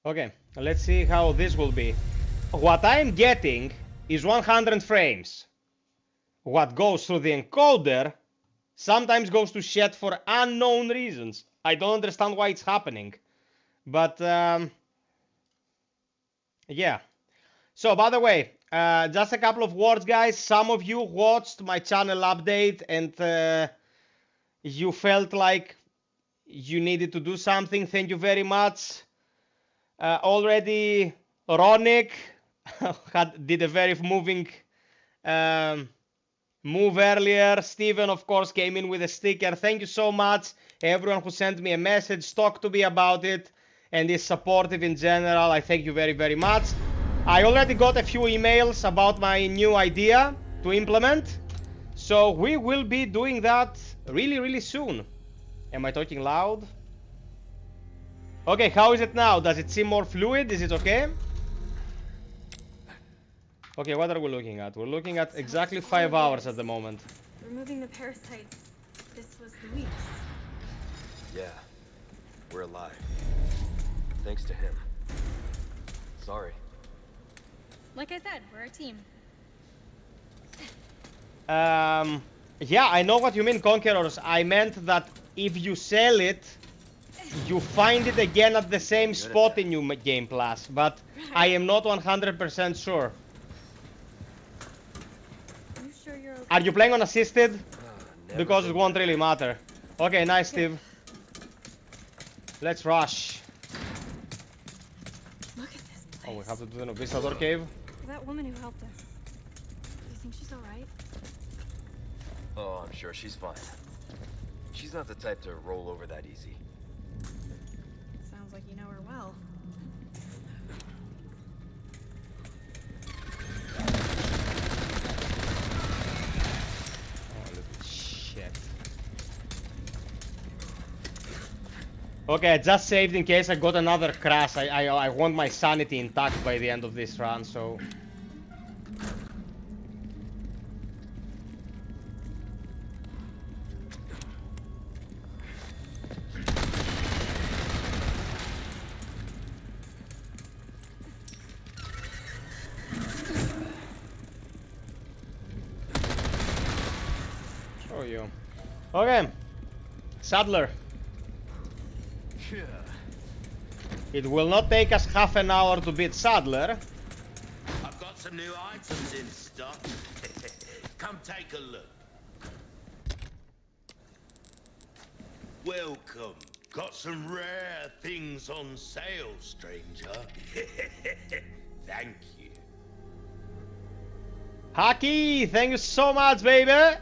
Okay, let's see how this will be. What I'm getting is 100 frames. What goes through the encoder sometimes goes to shit for unknown reasons. I don't understand why it's happening. But, yeah. So, by the way, just a couple of words, guys. Some of you watched my channel update and you felt like you needed to do something. Thank you very much. Already, Ronick did a very moving move earlier. Steven, of course, came in with a sticker. Thank you so much. Everyone who sent me a message, talked to me about it, and is supportive in general. I thank you very, very much. I already got a few emails about my new idea to implement. So we will be doing that really, really soon. Am I talking loud? Okay, how is it now? Does it seem more fluid? Is it okay? Okay, what are we looking at? We're looking at exactly 5 hours at the moment. Removing the parasites. This was the weeks. Yeah, we're alive. Thanks to him. Sorry. Like I said, we're a team. Yeah, I know what you mean, Conquerors. I meant that if you sell it, you find it again at the same spot in New Game Plus, but I am not 100% sure. You sure you're okay? Are you playing on assisted? Because it won't really matter. Okay, nice, Steve. Let's rush. Look at this place. Oh, we have to do the Vistador cave. That woman who helped us. Do you think she's alright? Oh, I'm sure she's fine. She's not the type to roll over that easy. Sounds like you know her well. Oh, little shit. Okay, I just saved in case I got another crash. I want my sanity intact by the end of this run, so... Show you. Okay. Saddler. It will not take us half an hour to beat Saddler. I've got some new items in stock. Come take a look. Welcome. Got some rare things on sale, stranger. Thank you. Haki, thank you so much, baby.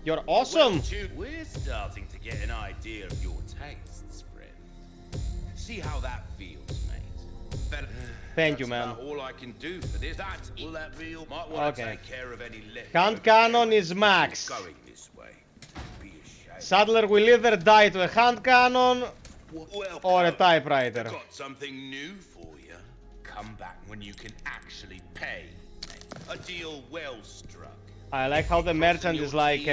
You're awesome. Well, we're starting to get an idea of your tastes, friend. See how that feels, mate. Thank you, man. That's about all I can do for this. Will that real? Might want to take care of any Hand cannon is max. Going this way. Be ashamed. Saddler will either die to a hand cannon or a typewriter. Got something new for you. Come back when you can actually pay. A deal well struck. I like how the merchant is like,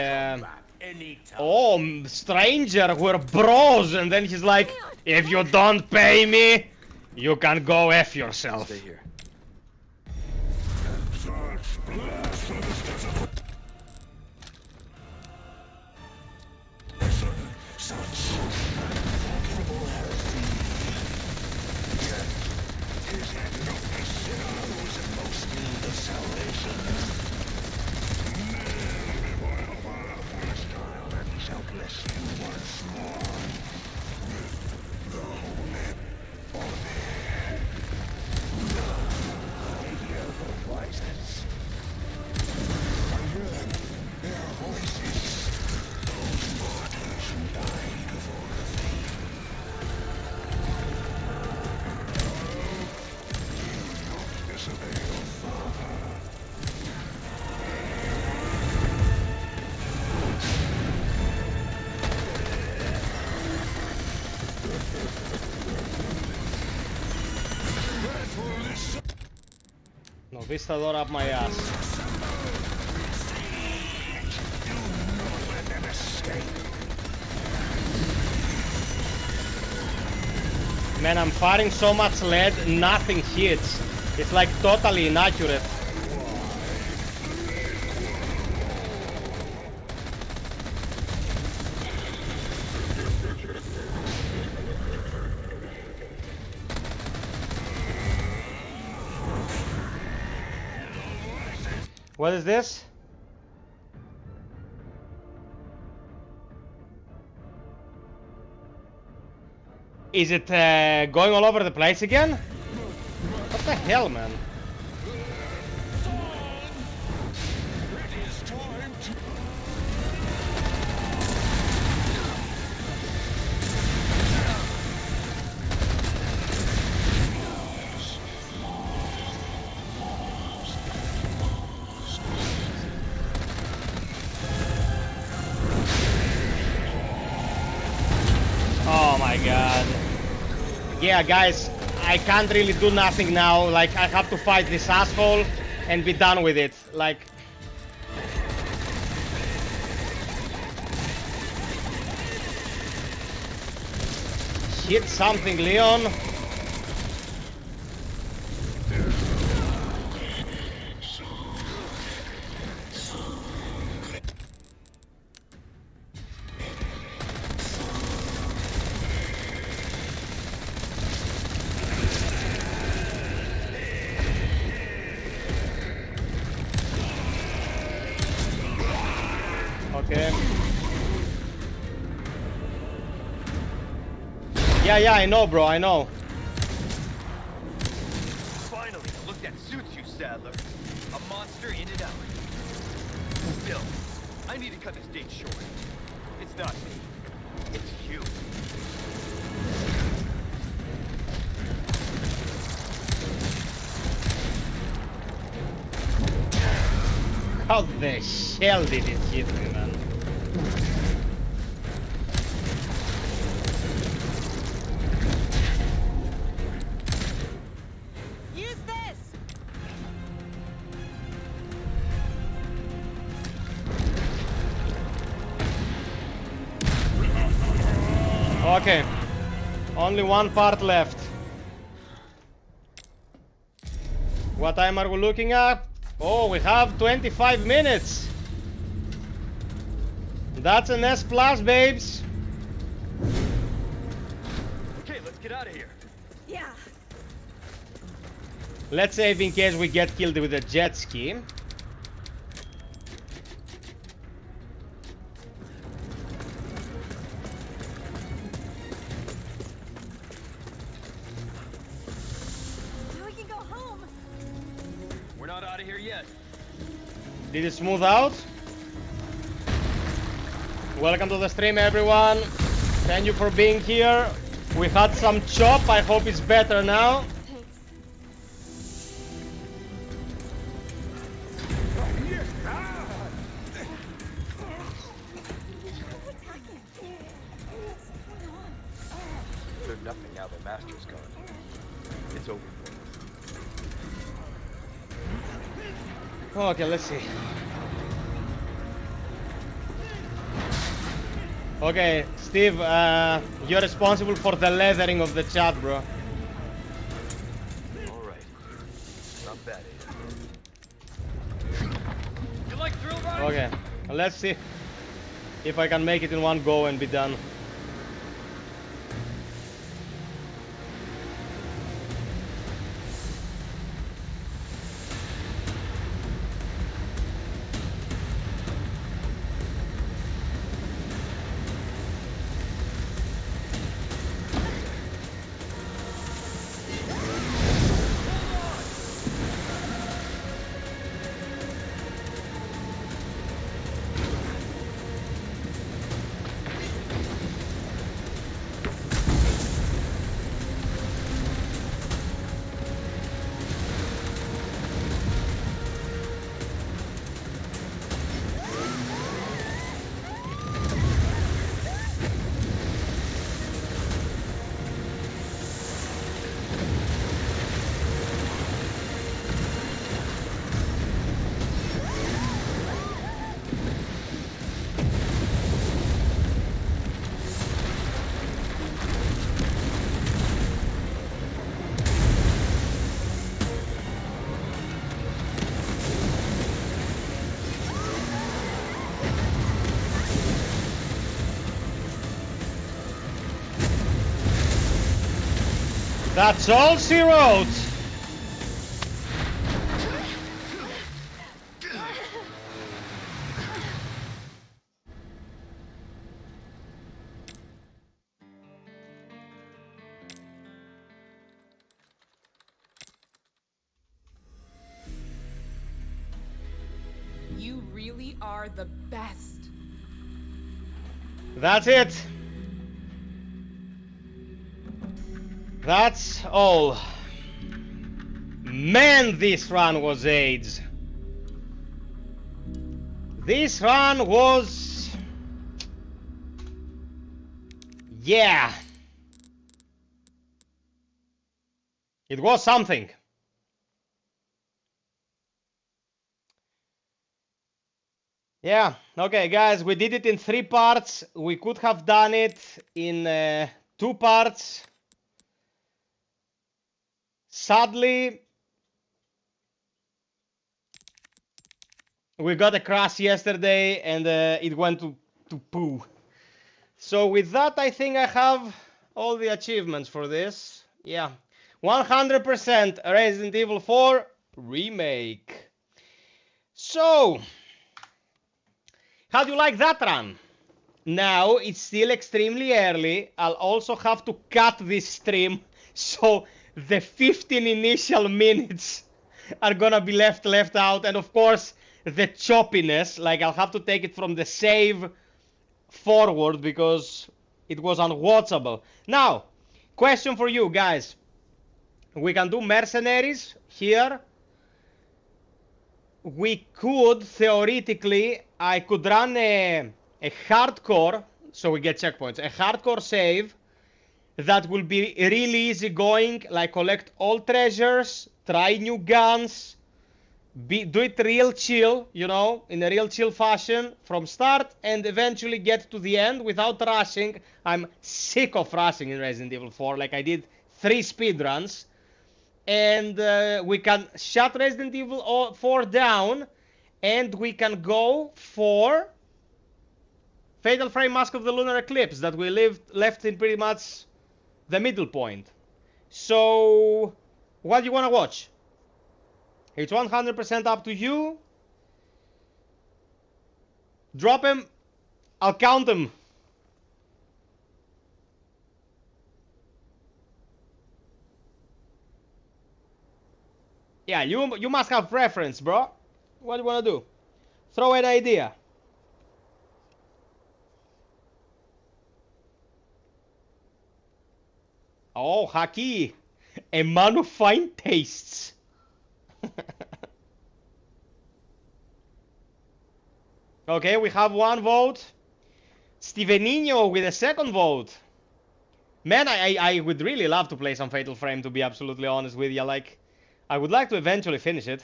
oh, stranger, we're bros, and then he's like, if you don't pay me, you can go F yourself. Stay here. No, Vistador up my ass. Man, I'm firing so much lead, nothing hits. It's like totally inaccurate. What is this? Is it going all over the place again? What the hell, man? Oh my god. Yeah, guys, I can't really do nothing now. Like, I have to fight this asshole and be done with it. Like... Hit something, Leon. Okay. Yeah, I know, bro, I know. Finally, the look that suits you, Sadler. A monster in and out. Still, I need to cut this date short. It's not me. It's you. How the hell did it hit me, man? Use this! Okay. Only one part left. What time are we looking at? Oh, we have 25 minutes. That's an S+, babes. Okay, let's get out of here. Yeah. Let's save in case we get killed with a jet ski. Now we can go home. We're not out of here yet. Did it smooth out? Welcome to the stream, everyone. Thank you for being here. We had some chop. I hope it's better now. Thanks. Attacking. What's going on? They're nothing now the Master's gone. It's over for us. Okay, let's see. Okay, Steve, you're responsible for the leathering of the chat, bro. Alright. Not bad, You like thrill rides? Okay, let's see if I can make it in one go and be done. That's all she wrote. You really are the best. That's it. That's all. Man, this run was AIDS. This run was... yeah. It was something. Yeah, okay, guys, we did it in 3 parts. We could have done it in 2 parts. Sadly, we got a crash yesterday and it went to poo. So with that, I think I have all the achievements for this. Yeah, 100% Resident Evil 4 Remake. So, how do you like that run? Now, it's still extremely early. I'll also have to cut this stream, so the 15 initial minutes are gonna be left out, and of course, the choppiness, like I'll have to take it from the save forward because it was unwatchable. Now, question for you guys. We can do mercenaries here. We could, theoretically, I could run a hardcore, so we get checkpoints, a hardcore save that will be really easy going, like collect all treasures, try new guns, do it real chill, you know, in a real chill fashion from start, and eventually get to the end without rushing. I'm sick of rushing in Resident Evil 4, like I did 3 speedruns. And we can shut Resident Evil 4 down, and we can go for Fatal Frame Mask of the Lunar Eclipse that we left in pretty much the middle point. So, what do you want to watch? It's 100% up to you. Drop them. I'll count them. Yeah, you must have preference, bro. What do you want to do? Throw an idea. Oh, Haki. A man of fine tastes. Okay, we have 1 vote. Stevenino with a 2nd vote. Man, I would really love to play some Fatal Frame, to be absolutely honest with you. Like, I would like to eventually finish it.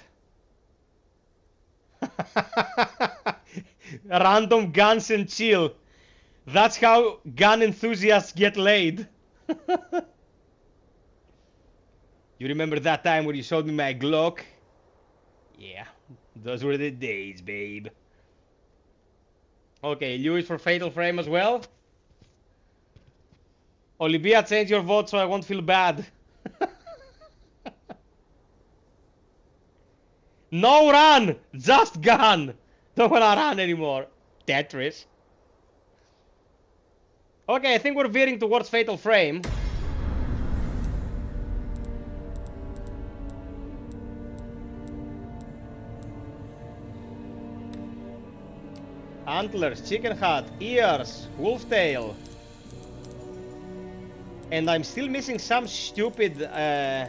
Random guns and chill. That's how gun enthusiasts get laid. You remember that time when you showed me my Glock? Yeah, those were the days, babe. Okay, Lewis for Fatal Frame as well. Olivia, change your vote so I won't feel bad. No run! Just gun! Don't wanna run anymore. Tetris. Okay, I think we're veering towards Fatal Frame. Antlers, chicken hat, ears, wolf tail. And I'm still missing some stupid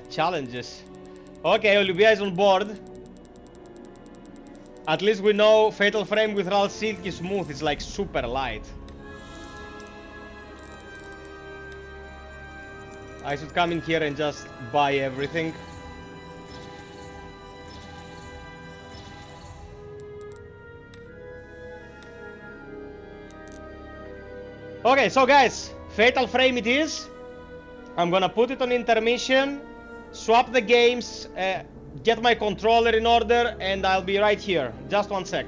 challenges. Okay, Olivia is on board. At least we know Fatal Frame with Ral Silky Smooth is like super light. I should come in here and just buy everything. Okay, so guys, Fatal Frame it is. I'm gonna put it on intermission, swap the games, get my controller in order, and I'll be right here. Just 1 sec.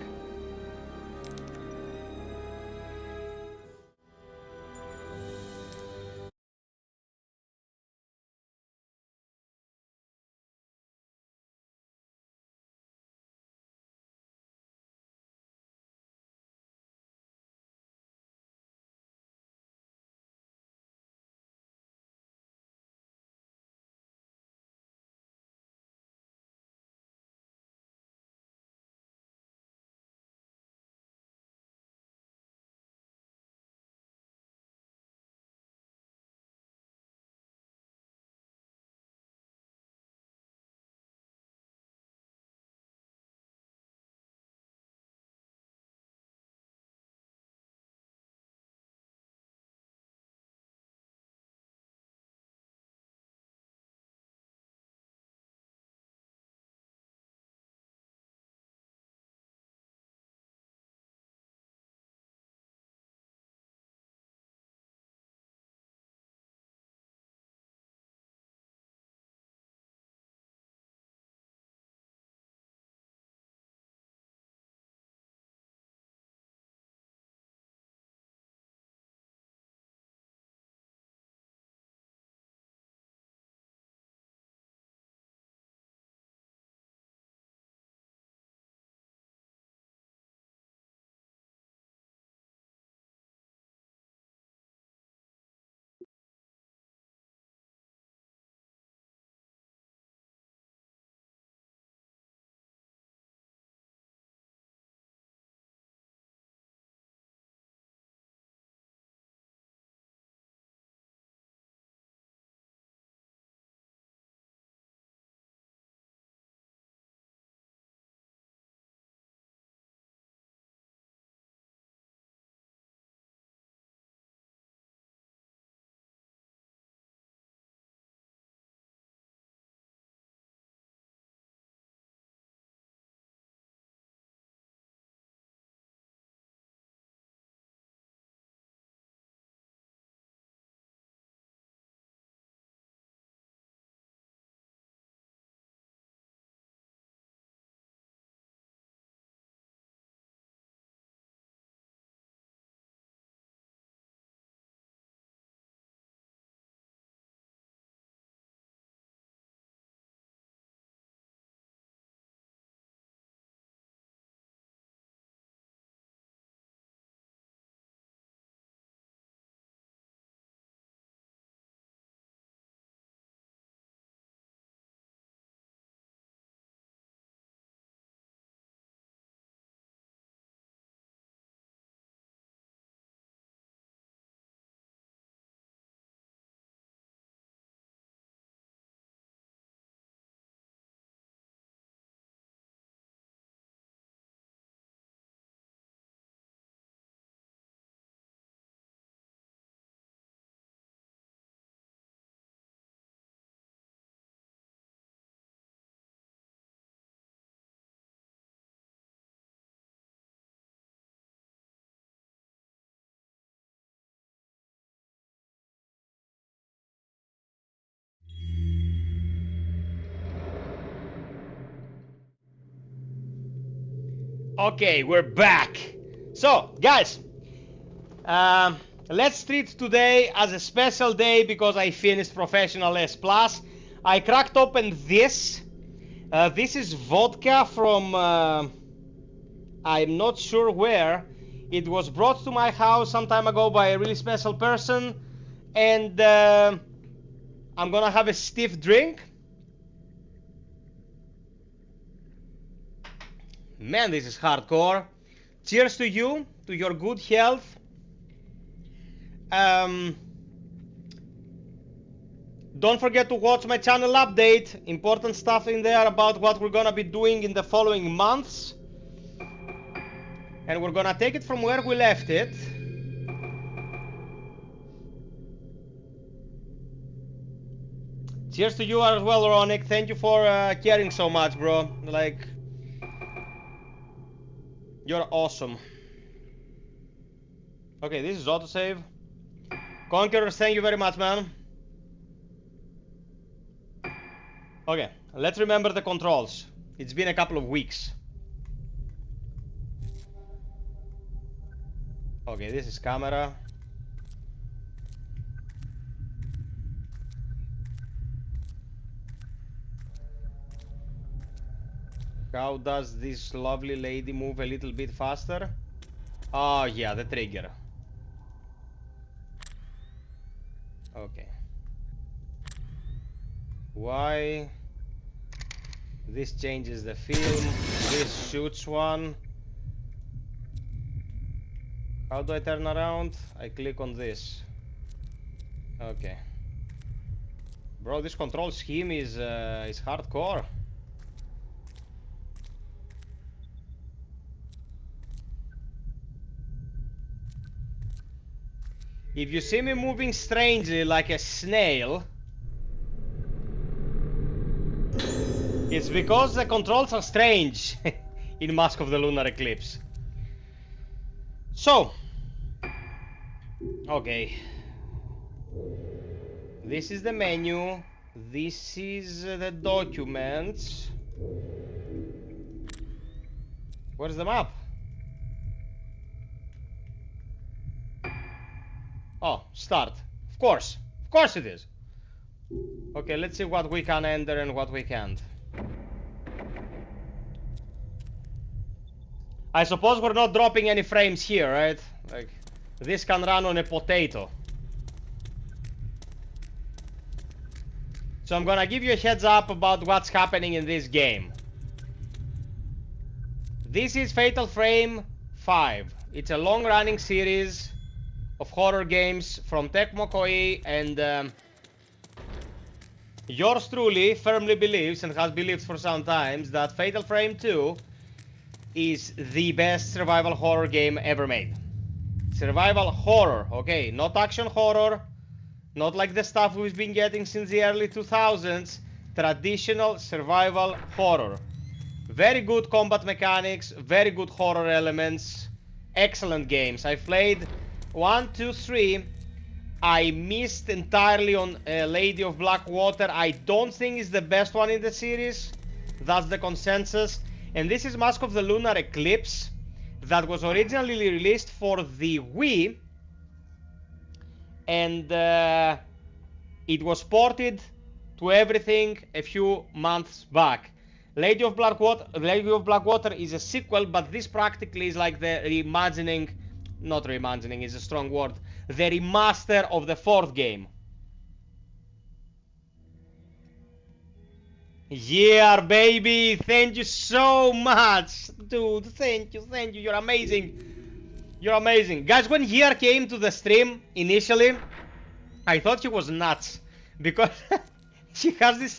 Okay, we're back. So, guys, let's treat today as a special day because I finished Professional S+. I cracked open this. This is vodka from, I'm not sure where. It was brought to my house some time ago by a really special person. And I'm gonna have a stiff drink. Man, this is hardcore. Cheers to you, to your good health. Don't forget to watch my channel update. Important stuff in there about what we're gonna be doing in the following months. And we're gonna take it from where we left it. Cheers to you as well, Ronick. Thank you for caring so much, bro. Like, you're awesome. Okay, this is autosave. Conquerors, thank you very much, man. Okay, let's remember the controls. It's been a couple of weeks. Okay, this is camera. How does this lovely lady move a little bit faster? Oh yeah, the trigger. Okay. Why? This changes the film. This shoots one. How do I turn around? I click on this. Okay. Bro, this control scheme is hardcore. If you see me moving strangely like a snail, it's because the controls are strange in Mask of the Lunar Eclipse. So, okay. This is the menu. This is the documents. Where's the map? Oh, start. Of course it is. Okay, let's see what we can enter and what we can't. I suppose we're not dropping any frames here, right? Like, this can run on a potato. So I'm gonna give you a heads up about what's happening in this game. This is Fatal Frame 5. It's a long-running series of horror games from Tecmo Koei, and yours truly firmly believes, and has believed for some times, that Fatal Frame 2 is the best survival horror game ever made. Survival horror, okay, not action horror, not like the stuff we've been getting since the early 2000s, traditional survival horror. Very good combat mechanics, very good horror elements, excellent games. I played 1, 2, 3. I missed entirely on Lady of Blackwater. I don't think it's the best one in the series. That's the consensus. And this is Mask of the Lunar Eclipse, that was originally released for the Wii, and it was ported to everything a few months back. Lady of Blackwater is a sequel, but this practically is like the reimagining, not reimagining is a strong word, the remaster of the fourth game. Yeah, baby, thank you so much, dude. Thank you, you're amazing. You're amazing. Guys, when Year came to the stream initially, I thought he was nuts, because he has this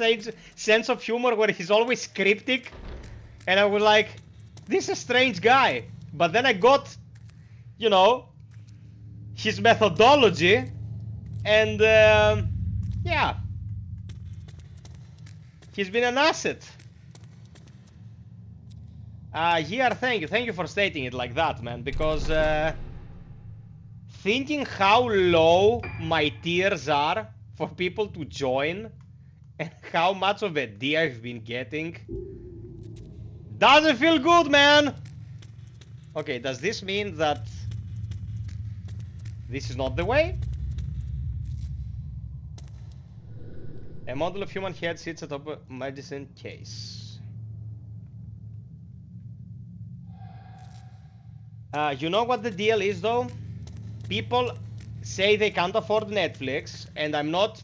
sense of humor where he's always cryptic, and I was like, this is a strange guy. But then I got, you know, his methodology, and yeah, he's been an asset. Here, thank you for stating it like that, man, because thinking how low my tiers are for people to join and how much of a D I've been getting doesn't feel good, man. Okay, does this mean that this is not the way? A model of human head sits atop a medicine case. You know what the deal is though? People say they can't afford Netflix, and I'm not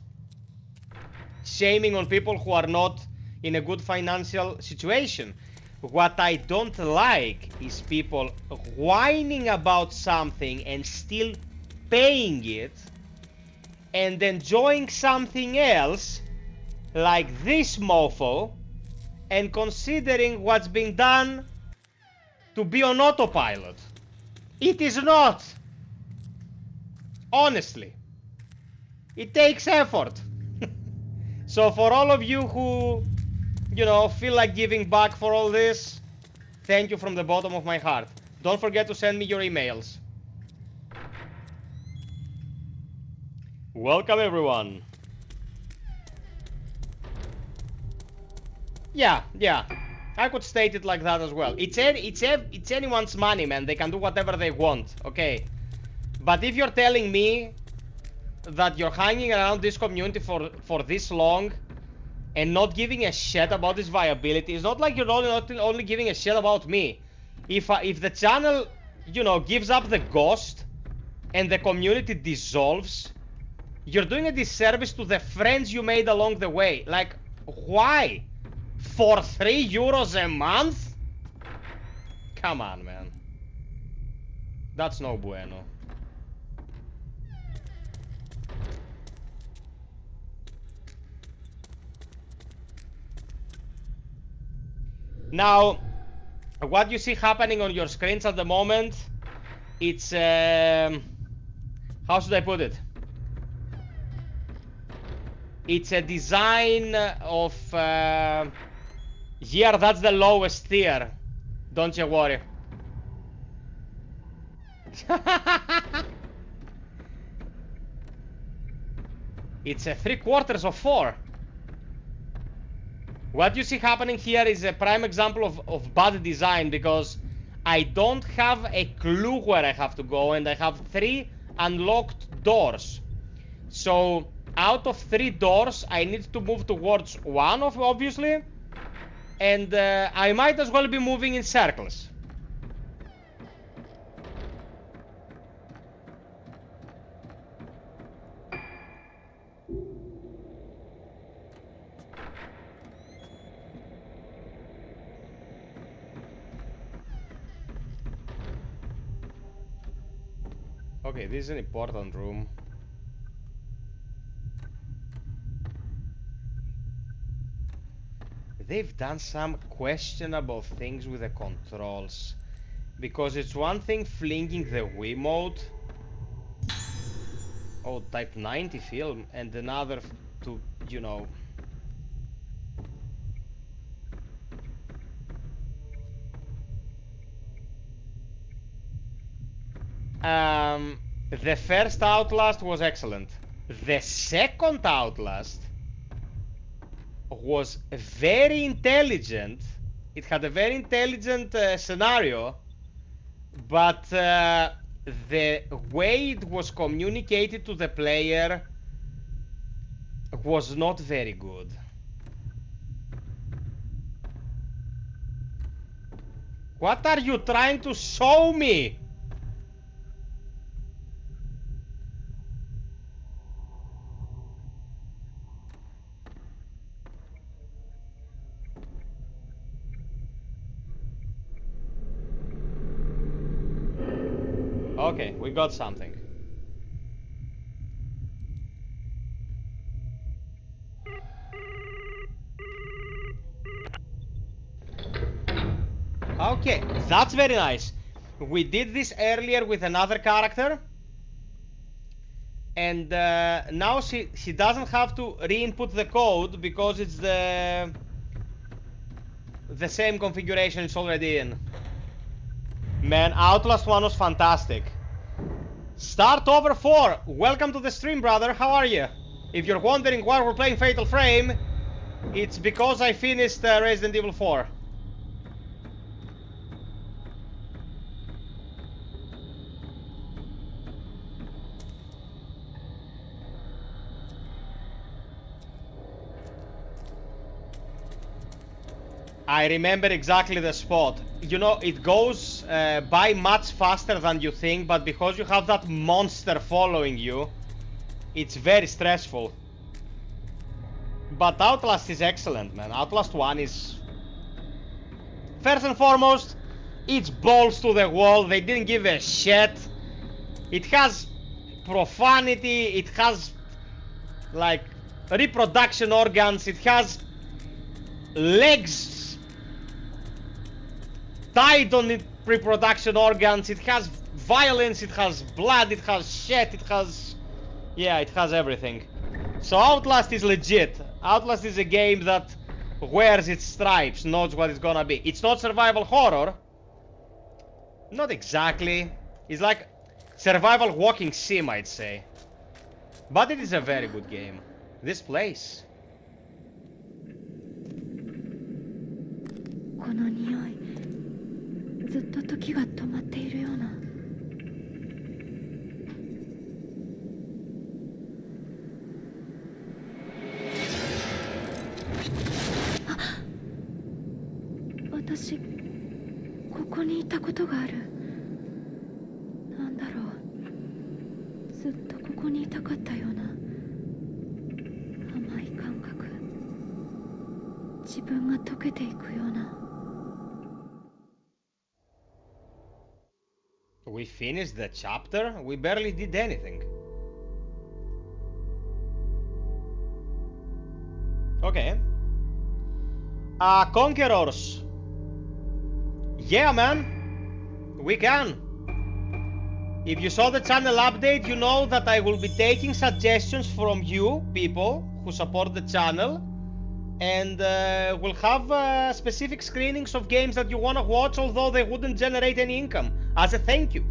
shaming on people who are not in a good financial situation. What I don't like is people whining about something and still paying it and enjoying something else like this mofo and considering what's been done to be on autopilot. It is not. Honestly. It takes effort. So for all of you who, you know, feel like giving back for all this, thank you from the bottom of my heart. Don't forget to send me your emails. Welcome everyone. Yeah. I could state it like that as well. It's anyone's money, man. They can do whatever they want, okay? But if you're telling me that you're hanging around this community for this long and not giving a shit about its viability, it's not like you're only giving a shit about me. If the channel, you know, gives up the ghost and the community dissolves, you're doing a disservice to the friends you made along the way. Like, why? For 3 euros a month? Come on, man. That's no bueno. Now, what you see happening on your screens at the moment, it's, how should I put it? It's a design of, yeah, that's the lowest tier. Don't you worry. It's a 3/4 of 4. What you see happening here is a prime example of bad design, because I don't have a clue where I have to go, and I have 3 unlocked doors. So out of 3 doors, I need to move towards one of, obviously, and I might as well be moving in circles. Okay, this is an important room. They've done some questionable things with the controls, because it's one thing flinging the Wiimote, oh, type 90 film, and another to, you know, the first Outlast was excellent. The second Outlast was very intelligent. It had a very intelligent scenario, but the way it was communicated to the player was not very good. What are you trying to show me? Okay, we got something. Okay, that's very nice. We did this earlier with another character, and now she doesn't have to re-input the code because it's the same configuration it's already in. Man, Outlast 1 was fantastic. Start over 4, welcome to the stream, brother. How are you? If you're wondering why we're playing Fatal Frame, it's because I finished Resident Evil 4. I remember exactly the spot. You know, it goes by much faster than you think, but because you have that monster following you, it's very stressful. But Outlast is excellent, man. Outlast 1 is... First and foremost, it's balls to the wall. They didn't give a shit. It has profanity. It has, like, reproduction organs. It has legs tied on it, reproduction organs. It has violence. It has blood. It has shit. It has... Yeah, it has everything. So Outlast is legit. Outlast is a game that wears its stripes, knows what it's gonna be. It's not survival horror. Not exactly. It's like survival walking sim, I'd say. But it is a very good game. This place. この匂い、ずっと時が止まっているような。私、ここにいたことがある。なんだろう。ずっとここにいたかったような甘い感覚。自分が溶けていくような。We finished the chapter? We barely did anything. Okay. Conquerors. Yeah, man. We can. If you saw the channel update, you know that I will be taking suggestions from you, people who support the channel. And we'll have specific screenings of games that you want to watch, although they wouldn't generate any income, as a thank you.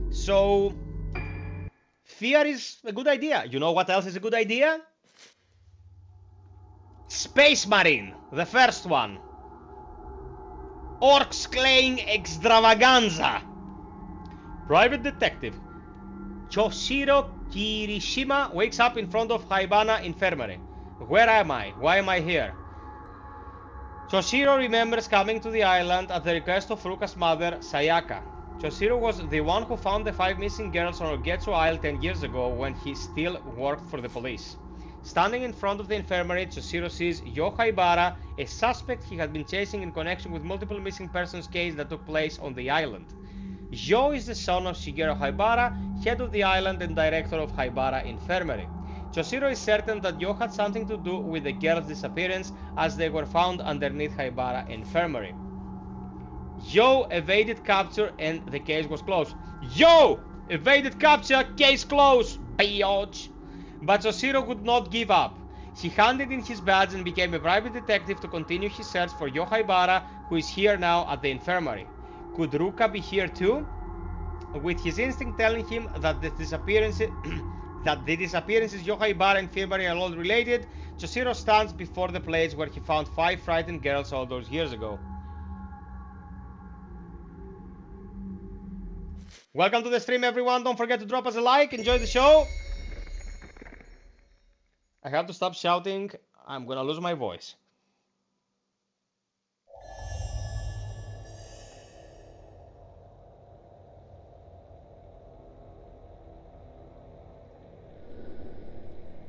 So, Fear is a good idea. You know what else is a good idea? Space Marine, the first one. Orc Slaying Extravaganza. Private Detective Choshiro Kirishima wakes up in front of Haibana Infirmary. Where am I? Why am I here? Choshiro remembers coming to the island at the request of Ruka's mother, Sayaka. Choshiro was the one who found the 5 missing girls on Ogetsu Isle 10 years ago when he still worked for the police. Standing in front of the infirmary, Choshiro sees Yo Haibara, a suspect he had been chasing in connection with multiple missing persons cases that took place on the island. Yo is the son of Shigeru Haibara, head of the island and director of Haibara Infirmary. Choshiro is certain that Yo had something to do with the girls' disappearance as they were found underneath Haibara Infirmary. Yo evaded capture and the case was closed. Yo evaded capture, case closed, biatch. But Choshiro would not give up. He handed in his badge and became a private detective to continue his search for Yo Haibara, who is here now at the infirmary. Could Ruka be here too? With his instinct telling him that the disappearances Yo Haibara and Infirmary are all related, Choshiro stands before the place where he found 5 frightened girls all those years ago. Welcome to the stream, everyone. Don't forget to drop us a like. Enjoy the show. I have to stop shouting. I'm gonna lose my voice.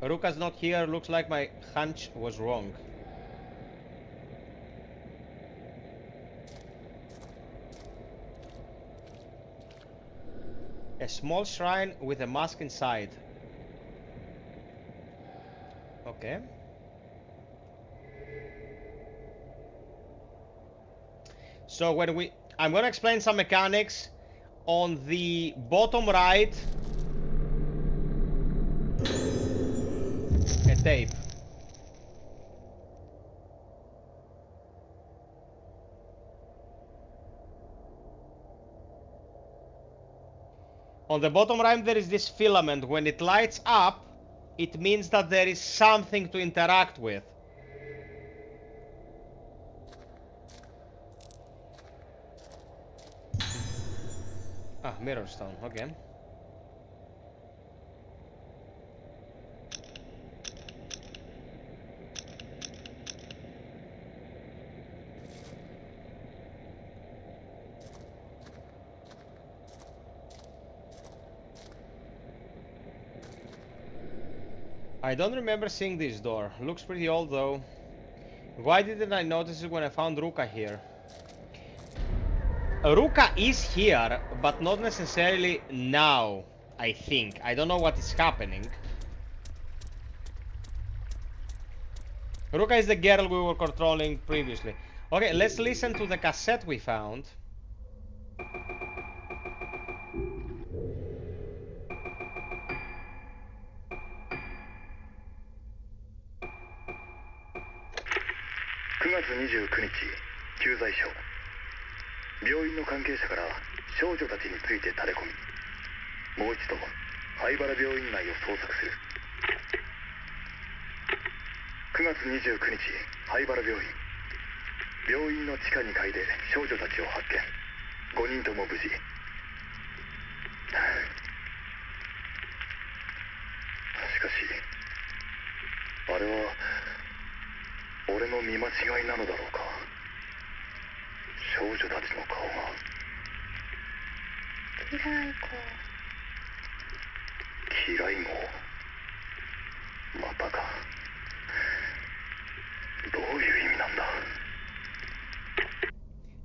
Ruka's not here. Looks like my hunch was wrong. A small shrine with a mask inside. Okay. So when I'm gonna explain some mechanics. On the bottom right, a tape. On the bottom right there is this filament. When it lights up, it means that there is something to interact with. Ah, mirror stone, okay. I don't remember seeing this door. Looks pretty old though. Why didn't I notice it when I found Ruka here? Ruka is here, but not necessarily now, I think. I don't know what is happening. Ruka is the girl we were controlling previously. Okay, let's listen to the cassette we found.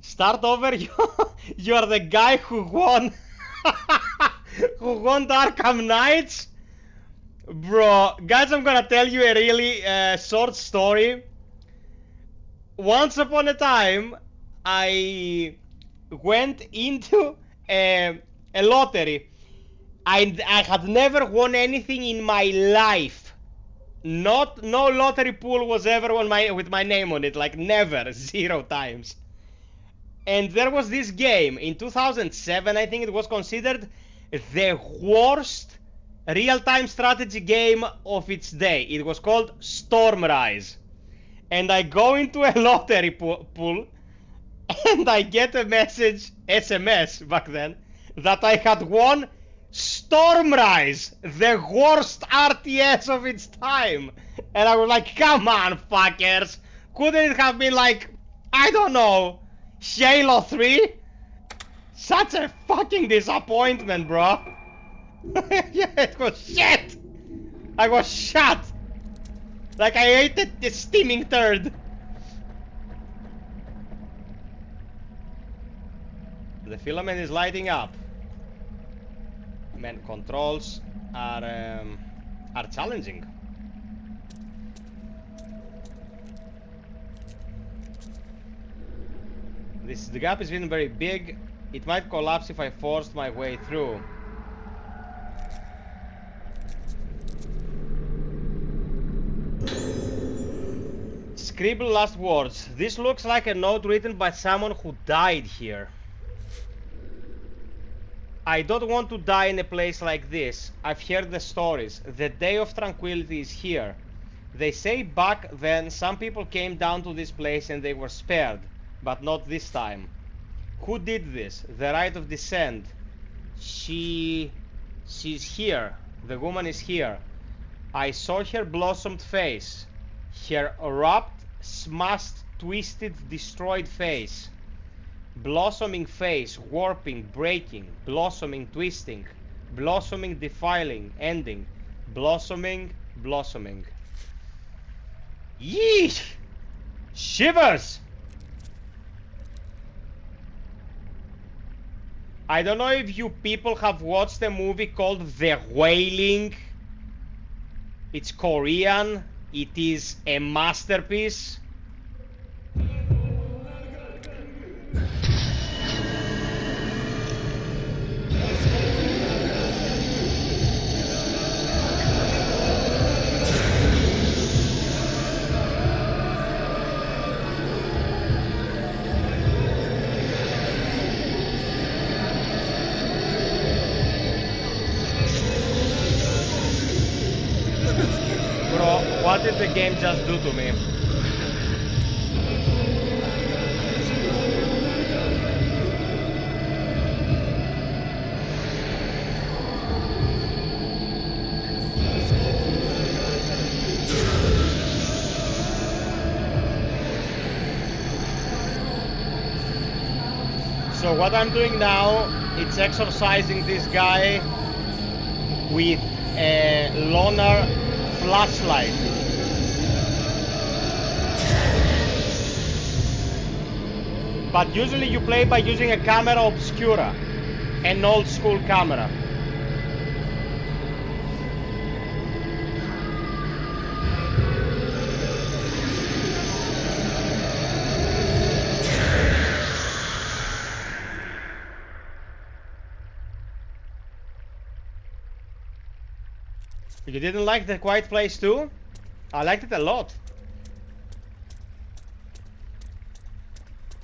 Start over, you are the guy who won who won the Arkham Knights? Bro, guys, I'm gonna tell you a really short story. Once upon a time, I went into a lottery. I had never won anything in my life. No lottery pool was ever with my name on it, like never, 0 times. And there was this game in 2007, I think it was considered the worst real-time strategy game of its day. It was called Stormrise. And I go into a lottery pool and I get a message, SMS back then, that I had won Stormrise, the worst RTS of its time. And I was like, come on, fuckers. Couldn't it have been like, I don't know, Halo 3? Such a fucking disappointment, bro. Yeah, it was shit. I was shot. Like I ate the steaming turd. The filament is lighting up. Man, controls are challenging. The gap is getting very big. It might collapse if I forced my way through. Scribble last words. This looks like a note written by someone who died here. I don't want to die in a place like this. I've heard the stories. The day of tranquility is here. They say back then some people came down to this place and they were spared, but not this time. Who did this? The right of descent. She's here. The woman is here. I saw her blossomed face. Her wrapped, smashed, twisted, destroyed face. Blossoming face, warping, breaking, blossoming, twisting, blossoming, defiling, ending, blossoming, blossoming. Yeesh! Shivers! I don't know if you people have watched a movie called The Wailing. It's Korean. It is a masterpiece. What did the game just do to me? So what I'm doing now, it's exorcising this guy with a loner flashlight. But usually you play by using a camera obscura, an old school camera. You didn't like The Quiet Place too? I liked it a lot.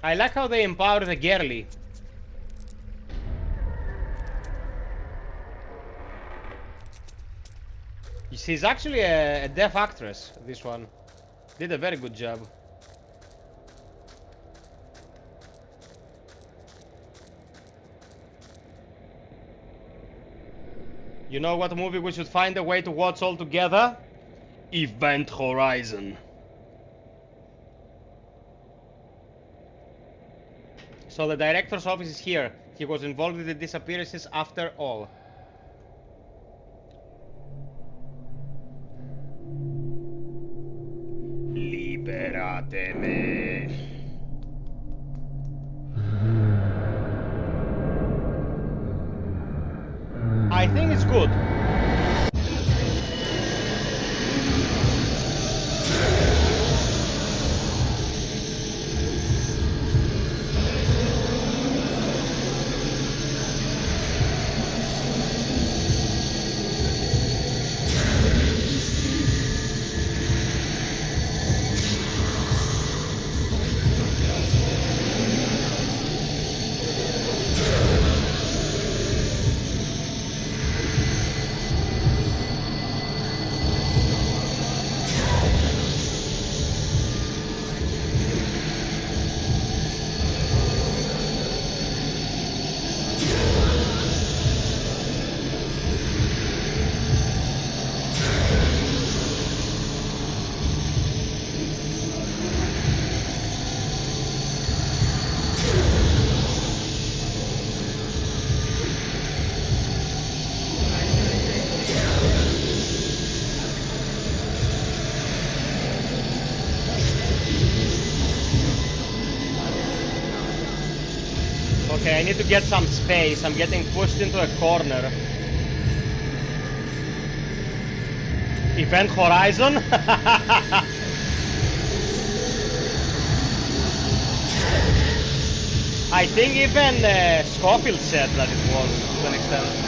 I like how they empower the girly. She's actually a deaf actress, this one. Did a very good job. You know what movie we should find a way to watch all together? Event Horizon. So the director's office is here. He was involved with the disappearances after all. Liberateme. I think it's good. Okay, I need to get some space. I'm getting pushed into a corner. Event Horizon? I think even Scofield said that it was, to an extent.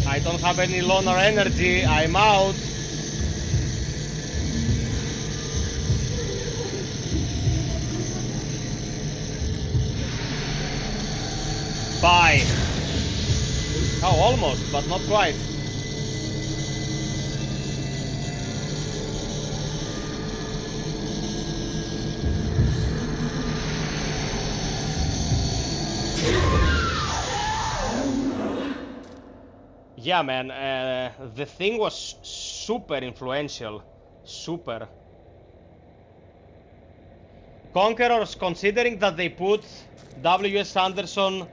I don't have any loner energy, I'm out. Bye. Oh, almost, but not quite. Yeah, man, the thing was super influential. Super. Conquerors, considering that they put W.S. Anderson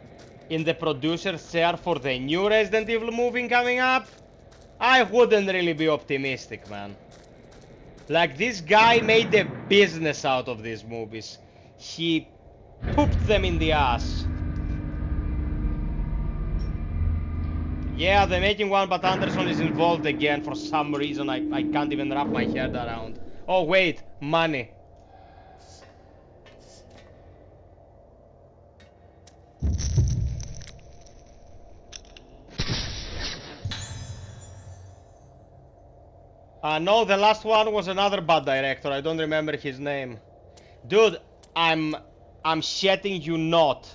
in the producer's chair for the new Resident Evil movie coming up, I wouldn't really be optimistic, man. Like, this guy made a business out of these movies. He pooped them in the ass. Yeah, they're making one, but Anderson is involved again for some reason I can't even wrap my head around. Oh, wait, money. No, the last one was another bad director. I don't remember his name. Dude, I'm shitting you not.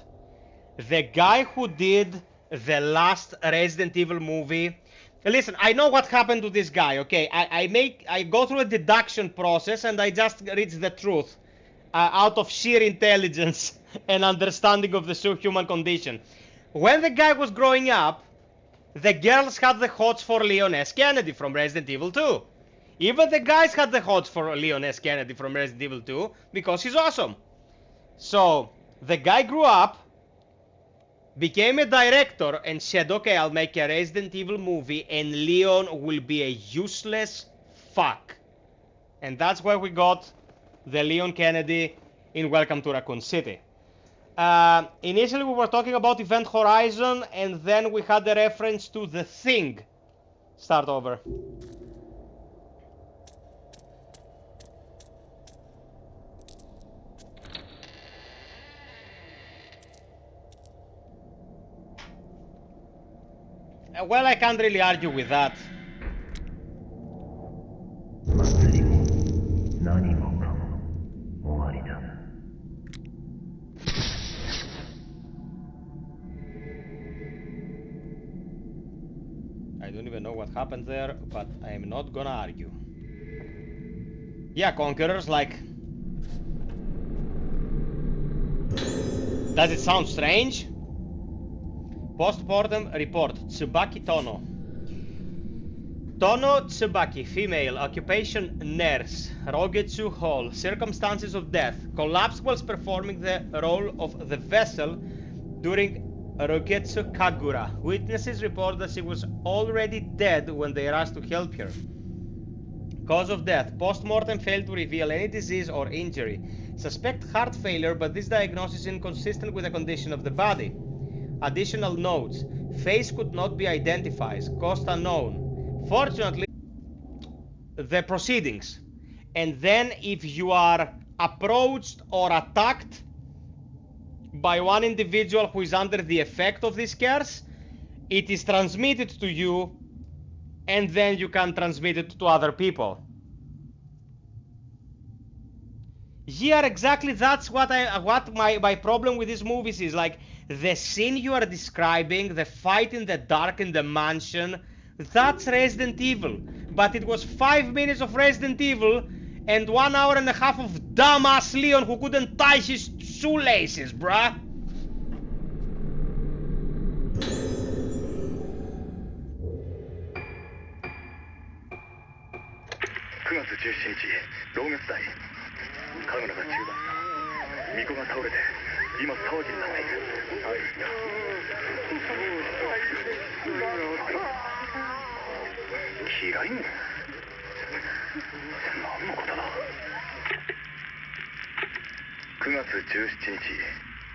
The guy who did the last Resident Evil movie, Listen, I know what happened to this guy, okay? I go through a deduction process and I just reach the truth out of sheer intelligence and understanding of the human condition. When the guy was growing up, the girls had the hots for Leon S. Kennedy from Resident Evil 2. Even the guys had the hots for Leon S. Kennedy from Resident Evil 2 because he's awesome. So, the guy grew up, became a director, and said, okay, I'll make a Resident Evil movie and Leon will be a useless fuck. And that's where we got the Leon Kennedy in Welcome to Raccoon City. Initially we were talking about Event Horizon, and then we had the reference to The Thing. Start over. Well, I can't really argue with that. I don't even know what happened there, but I am not gonna argue. Yeah, Conquerors, like... Does it sound strange? Postmortem report, Tsubaki Tono. Tono Tsubaki, female, occupation nurse, Rogetsu Hall, circumstances of death, collapsed whilst performing the role of the vessel during Rogetsu Kagura. Witnesses report that she was already dead when they rushed to help her. Cause of death, postmortem failed to reveal any disease or injury. Suspect heart failure, but this diagnosis is inconsistent with the condition of the body. Additional notes, face could not be identified, cost unknown. Fortunately, the proceedings. And then if you are approached or attacked by one individual who is under the effect of this curse, it is transmitted to you and then you can transmit it to other people. Yeah, exactly, that's what my problem with these movies is. Like, the scene you are describing, the fight in the dark in the mansion, that's Resident Evil. But it was 5 minutes of Resident Evil and 1 hour and a half of dumbass Leon who couldn't tie his shoelaces, bruh.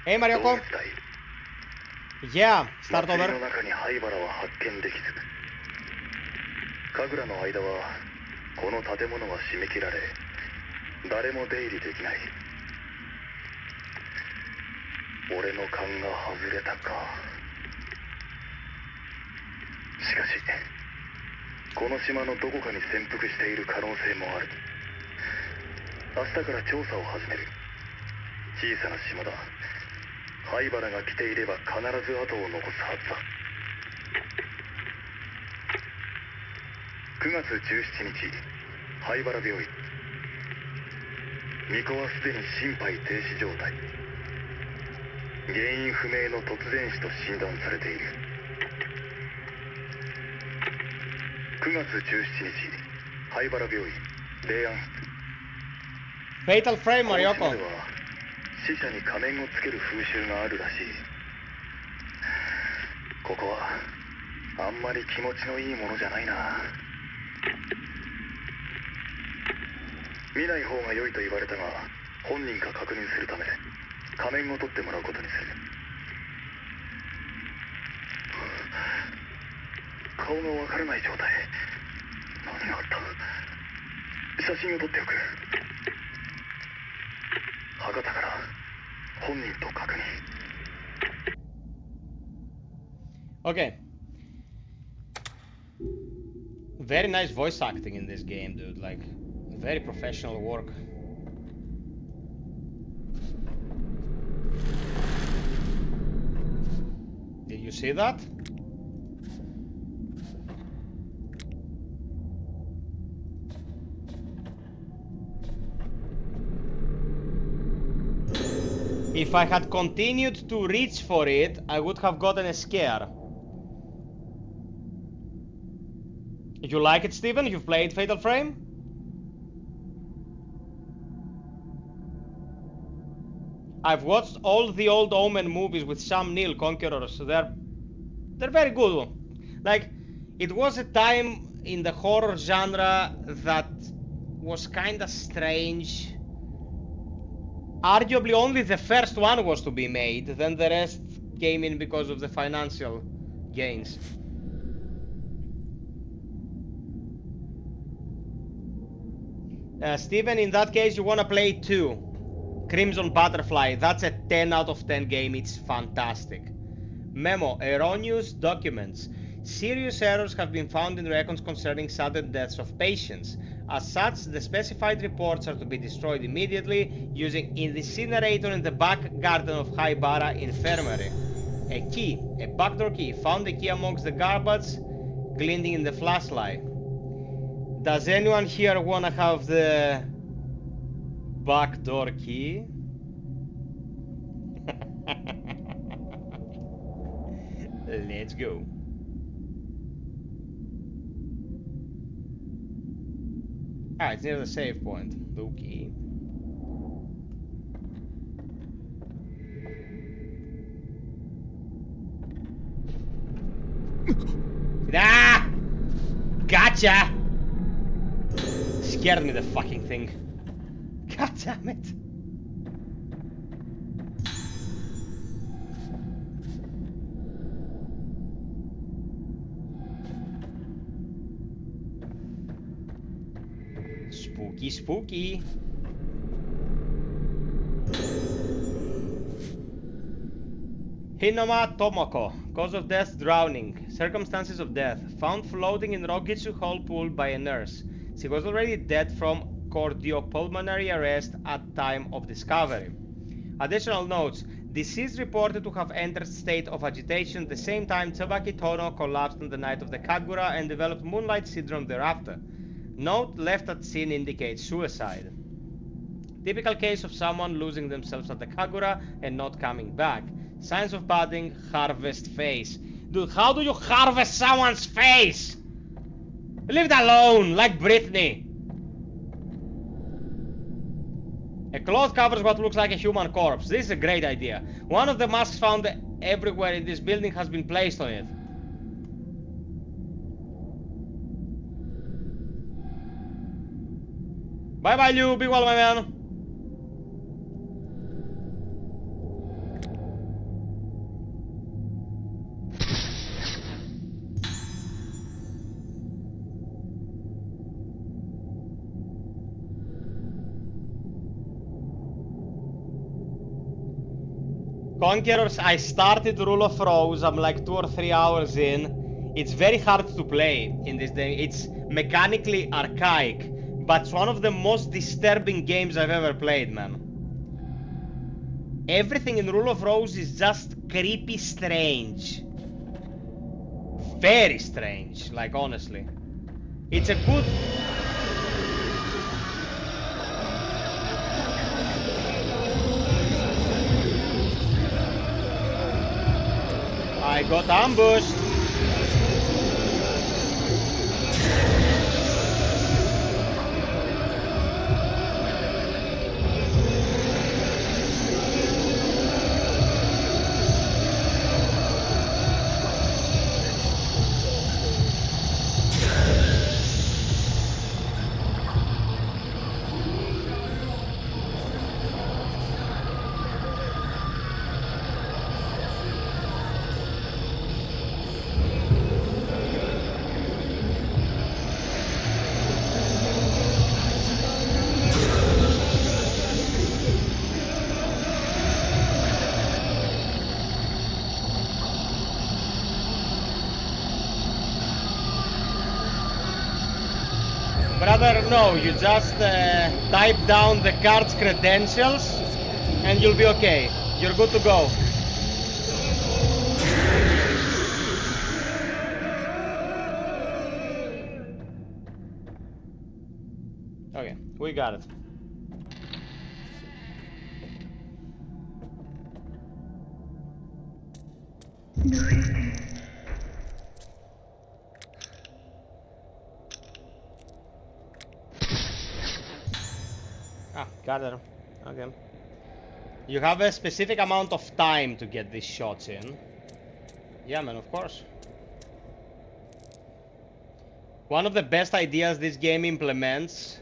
Hey, Marioko. Yeah, start over. この建物は締め切られ、誰も出入りできない。俺の勘が外れたか。しかし、この島のどこかに潜伏している可能性もある。明日から調査を始める。小さな島だ。灰原が来ていれば必ず後を残すはずだ。9月17日、灰原病院。巫女はすでに心肺停止状態。原因不明の突然死と診断されている。9月17日、灰原病院、霊安室。Fatal Frame, Marioko. この島では死者に仮面をつける風習があるらしい。ここはあんまり気持ちのいいものじゃないな。見ない方が良いと言われたが、本人か確認するため仮面を取ってもらうことにする。顔がわからない状態。何があった？写真を撮っておく。博多から本人と確認。Okay. Very nice voice acting in this game, dude. Like, very professional work. Did you see that? If I had continued to reach for it, I would have gotten a scare. You like it, Steven? You've played Fatal Frame? I've watched all the old Omen movies with Sam Neill, Conquerors. They're very good. Like, it was a time in the horror genre that was kinda strange. Arguably only the first one was to be made, then the rest came in because of the financial gains. Steven, in that case, you wanna play 2. Crimson Butterfly. That's a 10 out of 10 game. It's fantastic. Memo. Erroneous documents. Serious errors have been found in records concerning sudden deaths of patients. As such, the specified reports are to be destroyed immediately using an incinerator in the back garden of Haibara Infirmary. A key. A backdoor key. Found a key amongst the garbage, glinting in the flashlight. Does anyone here wanna have the backdoor key? Let's go. Ah, it's near the save point. Okay. Ah! Gotcha! Scared me, the fucking thing. God damn it. Spooky, spooky. Hinoma Tomoko. Cause of death, drowning. Circumstances of death. Found floating in Rogitsu Hall pool by a nurse. She was already dead from cardiopulmonary arrest at time of discovery. Additional notes. Deceased reported to have entered state of agitation the same time Tsubaki Tono collapsed on the night of the Kagura and developed moonlight syndrome thereafter. Note left at scene indicates suicide. Typical case of someone losing themselves at the Kagura and not coming back. Signs of budding, harvest phase. Dude, how do you harvest someone's face? Leave it alone, like Britney. A cloth covers what looks like a human corpse. This is a great idea. One of the masks found everywhere in this building has been placed on it. Bye bye, Liu. Be well, my man. Conquerors, I started Rule of Rose. I'm like 2 or 3 hours in. It's very hard to play in this game. It's mechanically archaic, but it's one of the most disturbing games I've ever played, man. Everything in Rule of Rose is just creepy strange. Very strange, like honestly. It's a good... I got ambushed. Brother, no, you just type down the card's credentials and you'll be okay. You're good to go. Okay, we got it. Ah, got it. Okay. You have a specific amount of time to get these shots in. Yeah, man, of course. One of the best ideas this game implements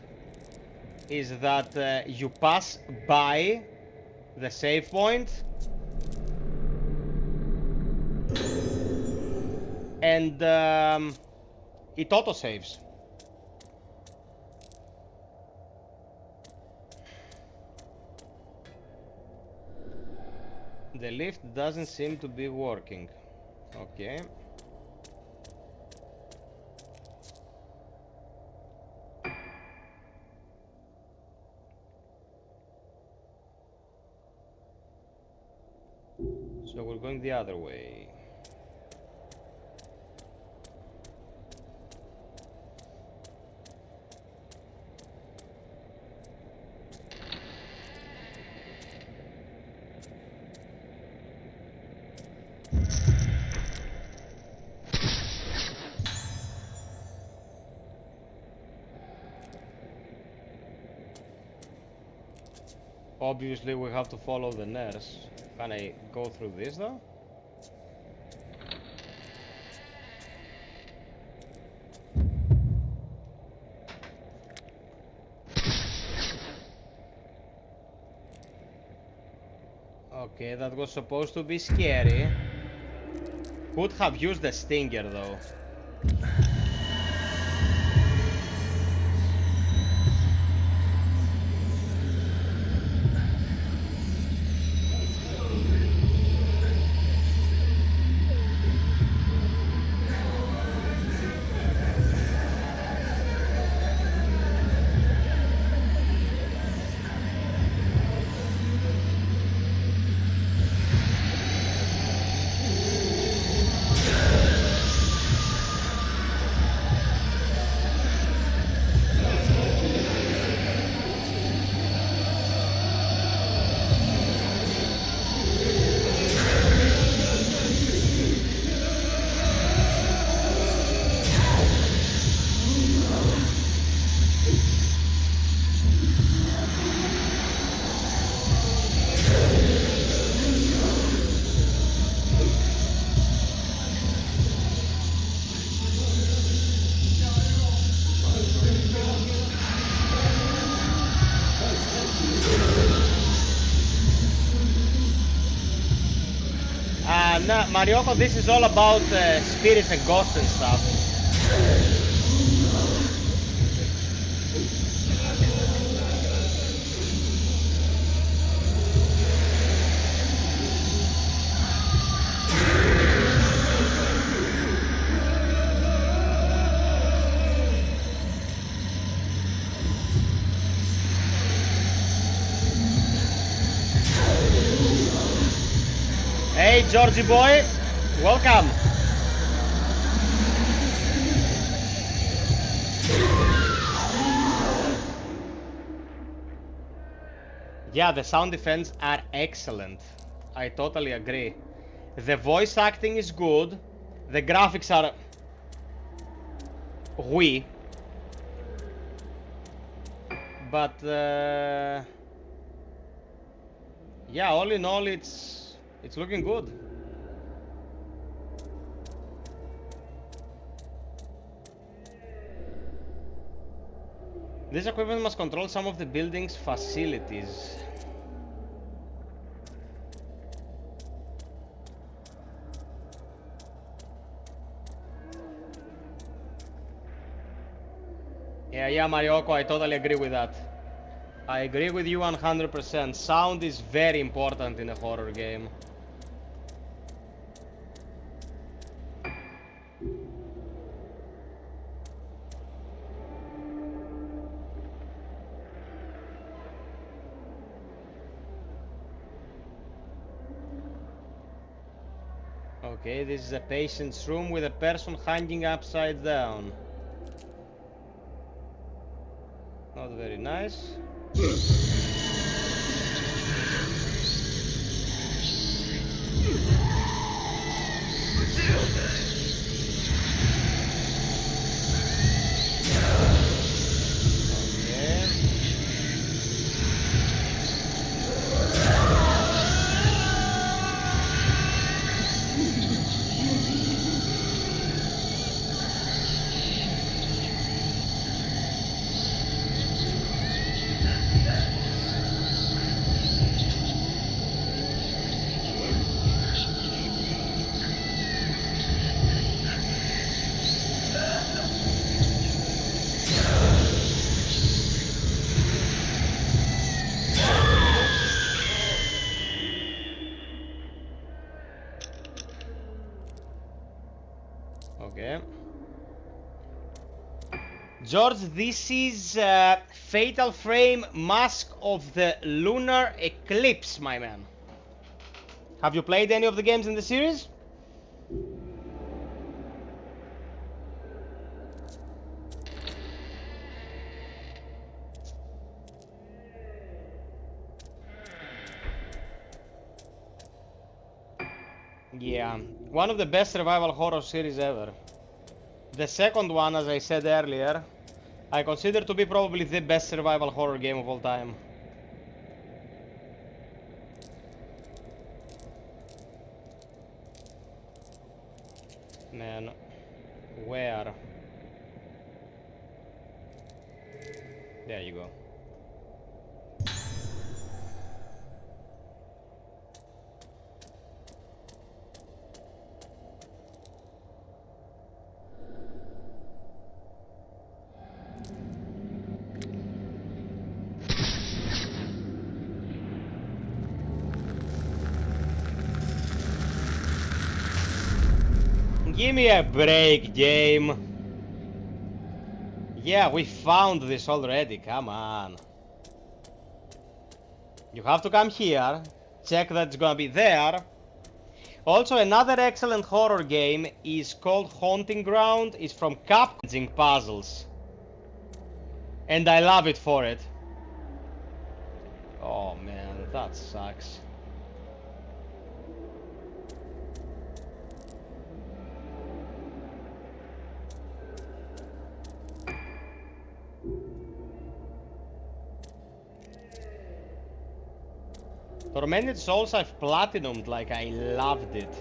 is that you pass by the save point and it auto-saves. The lift doesn't seem to be working. Okay. So we're going the other way. Obviously we have to follow the nurse. Can I go through this though? Okay, that was supposed to be scary. Could have used the stinger though. No, Marioko, this is all about spirits and ghosts and stuff. Hey, Georgie boy, welcome. Yeah, the sound effects are excellent. I totally agree. The voice acting is good. The graphics are oui. But yeah, all in all, it's looking good. This equipment must control some of the building's facilities. Yeah, Marioko, I totally agree with that. I agree with you 100%. Sound is very important in a horror game. Okay, this is a patient's room with a person hanging upside down. Not very nice. Okay. George, this is Fatal Frame Mask of the Lunar Eclipse, my man. Have you played any of the games in the series? Yeah, one of the best survival horror series ever. The second one, as I said earlier, I consider to be probably the best survival horror game of all time. Man, where? There you go. Give me a break, game. Yeah, we found this already, come on. You have to come here, check that it's gonna be there. Also, another excellent horror game is called Haunting Ground. It's from CAPCOM puzzles. And I love it for it. Oh man, that sucks. Tormented Souls I've platinumed, like I loved it.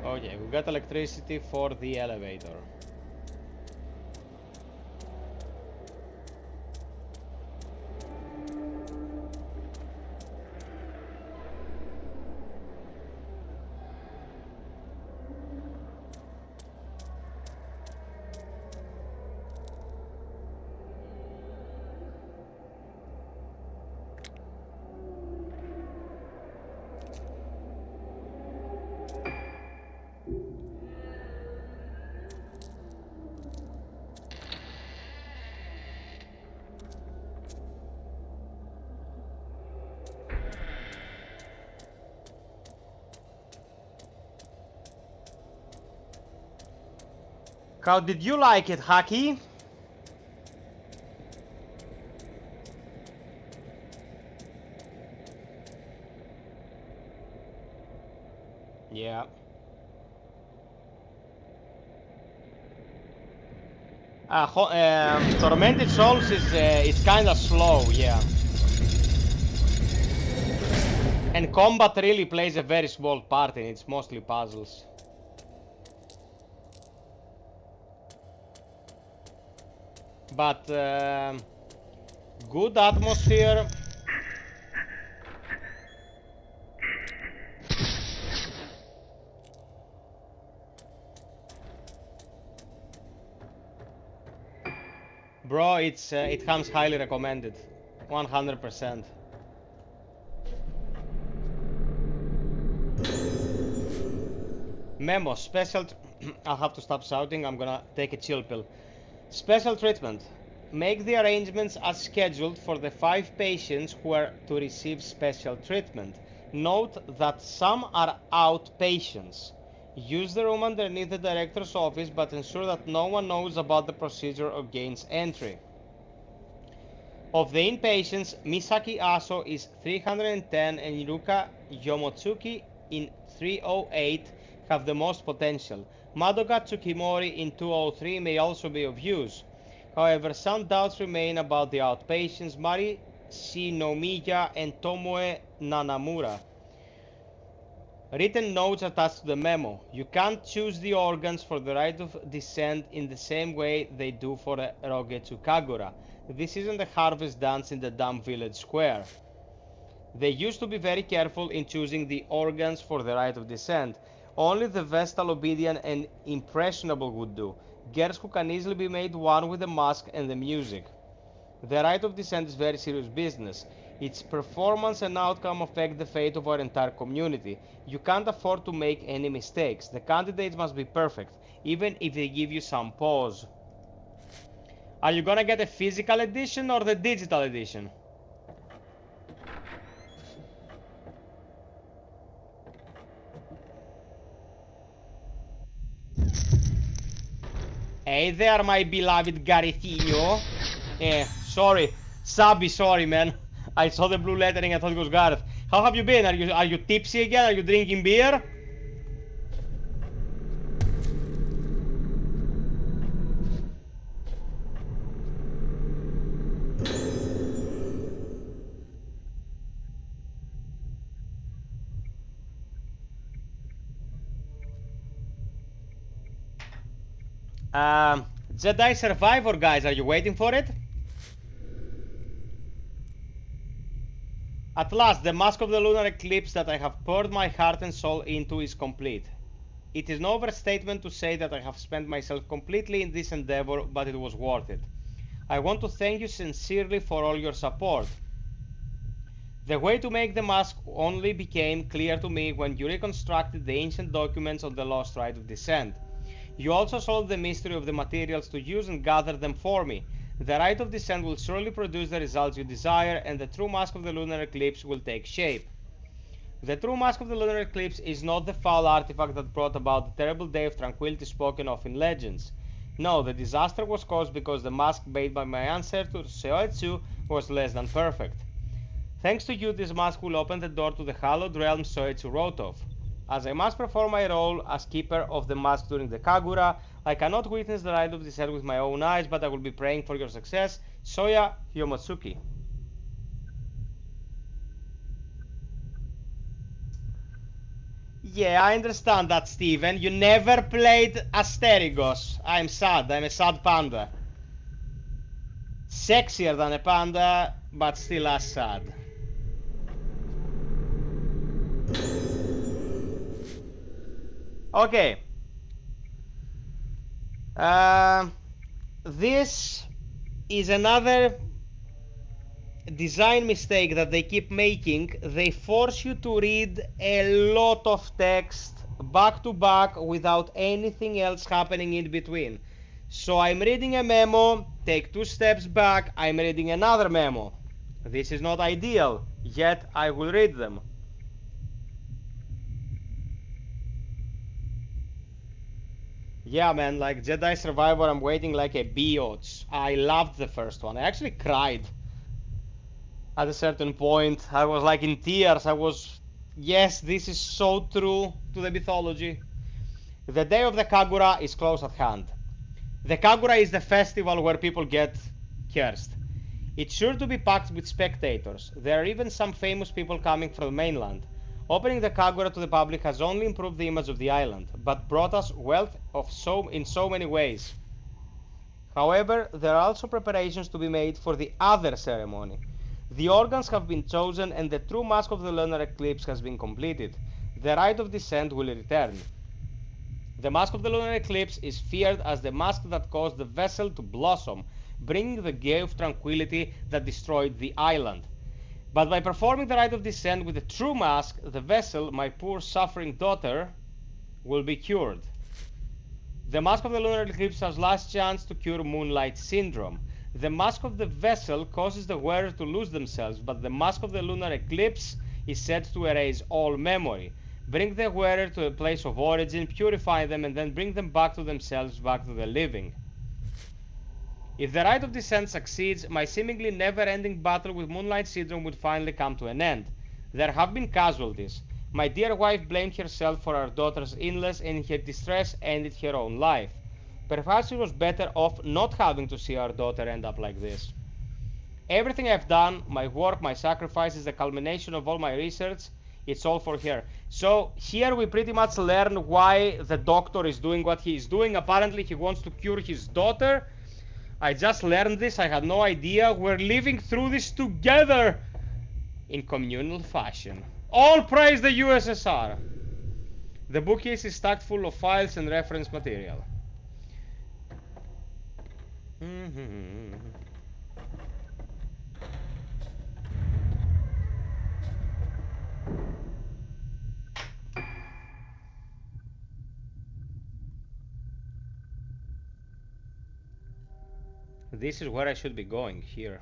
Okay, we got electricity for the elevator. How did you like it, Haki? Yeah. Tormented Souls is kinda slow, yeah. And combat really plays a very small part in it, it's mostly puzzles. But good atmosphere. Bro, it comes highly recommended, 100%. Memo, special. I'll have to stop shouting. I'm gonna take a chill pill. Special treatment. Make the arrangements as scheduled for the 5 patients who are to receive special treatment. Note that some are outpatients. Use the room underneath the director's office, but ensure that no one knows about the procedure or gains entry. Of the inpatients, Misaki Aso is 310 and Iruka Yomotsuki in 308 have the most potential. Madoka Tsukimori in 203 may also be of use. However, some doubts remain about the outpatients Mari Shinomiya and Tomoe Nanamura. Written notes attached to the memo. You can't choose the organs for the rite of descent in the same way they do for a Rogetsu Kagura. This isn't a harvest dance in the dumb village square. They used to be very careful in choosing the organs for the rite of descent. Only the Vestal, obedient, and impressionable would do. Girls who can easily be made one with the mask and the music. The rite of descent is very serious business. Its performance and outcome affect the fate of our entire community. You can't afford to make any mistakes. The candidates must be perfect, even if they give you some pause. Are you gonna get a physical edition or the digital edition? Hey there, my beloved Garethinho. Sorry. Sabi, sorry, man. I saw the blue lettering, I thought it was Gareth. How have you been? Are you tipsy again? Are you drinking beer? Jedi Survivor, guys, are you waiting for it? At last, the mask of the lunar eclipse that I have poured my heart and soul into is complete. It is no overstatement to say that I have spent myself completely in this endeavor, but it was worth it. I want to thank you sincerely for all your support. The way to make the mask only became clear to me when you reconstructed the ancient documents on the lost rite of descent. You also solved the mystery of the materials to use and gathered them for me. The rite of descent will surely produce the results you desire, and the true mask of the lunar eclipse will take shape. The true mask of the lunar eclipse is not the foul artifact that brought about the terrible day of tranquility spoken of in legends. No, the disaster was caused because the mask made by my ancestor S.T.A.R.S was less than perfect. Thanks to you, this mask will open the door to the hallowed realm S.T.A.R.S wrote of. As I must perform my role as keeper of the mask during the Kagura, I cannot witness the rite of descent with my own eyes, but I will be praying for your success. Soya Yomotsuki. Yeah, I understand that, Steven. You never played Asterigos. I'm sad. I'm a sad panda. Sexier than a panda, but still as sad. Okay. This is another design mistake that they keep making. They force you to read a lot of text back to back without anything else happening in between. So I'm reading a memo, take 2 steps back, I'm reading another memo. This is not ideal, yet I will read them. Yeah, man, like Jedi Survivor, I'm waiting like a biatch. I loved the first one. I actually cried at a certain point. I was like in tears. Yes, this is so true to the mythology. The day of the Kagura is close at hand. The Kagura is the festival where people get cursed. It's sure to be packed with spectators. There are even some famous people coming from the mainland. Opening the Kagura to the public has only improved the image of the island, but brought us wealth in so many ways. However, there are also preparations to be made for the other ceremony. The organs have been chosen and the true mask of the lunar eclipse has been completed. The rite of descent will return. The mask of the lunar eclipse is feared as the mask that caused the vessel to blossom, bringing the gale of tranquility that destroyed the island. But by performing the rite of descent with the true mask, the vessel, my poor suffering daughter, will be cured. The mask of the lunar eclipse has last chance to cure moonlight syndrome. The mask of the vessel causes the wearer to lose themselves, but the mask of the lunar eclipse is said to erase all memory. Bring the wearer to a place of origin, purify them, and then bring them back to themselves, back to the living. If the rite of descent succeeds, my seemingly never-ending battle with moonlight syndrome would finally come to an end. There have been casualties. My dear wife blamed herself for our daughter's illness, and in her distress ended her own life. Perhaps it was better off not having to see our daughter end up like this. Everything I've done, my work, my sacrifices, the culmination of all my research, it's all for her. So here we pretty much learn why the doctor is doing what he is doing. Apparently he wants to cure his daughter. I just learned this, I had no idea. We're living through this together in communal fashion. All praise the USSR. The bookcase is stacked full of files and reference material. This is where I should be going, here.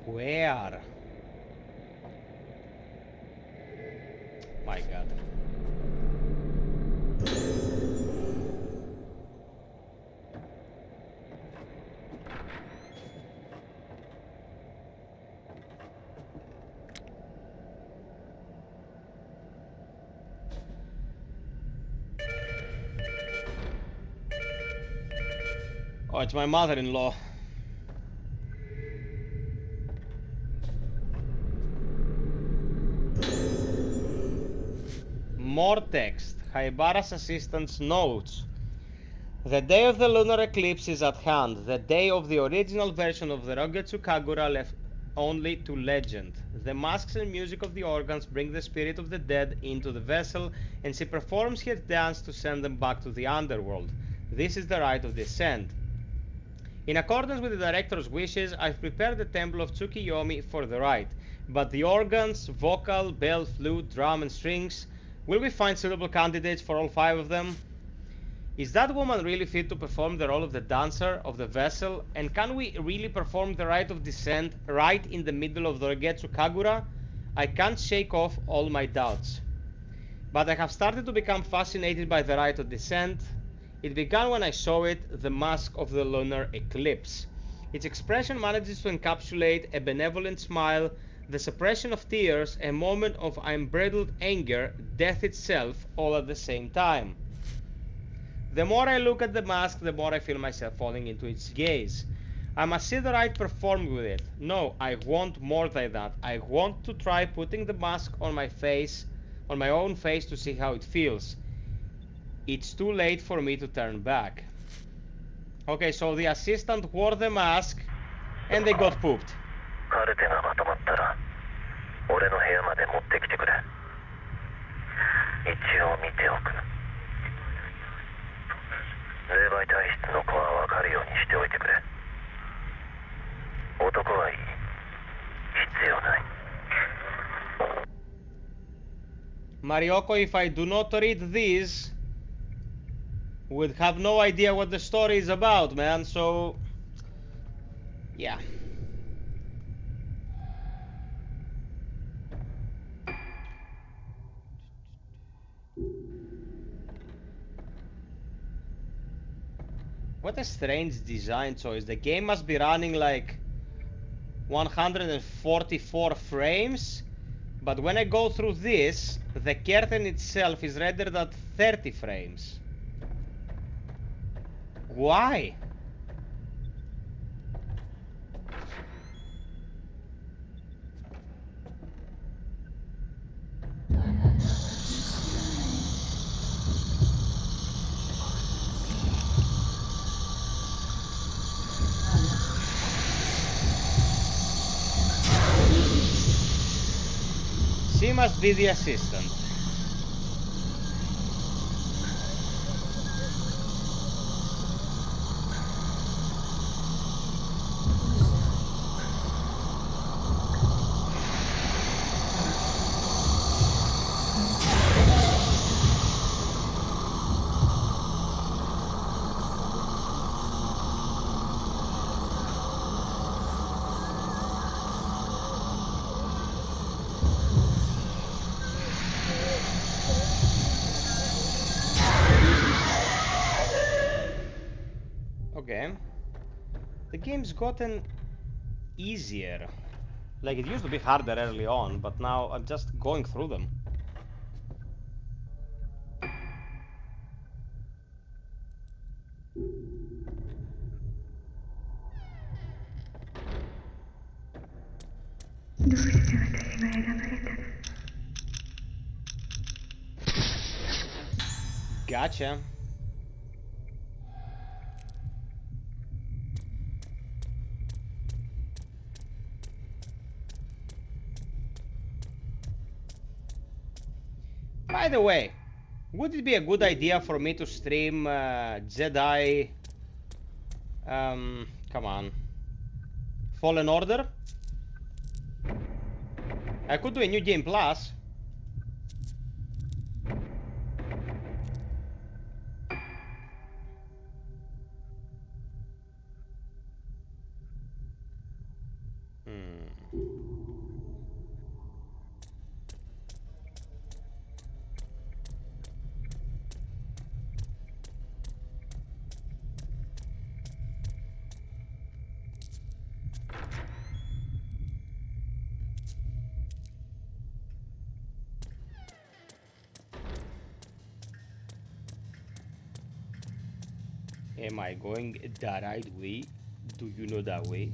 Where? My god. Oh, it's my mother-in-law. More text. Haibara's assistant's notes. The day of the lunar eclipse is at hand. The day of the original version of the Rogetsu Kagura left only to legend. The masks and music of the organs bring the spirit of the dead into the vessel, and she performs her dance to send them back to the underworld. This is the rite of descent. In accordance with the director's wishes, I've prepared the temple of Tsukiyomi for the rite. But the organs, vocal, bell, flute, drum, and strings, will we find suitable candidates for all 5 of them? Is that woman really fit to perform the role of the dancer of the vessel? And can we really perform the rite of descent right in the middle of the Rogetsu Kagura? I can't shake off all my doubts. But I have started to become fascinated by the rite of descent. It began when I saw it, the mask of the lunar eclipse. Its expression manages to encapsulate a benevolent smile, the suppression of tears, a moment of unbridled anger, death itself, all at the same time. The more I look at the mask, the more I feel myself falling into its gaze. I must see the rite performed with it. No, I want more than that. I want to try putting the mask on my face, on my own face, to see how it feels. It's too late for me to turn back. Okay, so the assistant wore the mask and they got pooped. Marioko, if I do not read these, would have no idea what the story is about, man, so yeah. What a strange design choice. The game must be running like 144 frames, but when I go through this, the curtain itself is rendered at 30 frames. Why? She must be the assistant. Okay. The game's gotten easier. Like, it used to be harder early on, but now I'm just going through them. どうして私が選ばれたの？ Gotcha. By the way, would it be a good idea for me to stream Jedi... come on. Fallen Order? I could do a New Game Plus. Am I going the right way? Do you know that way?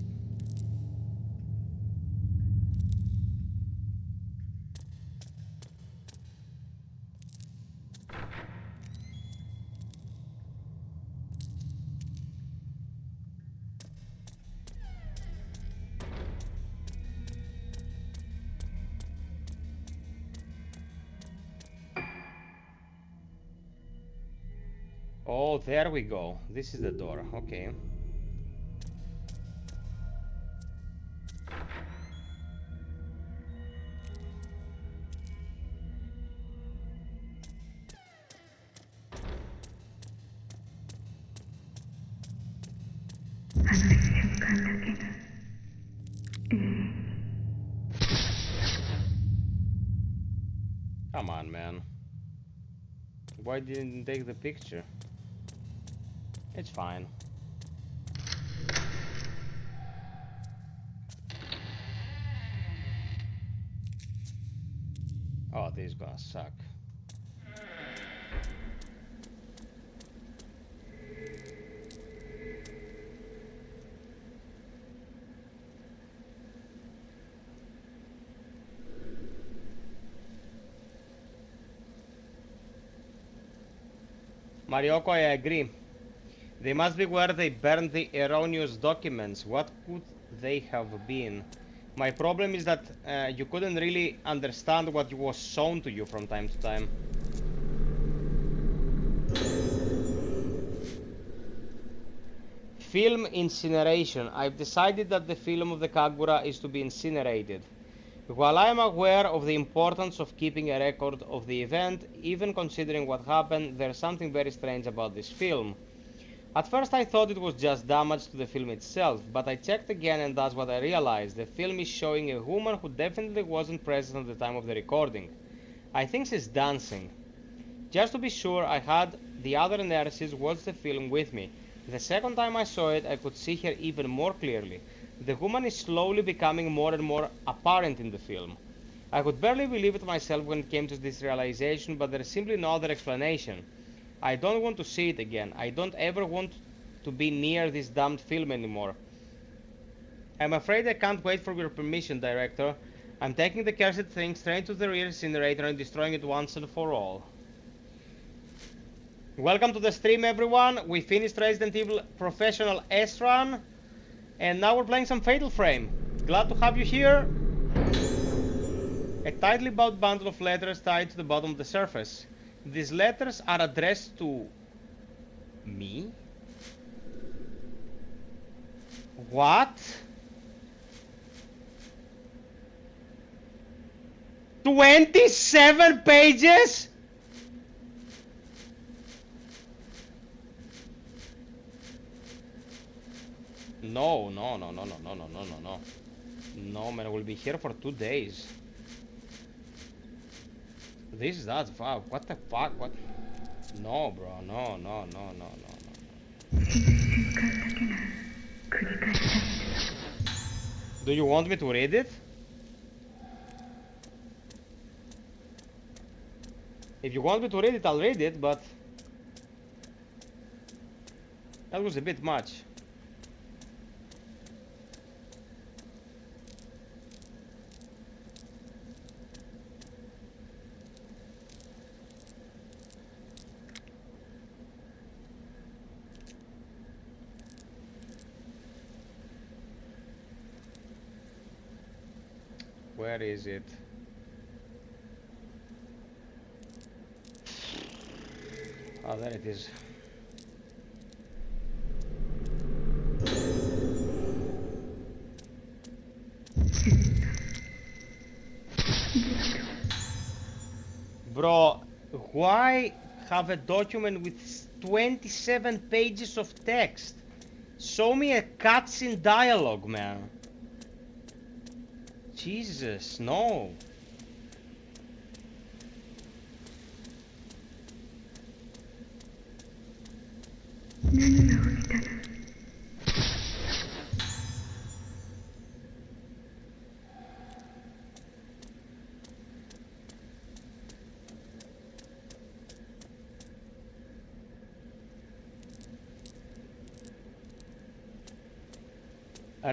Oh, there we go. This is the door. Okay. Come on, man. Why didn't you take the picture? It's fine. Oh, this is gonna suck. Marioko, I agree. They must be where they burned the erroneous documents. What could they have been? My problem is that you couldn't really understand what was shown to you from time to time. Film incineration. I've decided that the film of the Kagura is to be incinerated. While I am aware of the importance of keeping a record of the event, even considering what happened, there's something very strange about this film. At first I thought it was just damage to the film itself, but I checked again and that's what I realized. The film is showing a woman who definitely wasn't present at the time of the recording. I think she's dancing. Just to be sure, I had the other nurses watch the film with me. The second time I saw it, I could see her even more clearly. The woman is slowly becoming more and more apparent in the film. I could barely believe it myself when it came to this realization, but there is simply no other explanation. I don't want to see it again. I don't ever want to be near this damned film anymore. I'm afraid I can't wait for your permission, Director. I'm taking the cursed thing straight to the rear incinerator and destroying it once and for all. Welcome to the stream, everyone. We finished Resident Evil Professional S Run, and now we're playing some Fatal Frame. Glad to have you here. A tightly bound bundle of letters tied to the bottom of the surface. These letters are addressed to me? What? 27 pages? No. No, man, we'll be here for 2 days. This is that. Wow, what the fuck? What? No, bro. No. Do you want me to read it? If you want me to read it, I'll read it, but that was a bit much. Where is it? Oh, there it is. Bro, why have a document with 27 pages of text? Show me a cutscene dialogue, man. Jesus, no.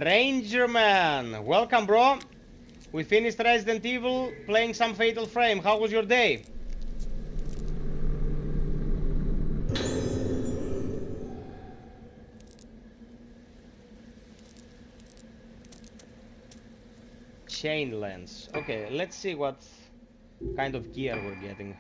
Ranger Man, welcome, bro. We finished Resident Evil, playing some Fatal Frame. How was your day? Chain lens. Okay, let's see what kind of gear we're getting.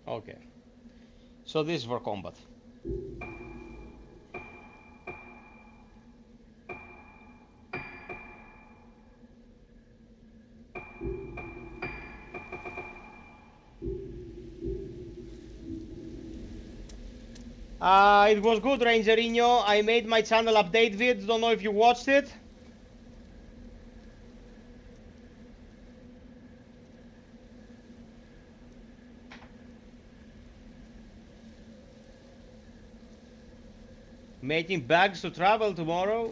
Okay, so this is for combat. It was good, Rangerinho. I made my channel update vid. Don't know if you watched it. Making bags to travel tomorrow.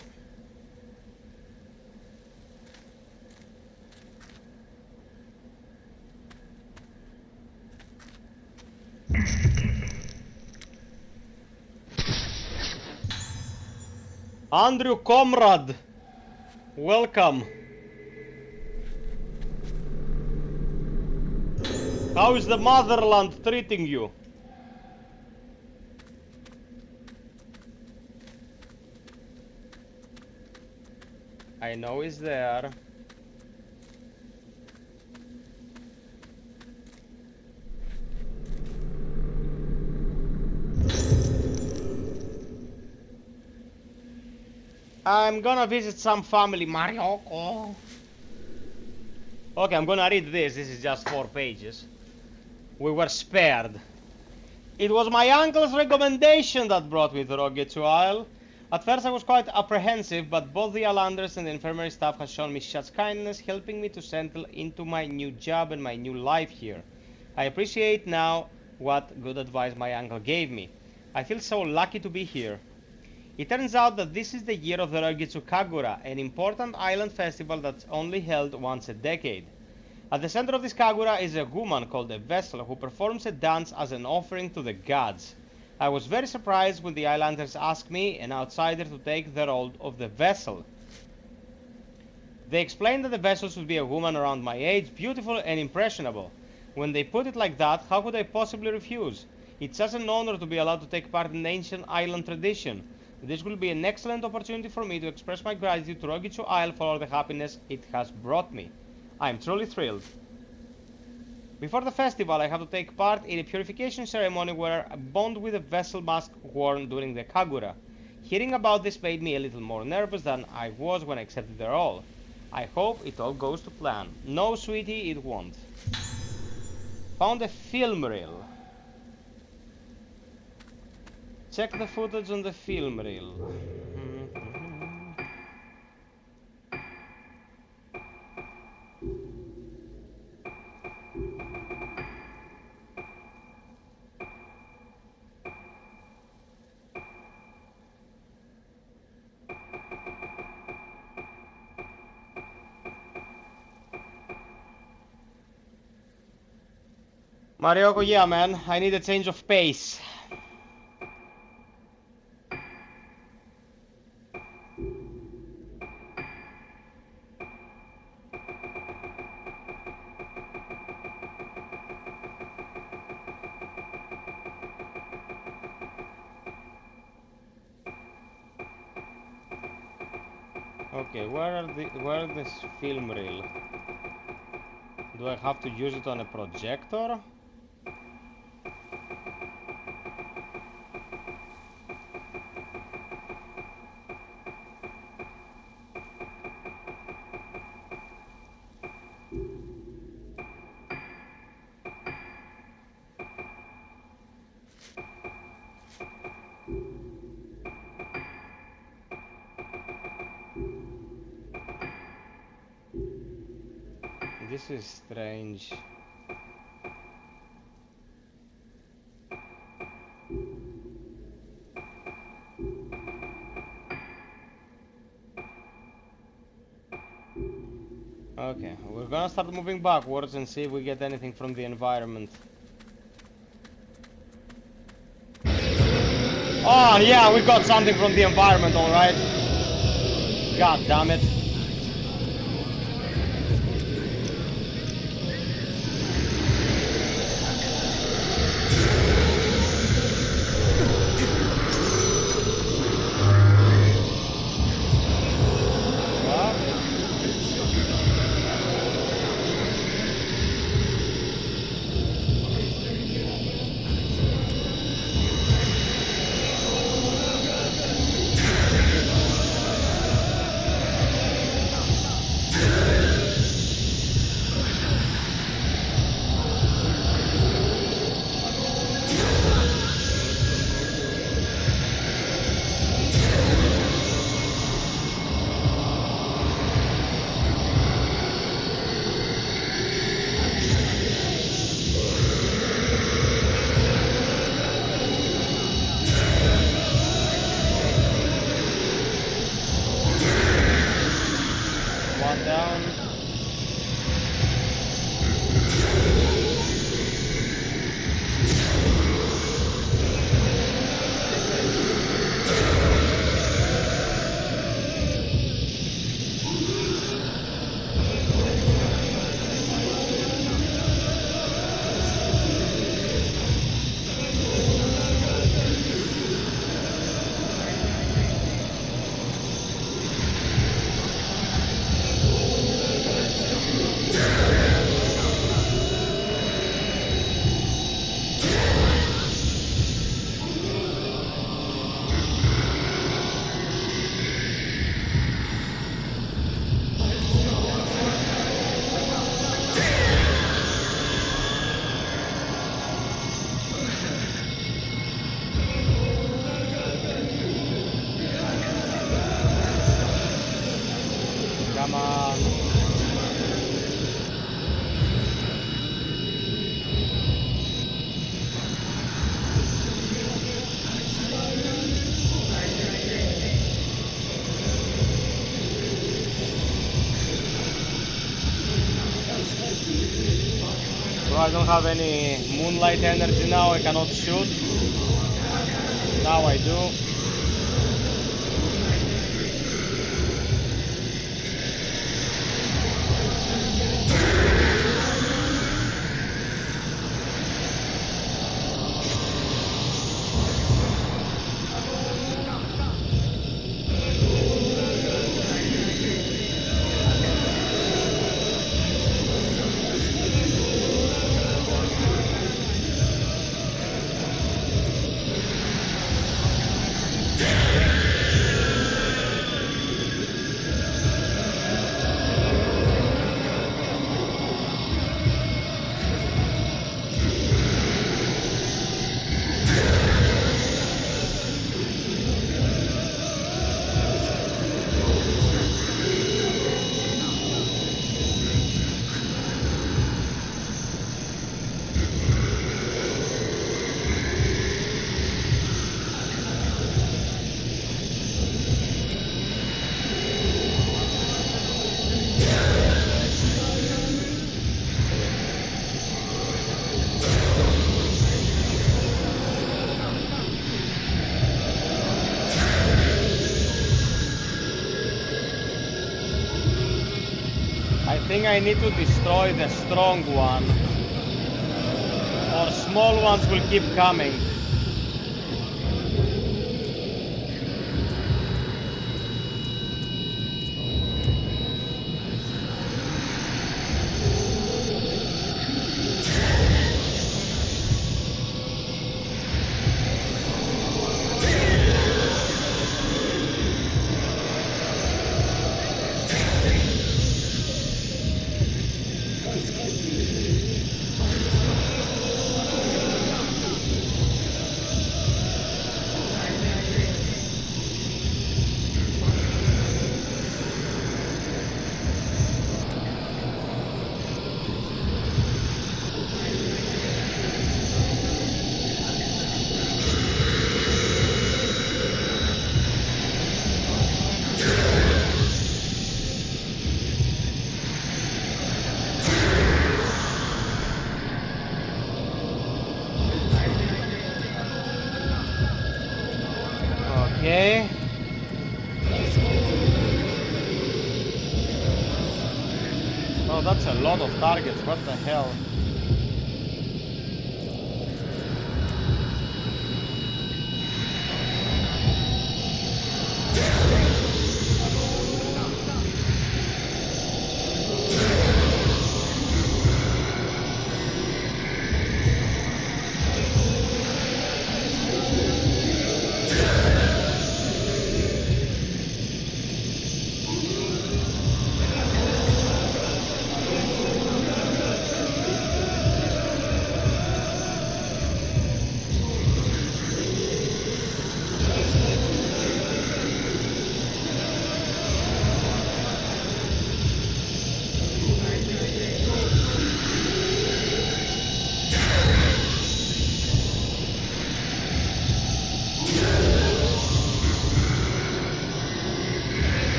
Andrew Comrade, welcome. How is the motherland treating you? I know it's there. I'm gonna visit some family, Marioko. Okay, I'm gonna read this. This is just 4 pages. We were spared. It was my uncle's recommendation that brought me to pt.IΙΙ. At first I was quite apprehensive, but both the Islanders and the infirmary staff has shown me such kindness, helping me to settle into my new job and my new life here. I appreciate now what good advice my uncle gave me. I feel so lucky to be here. It turns out that this is the year of the Rogitsu Kagura, an important island festival that's only held once a decade. At the center of this Kagura is a woman called a Vessel who performs a dance as an offering to the gods. I was very surprised when the islanders asked me, an outsider, to take the role of the Vessel. They explained that the Vessel should be a woman around my age, beautiful and impressionable. When they put it like that, how could I possibly refuse? It's such an honor to be allowed to take part in ancient island tradition. This will be an excellent opportunity for me to express my gratitude to pt.IΙΙ for all the happiness it has brought me. I am truly thrilled. Before the festival, I have to take part in a purification ceremony where I bond with a Vessel mask worn during the Kagura. Hearing about this made me a little more nervous than I was when I accepted the role. I hope it all goes to plan. No, sweetie, it won't. Found a film reel. Check the footage on the film reel. Marioko, yeah, man, I need a change of pace. Okay, where this film reel? Do I have to use it on a projector? This is strange. Okay, we're gonna start moving backwards and see if we get anything from the environment. Oh yeah, we got something from the environment, alright. God damn it. One down. Come on. So I don't have any moonlight energy now, I cannot shoot. Now I do. I think I need to destroy the strong one, or small ones will keep coming. that's a lot of targets. What the hell?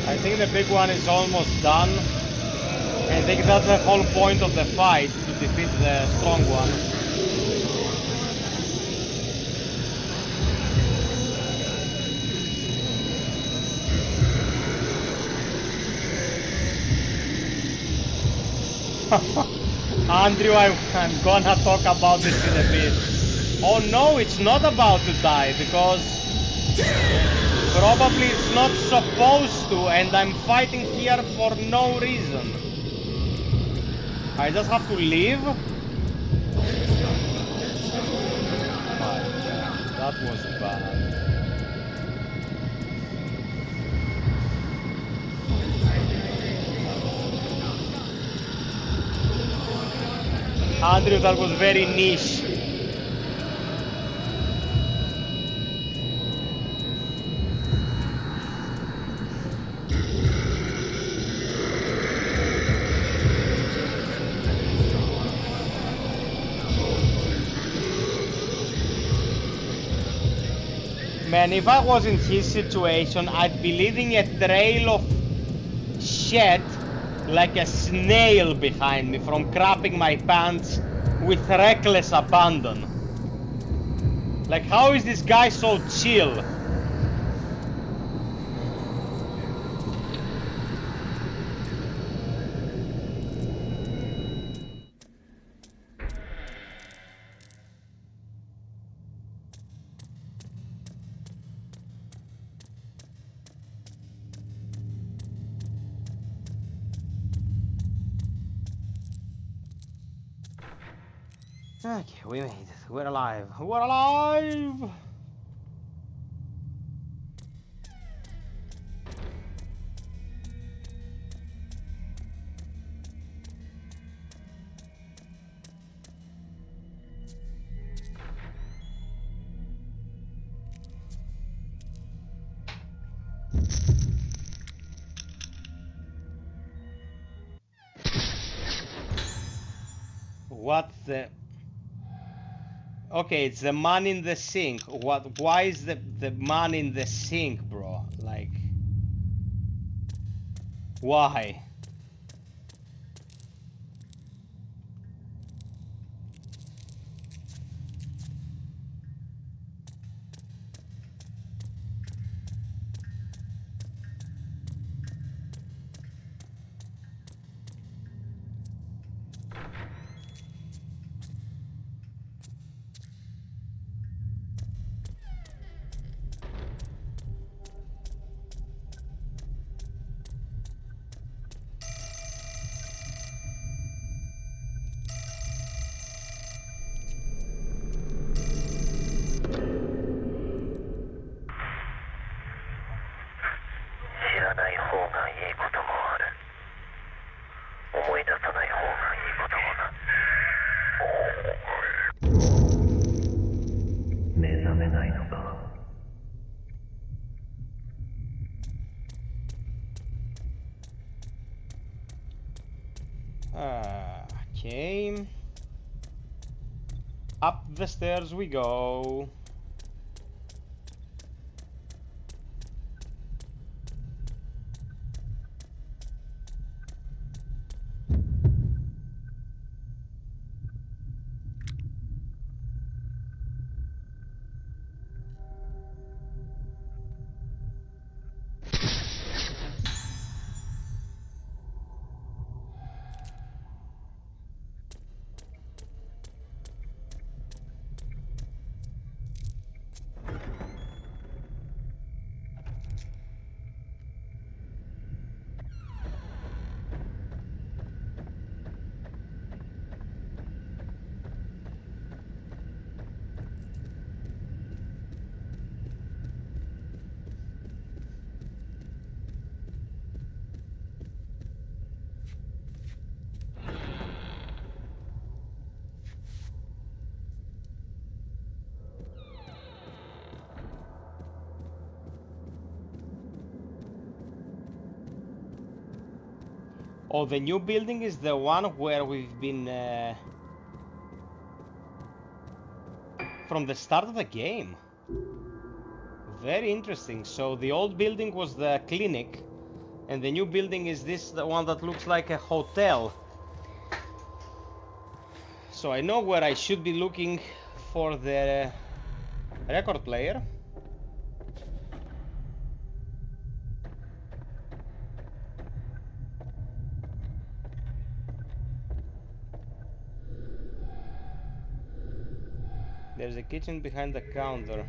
I think the big one is almost done. I think that's the whole point of the fight, to defeat the strong one. Andrew, I'm gonna talk about this in a bit. Oh no, it's not about to die, because probably it's not supposed to, and I'm fighting here for no reason. I just have to leave? My God, that was bad. Andrew, that was very niche. Man, if I was in his situation, I'd be leaving a trail of shit like a snail behind me from crapping my pants with reckless abandon. Like, how is this guy so chill? Okay, we made it. We're alive. We're alive! What the... Okay, it's the man in the sink. What? Why is the man in the sink, bro? Like... Why? Okay. Up the stairs we go. Oh, the new building is the one where we've been from the start of the game. Very interesting. So the old building was the clinic, and the new building is this, the one that looks like a hotel. So I know where I should be looking for the record player. There's a kitchen behind the counter.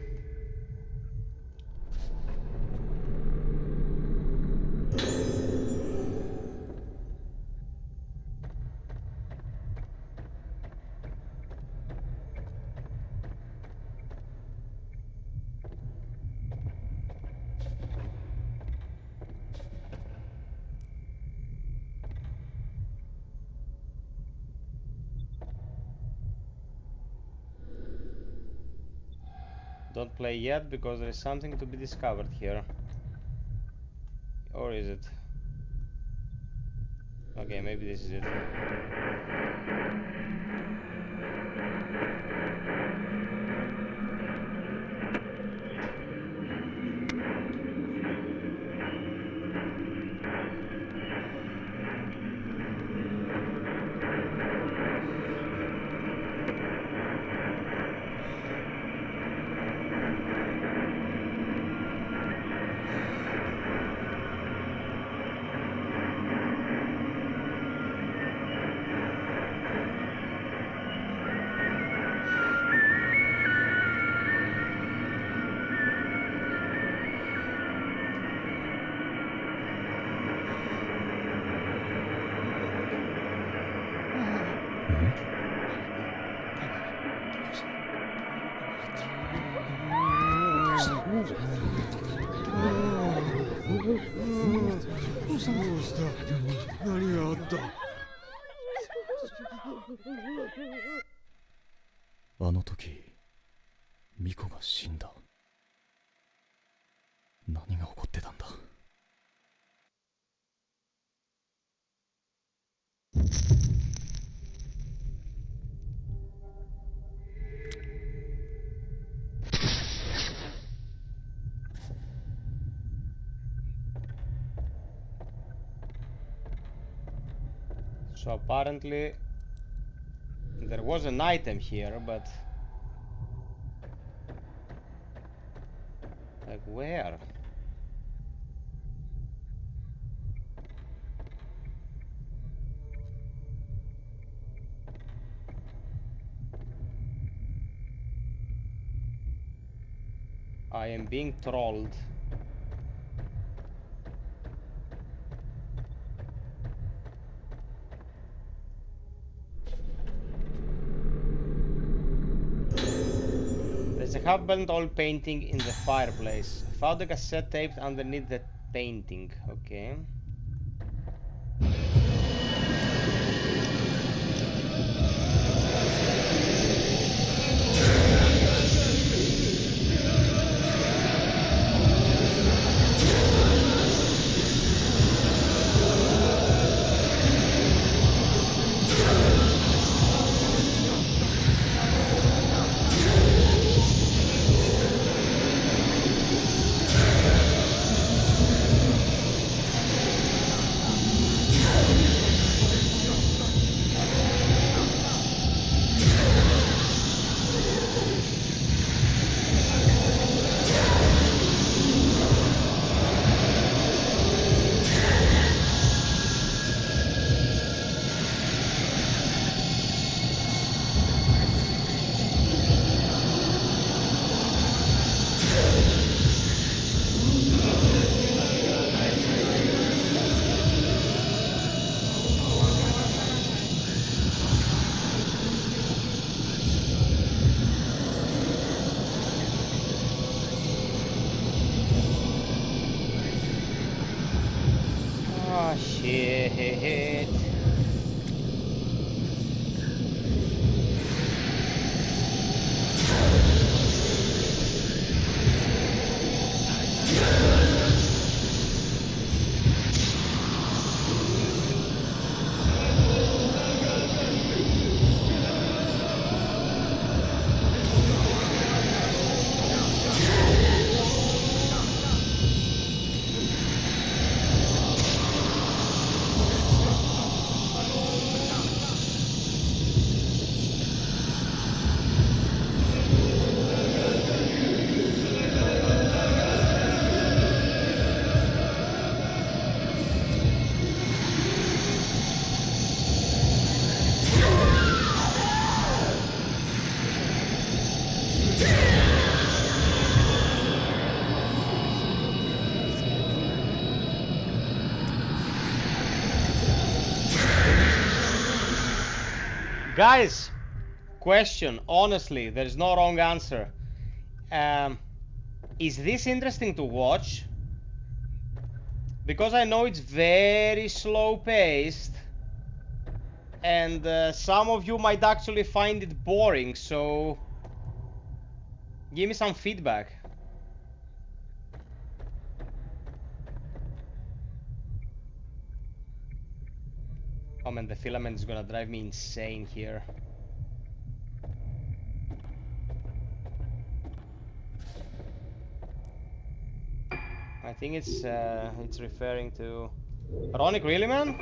Don't play yet because there is something to be discovered here. Or is it? Okay, maybe this is it. So apparently there was an item here, but like where? I am being trolled. There's a half-burnt old painting in the fireplace. Found a cassette taped underneath the painting. Okay. Ah, shit. Guys, question, honestly, there's no wrong answer. Is this interesting to watch? Because I know it's very slow paced, and some of you might actually find it boring, so give me some feedback. Oh man, the filament is gonna drive me insane here. I think it's referring to Ronick, really, man?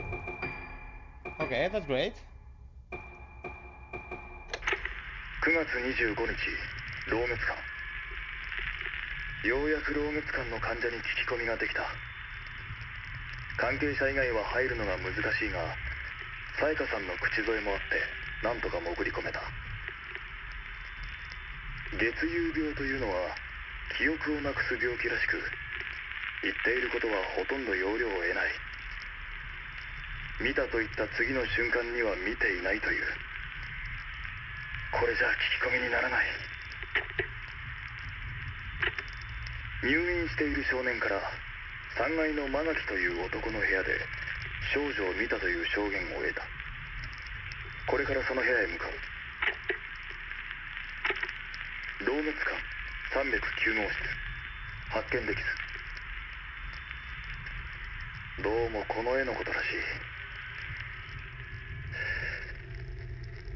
Okay, that's great. 9月25日、老滅館。ようやく老滅館の患者に聞き込みができた。関係者以外は入るのが難しいが、さやかさんの口添えもあって、なんとか潜り込めた。月遊病というのは、記憶をなくす病気らしく、言っていることはほとんど要領を得ない。見たと言った次の瞬間には見ていないという。これじゃ聞き込みにならない。入院している少年から3階の間垣という男の部屋で少女を見たという証言を得た。これからその部屋へ向かう。老滅館309号室、発見できず。どうもこの絵のことらしい。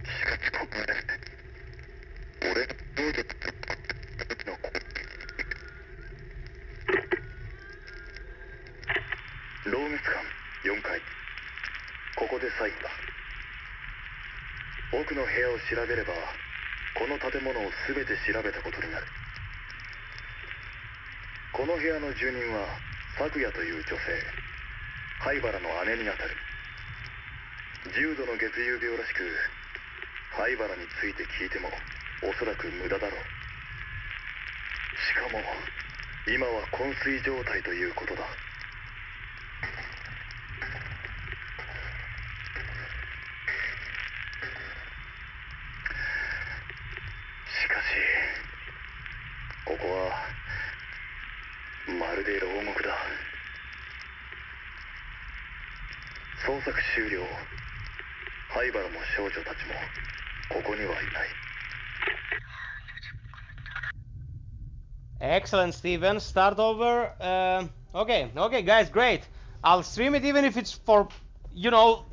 しかしここで俺どうでの老滅館4階、ここで最後だ。奥の部屋を調べればこの建物を全て調べたことになる。この部屋の住人は咲夜という女性、灰原の姉にあたる。重度の月遊病らしく、灰原について聞いてもおそらく無駄だろう。しかも今は昏睡状態ということだ。しかしここはまるで牢獄だ。捜索終了。灰原も少女たちもここにはいない。Excellent, Steven. Start over. Okay, guys, great. I'll stream it even if it's for, you know,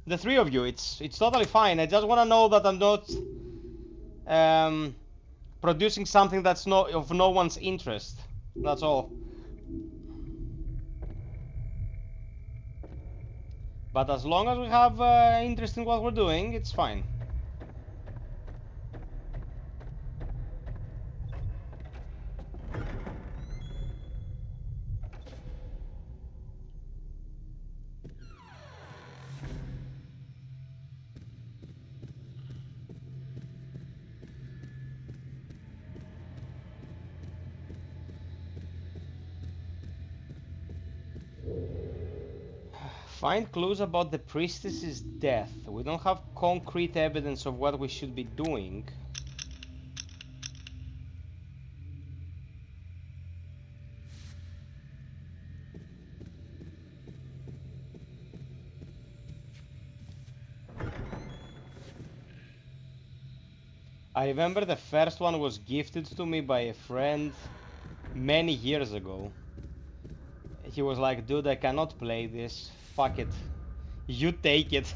the three of you. It's totally fine. I just want to know that I'm not producing something that's of no one's interest. That's all. But as long as we have interest in what we're doing, it's fine. Find clues about the priestess's death. We don't have concrete evidence of what we should be doing. I remember the first one was gifted to me by a friend many years ago. He was like, dude, I cannot play this. Fuck it. You take it.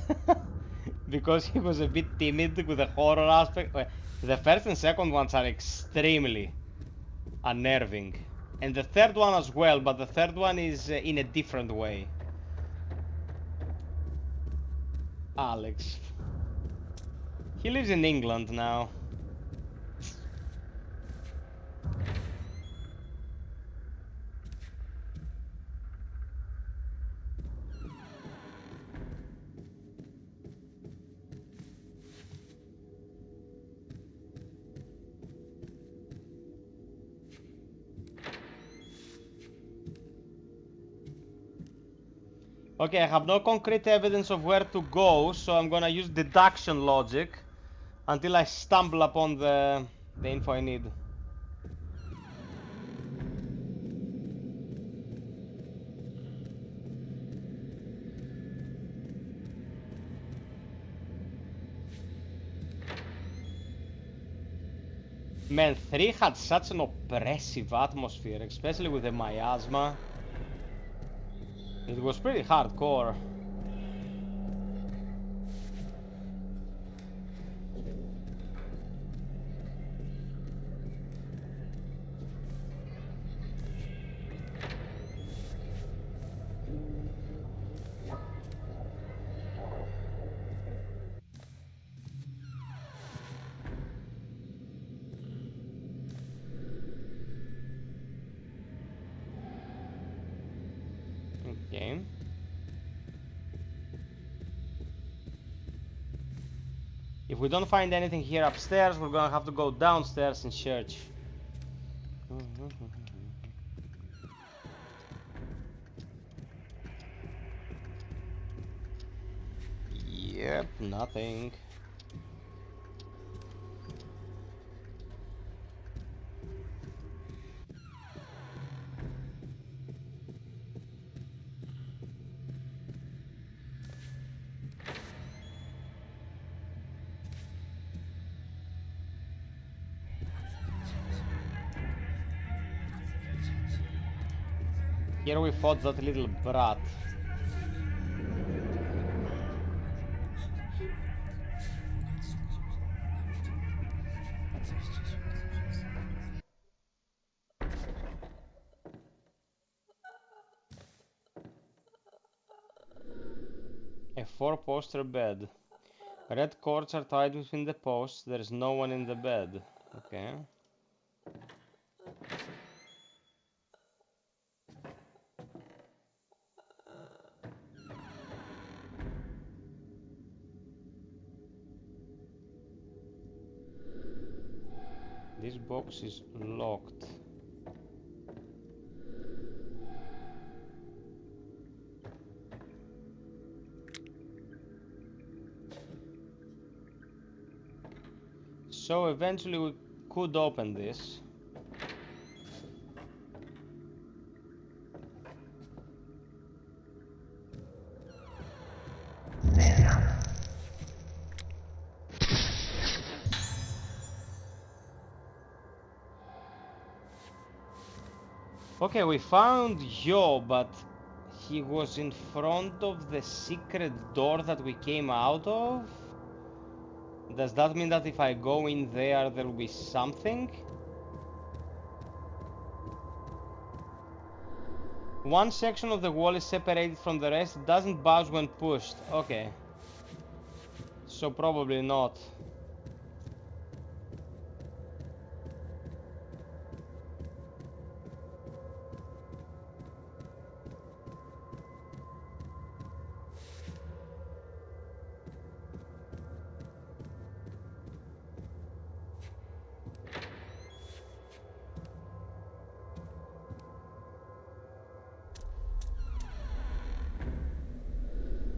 Because he was a bit timid with the horror aspect. The first and second ones are extremely unnerving. And the third one as well, but the third one is in a different way. Alex. He lives in England now. Okay, I have no concrete evidence of where to go, so I'm gonna use deduction logic until I stumble upon the info I need. Man, 3 had such an oppressive atmosphere, especially with the miasma. It was pretty hardcore. Okay. If we don't find anything here upstairs, we're gonna have to go downstairs and search. Yep, nothing. Here we fought that little brat. A 4-poster bed. Red cords are tied between the posts. There is no one in the bed. Okay. This box is locked. So eventually we could open this. Okay, we found Yo, but he was in front of the secret door that we came out of? Does that mean that if I go in there, there will be something? One section of the wall is separated from the rest. It doesn't budge when pushed. Okay. So probably not.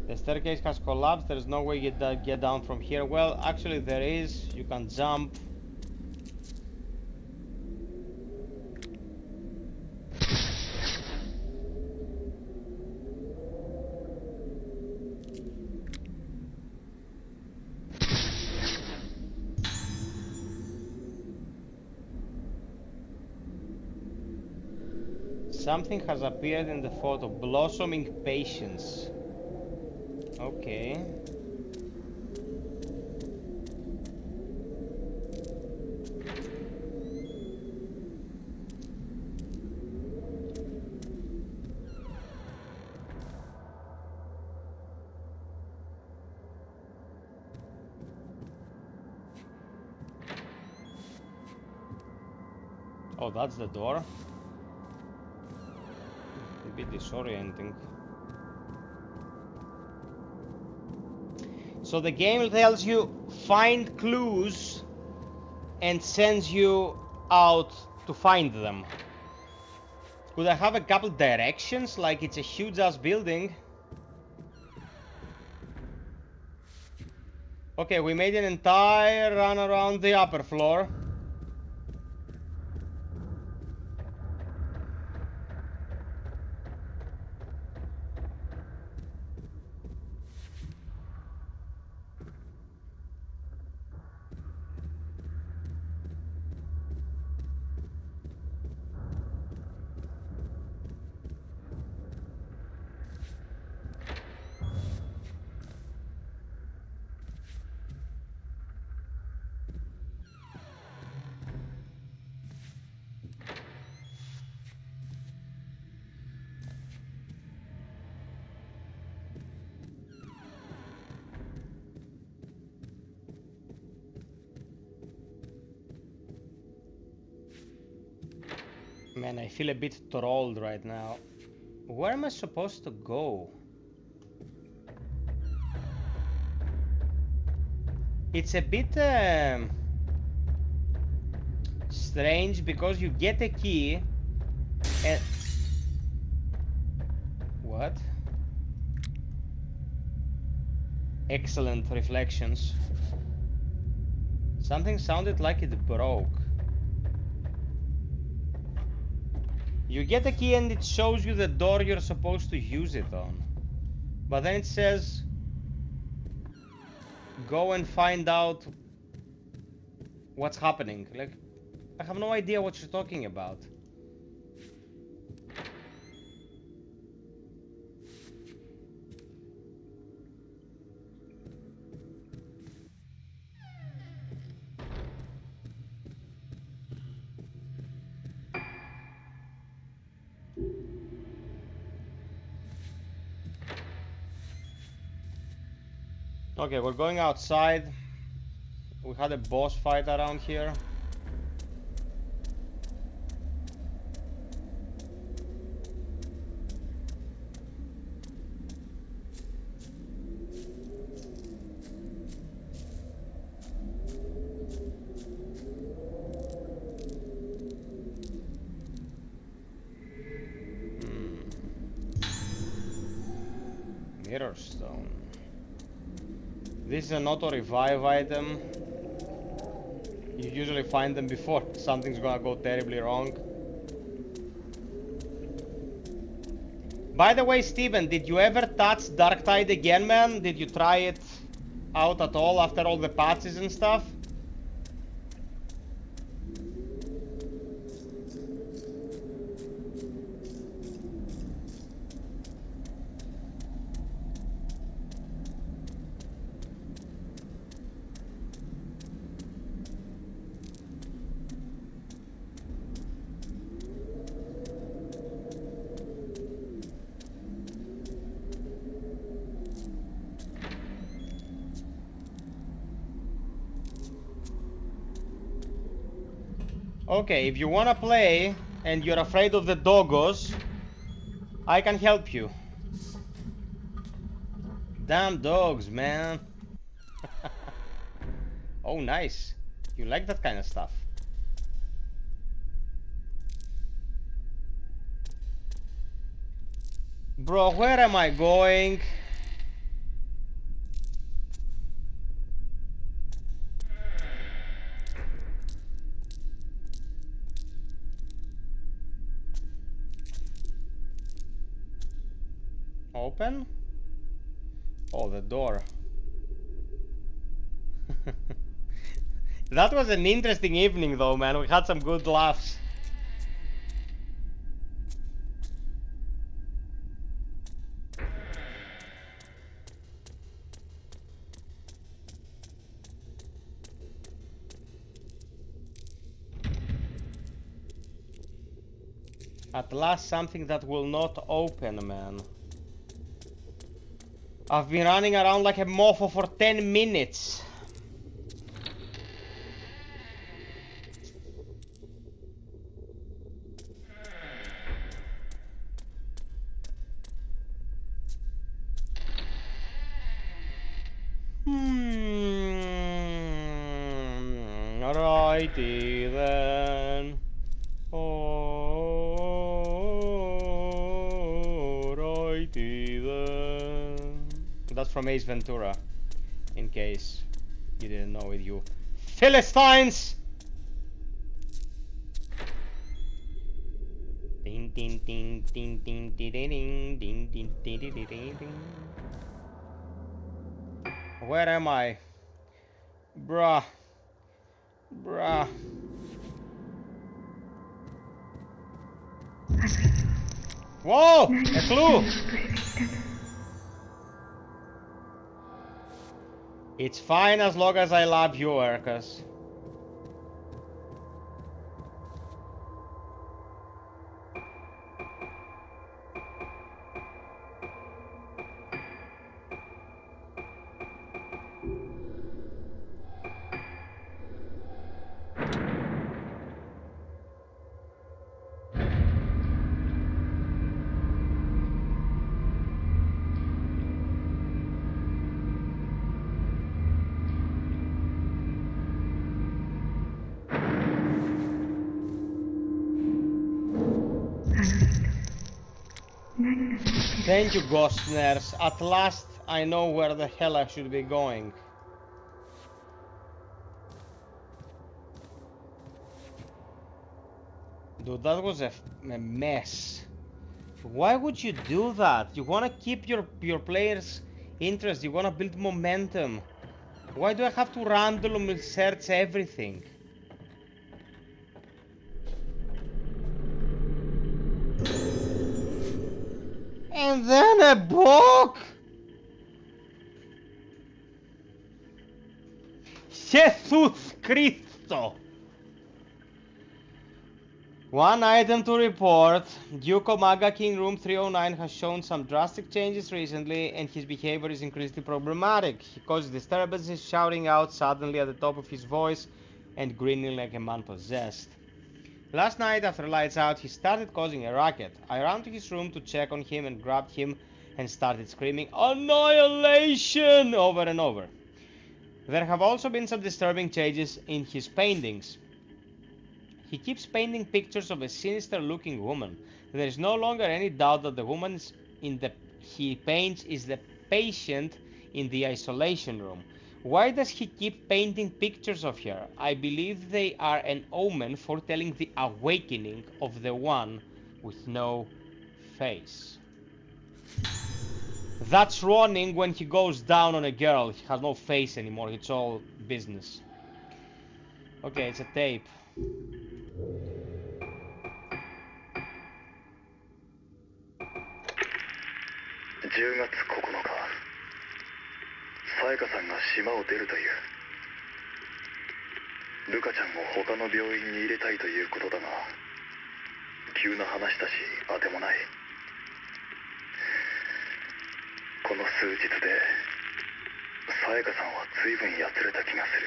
The staircase has collapsed. There's no way you get down from here. Well, actually there is. You can jump. Something has appeared in the photo. Blossoming patience. Okay. Oh, that's the door. A bit disorienting. So the game tells you find clues and sends you out to find them. Could I have a couple directions? Like it's a huge ass building. Okay, we made an entire run around the upper floor. Man, I feel a bit trolled right now. Where am I supposed to go? It's a bit strange because you get a key and... What? Excellent reflections. Something sounded like it broke. You get a key and it shows you the door you're supposed to use it on. But then it says, go and find out what's happening. Like, I have no idea what you're talking about. Okay, we're going outside. We had a boss fight around here. Mirror stone. This is an auto revive item. You usually find them before something's gonna go terribly wrong. By the way, Steven, did you ever touch Dark Tide again, man? Did you try it out at all after all the patches and stuff? Okay, if you wanna play and you're afraid of the doggos, I can help you. Damn dogs, man. Oh, nice. You like that kind of stuff. Bro, where am I going? Open? Oh, the door. That was an interesting evening though, man. We had some good laughs. At last, something that will not open, man. I've been running around like a mofo for 10 minutes. Righty then. Oh, righty then. That's from Ace Ventura, in case. You didn't know it, you Philistines! Ding ding ding ding ding ding ding ding ding ding ding ding ding. Where am I? Bruh. Bruh. Whoa! A clue! It's fine as long as I love you, Ercus. Thank you, Ghost Nurse. At last, I know where the hell I should be going. Dude, that was a mess. Why would you do that? You wanna keep your players' interest. You wanna build momentum. Why do I have to randomly search everything? And then a book! Jesus Cristo! One item to report. Duke Omaga King Room 309 has shown some drastic changes recently, and his behavior is increasingly problematic. He causes disturbances, shouting out suddenly at the top of his voice and grinning like a man possessed. Last night, after lights out, he started causing a racket. I ran to his room to check on him and grabbed him and started screaming "Annihilation!" over and over. There have also been some disturbing changes in his paintings. He keeps painting pictures of a sinister-looking woman. There is no longer any doubt that the woman he paints is the patient in the isolation room. Why does he keep painting pictures of her? I believe they are an omen foretelling the awakening of the one with no face. That's Ronin when he goes down on a girl. He has no face anymore. It's all business. Okay, it's a tape. 10月9日、さやかさんが島を出るという。ルカちゃんを他の病院に入れたいということだが、急な話だし当てもない。この数日でさやかさんは随分やつれた気がする。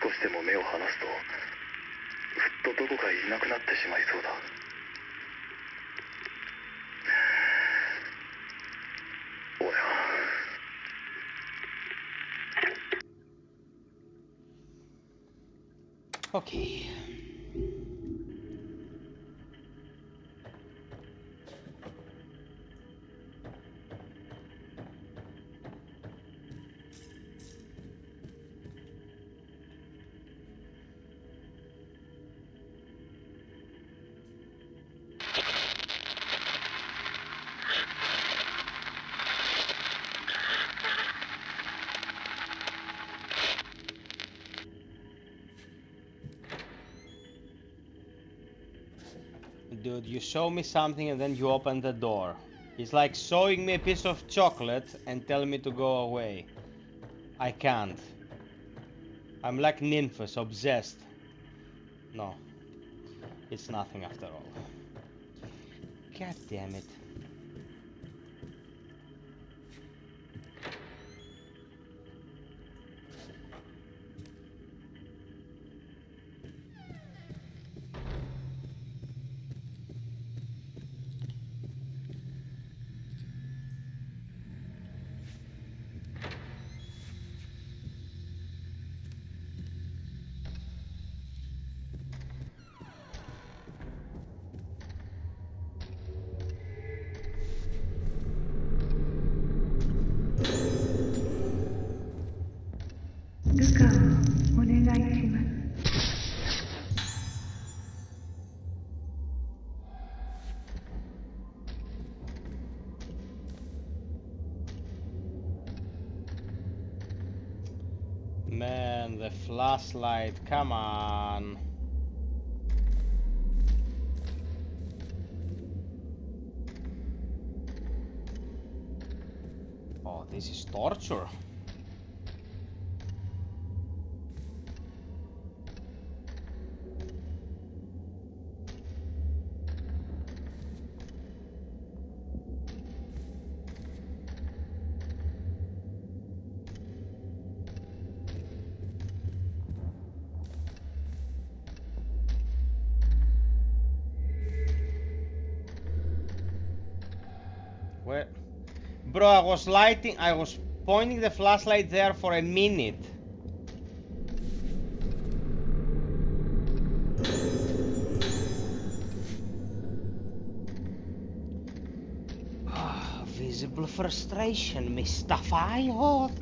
少しでも目を離すとふっとどこかいなくなってしまいそうだ。俺はOkay. Dude, you show me something and then you open the door. It's like showing me a piece of chocolate and telling me to go away. I can't. I'm like Nymphus, obsessed. No. It's nothing after all. God damn it. ルカをお願いします。Man, the flashlight, come on. Oh, this is torture. Where? Bro, I was pointing the flashlight there for a minute. Visible frustration, Mista FiOth.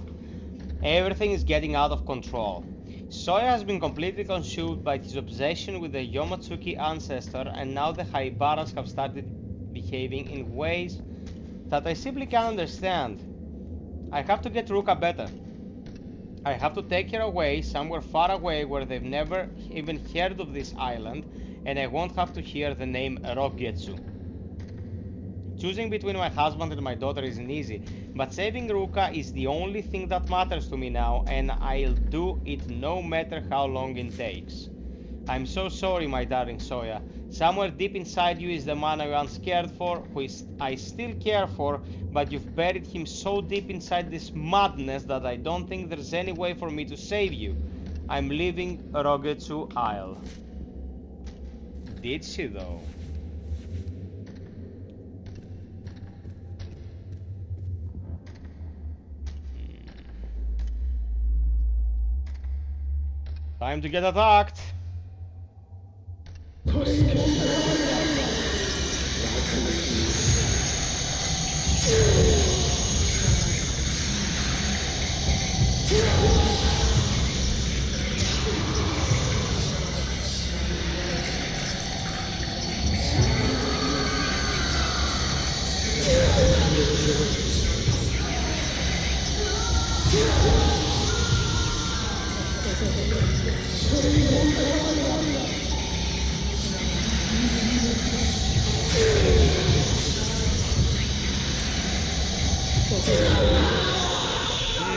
Everything is getting out of control. Soya has been completely consumed by his obsession with the Yomatsuki ancestor, and now the Haibaras have started behaving in ways that I simply can't understand. I have to get Ruka better. I have to take her away, somewhere far away where they've never even heard of this island, and I won't have to hear the name Rogetsu. Choosing between my husband and my daughter isn't easy, but saving Ruka is the only thing that matters to me now, and I'll do it no matter how long it takes. I'm so sorry, my darling Soya. Somewhere deep inside you is the man I once cared for, I still care for, but you've buried him so deep inside this madness that I don't think there's any way for me to save you. I'm leaving Rogetsu Isle. Did she though? Time to get attacked.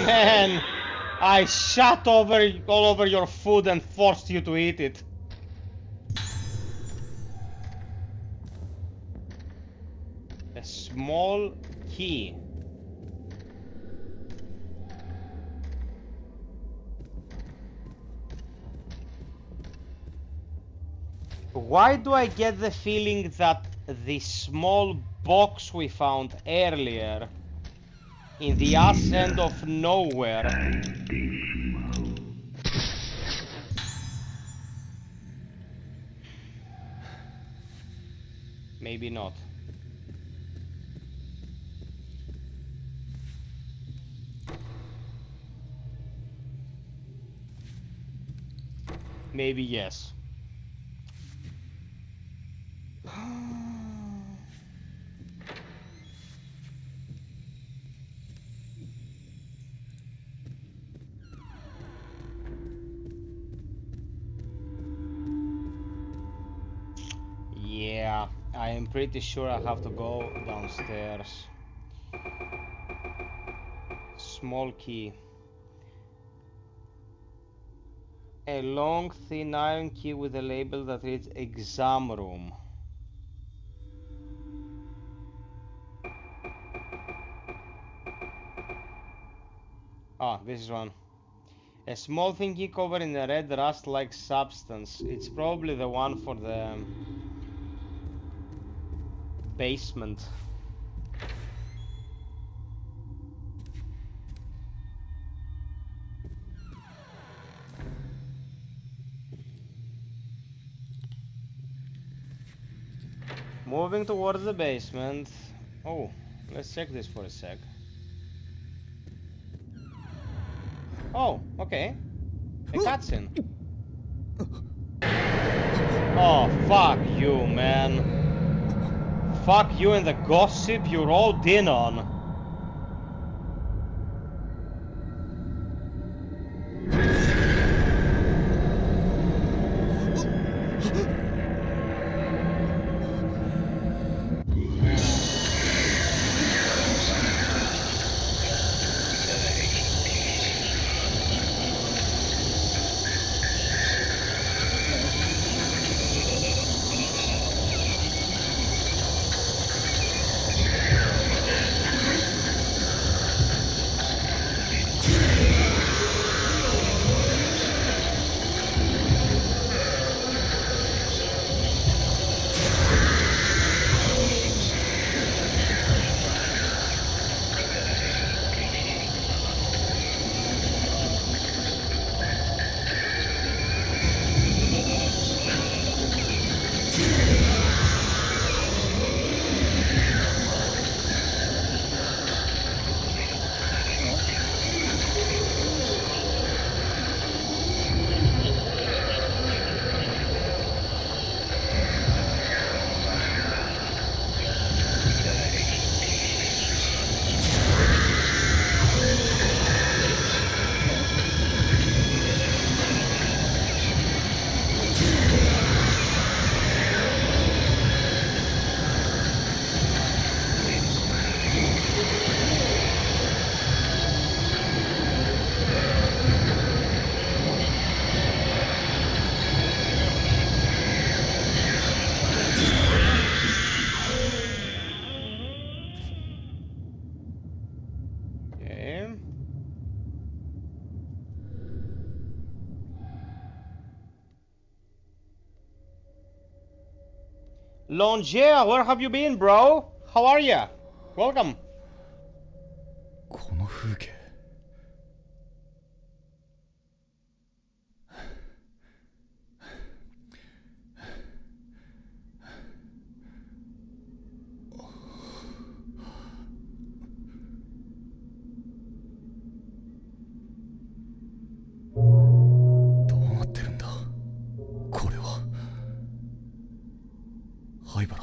Man, I shot all over your food and forced you to eat it. A small key. Why do I get the feeling that the small box we found earlier in the ass end of nowhere maybe not. Maybe yes. Yeah, I am pretty sure I have to go downstairs. Small key. A long, thin iron key with a label that reads exam room. Ah, this is one. A small thin key covered in a red rust-like substance. It's probably the one for the basement. Moving towards the basement. Oh, let's check this for a sec. Oh, okay. A cutscene. Oh, fuck you, man. Fuck you and the gossip you rolled in on. Okay. Longia, where have you been, bro? How are ya? Welcome. この風景どうなってるんだこれは灰原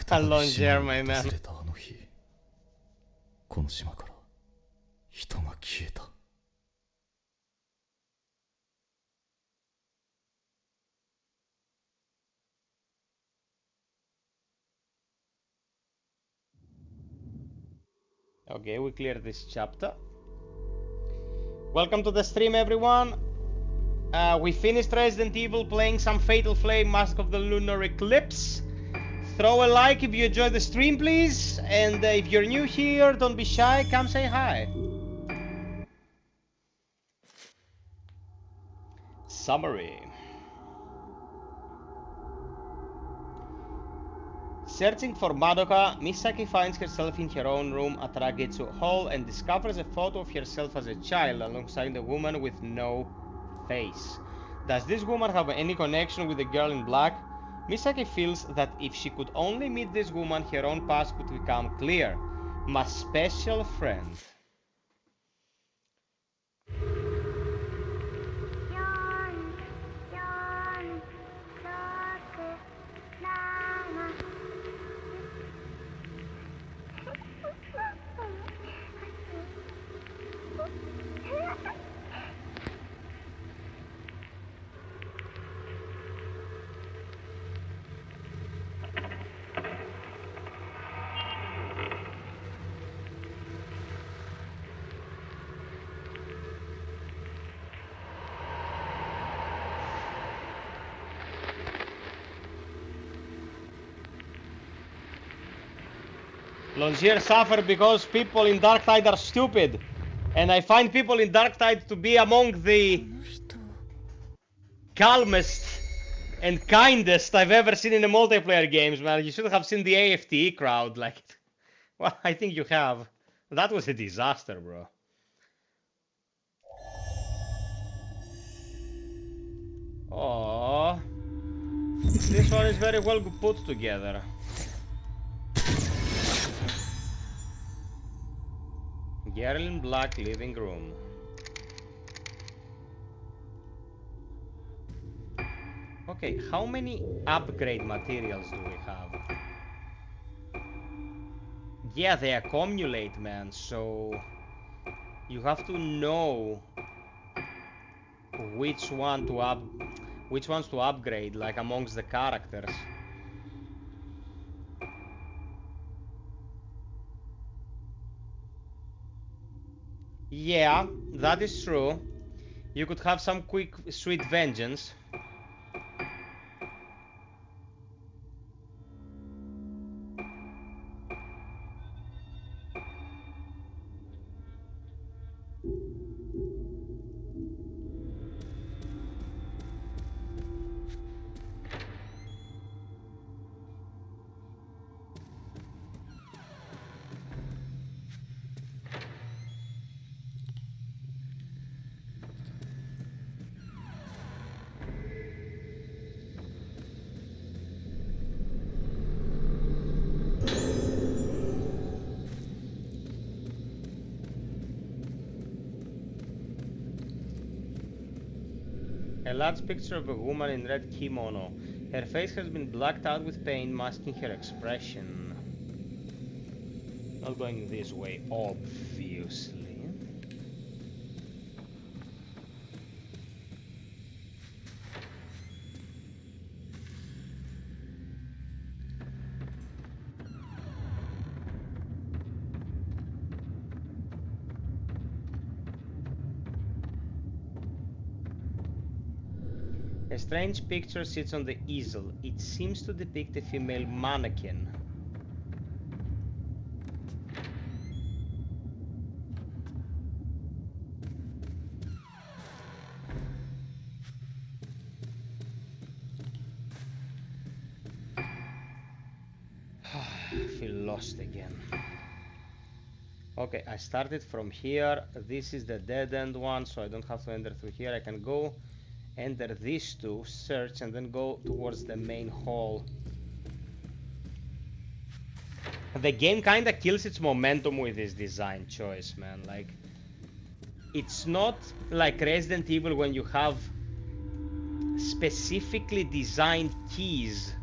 再び Longia, 島 my を man. 訪れたあの日この島から人が消えた Okay, we cleared this chapter. Welcome to the stream, everyone. We finished Resident Evil, playing some Fatal Flame, Mask of the Lunar Eclipse. Throw a like if you enjoyed the stream, please. And if you're new here, don't be shy, come say hi. Summary. Searching for Madoka, Misaki finds herself in her own room at Ragetsu Hall and discovers a photo of herself as a child alongside a woman with no face. Does this woman have any connection with the girl in black? Misaki feels that if she could only meet this woman, her own past would become clear. My special friend. Longier suffered because people in Dark Tide are stupid. And I find people in Dark Tide to be among the calmest and kindest I've ever seen in a multiplayer games, man. You should have seen the AFTE crowd. Like, well, I think you have. That was a disaster, bro. Oh, this one is very well put together. Girl in black living room. Okay, how many upgrade materials do we have? Yeah, they accumulate, man, so you have to know which ones to upgrade, like amongst the characters. Yeah, that is true. You could have some quick, sweet vengeance. A large picture of a woman in red kimono. Her face has been blacked out with paint, masking her expression. Not going this way, obviously. A strange picture sits on the easel. It seems to depict a female mannequin. I feel lost again. Okay, I started from here. This is the dead end one, so I don't have to enter through here. I can go enter these two, search, and then go towards the main hall. The game kinda kills its momentum with this design choice, man. Like, it's not like Resident Evil when you have specifically designed keys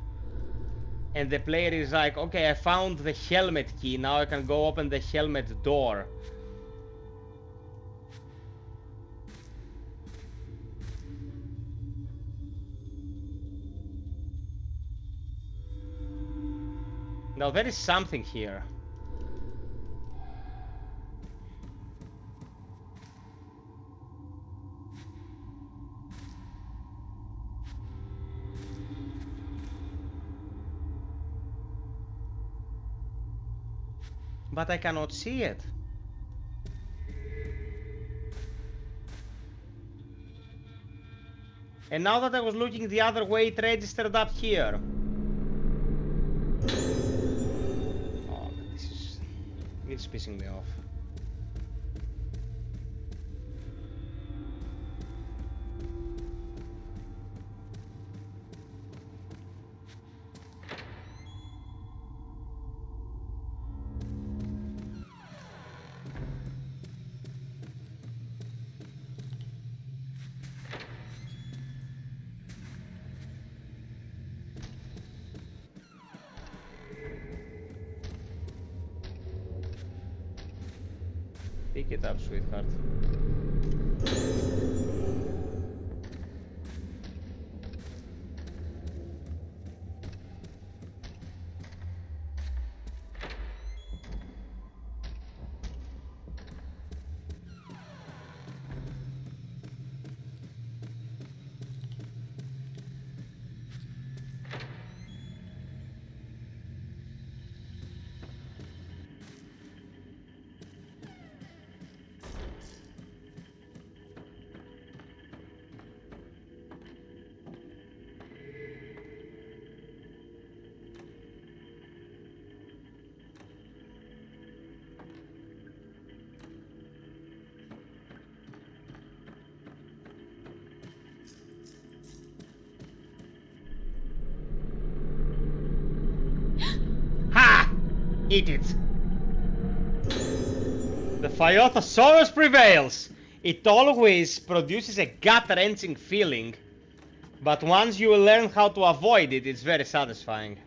and the player is like, okay, I found the helmet key, now I can go open the helmet door. Now there is something here. But I cannot see it. And now that I was looking the other way, it registered up here. Oh, this is pissing me off. Pick it up, sweetheart. Eat it. The FiOth prevails. It always produces a gut-wrenching feeling, but once you learn how to avoid it, it's very satisfying.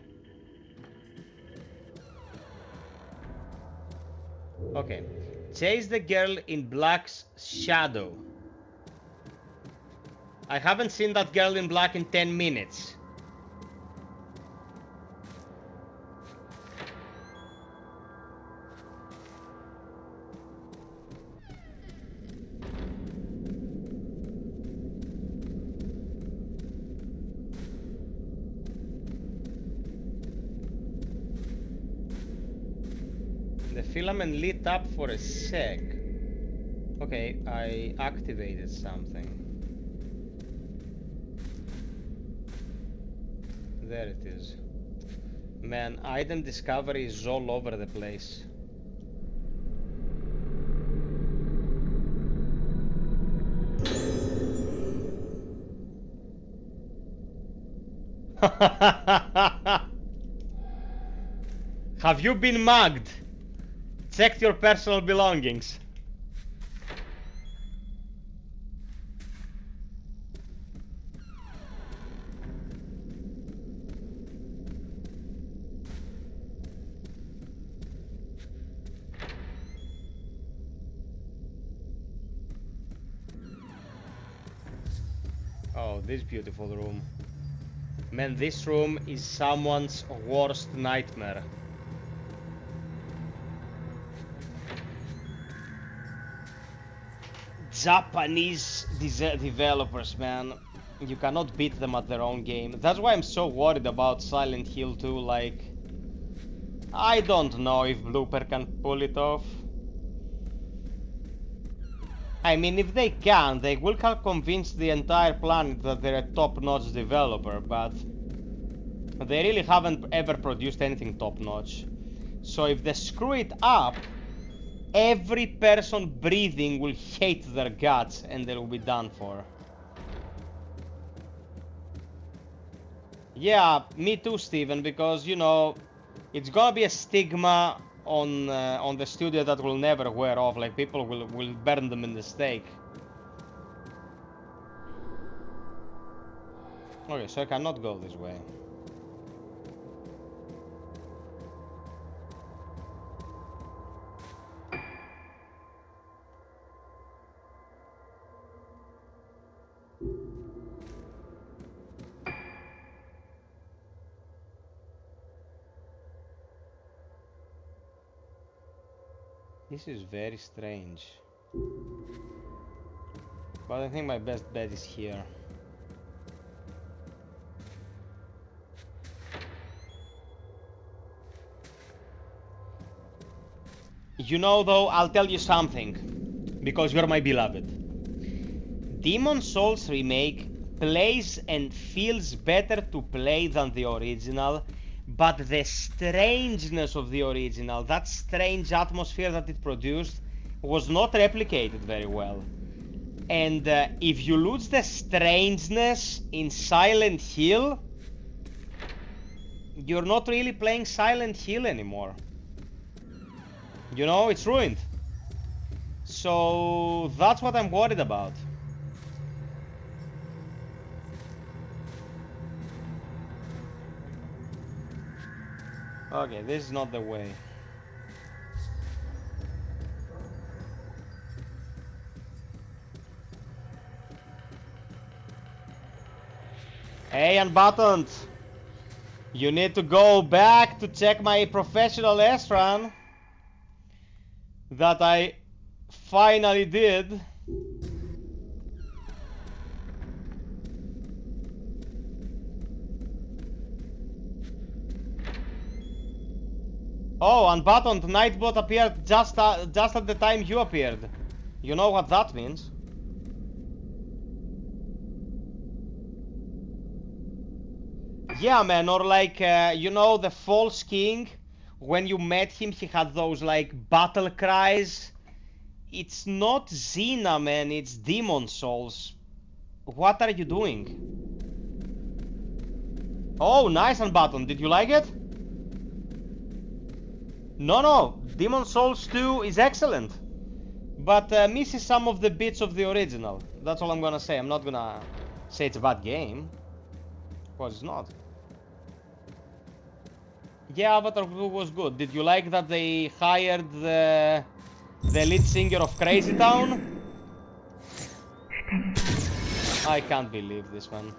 Okay. Chase the girl in black's shadow. I haven't seen that girl in black in 10 minutes. The filament lit up for a sec. Okay, I activated something. There it is. Man, item discovery is all over the place. Have you been mugged? Checked your personal belongings. Oh, this beautiful room. Man, this room is someone's worst nightmare. Japanese developers, man. You cannot beat them at their own game. That's why I'm so worried about Silent Hill 2, like... I don't know if Blooper can pull it off. I mean, if they can, they will have convinced the entire planet that they're a top-notch developer, but... they really haven't ever produced anything top-notch. So if they screw it up, every person breathing will hate their guts and they will be done for. Yeah, me too, Steven, because, you know, it's gonna be a stigma on the studio that will never wear off. Like, people will burn them in the stake. Okay, so I cannot go this way. This is very strange. But I think my best bet is here. You know, though, I'll tell you something, because you're my beloved. Demon Souls Remake plays and feels better to play than the original, but the strangeness of the original, that strange atmosphere that it produced, was not replicated very well. And if you lose the strangeness in Silent Hill, you're not really playing Silent Hill anymore. You know, it's ruined. So that's what I'm worried about. Okay, this is not the way. Hey, Unbuttoned! You need to go back to check my professional S run that I finally did. Oh, Unbuttoned, Nightbot appeared just at the time you appeared. You know what that means. Yeah, man, or like, you know, the False King? When you met him, he had those, like, battle cries. It's not Xena, man, it's Demon Souls. What are you doing? Oh, nice, Unbuttoned. Did you like it? No, Demon Souls 2 is excellent, but misses some of the bits of the original. That's all I'm gonna say. I'm not gonna say it's a bad game, because it's not. Yeah, Avatar 2 was good. Did you like that they hired the lead singer of Crazy Town? I can't believe this, man.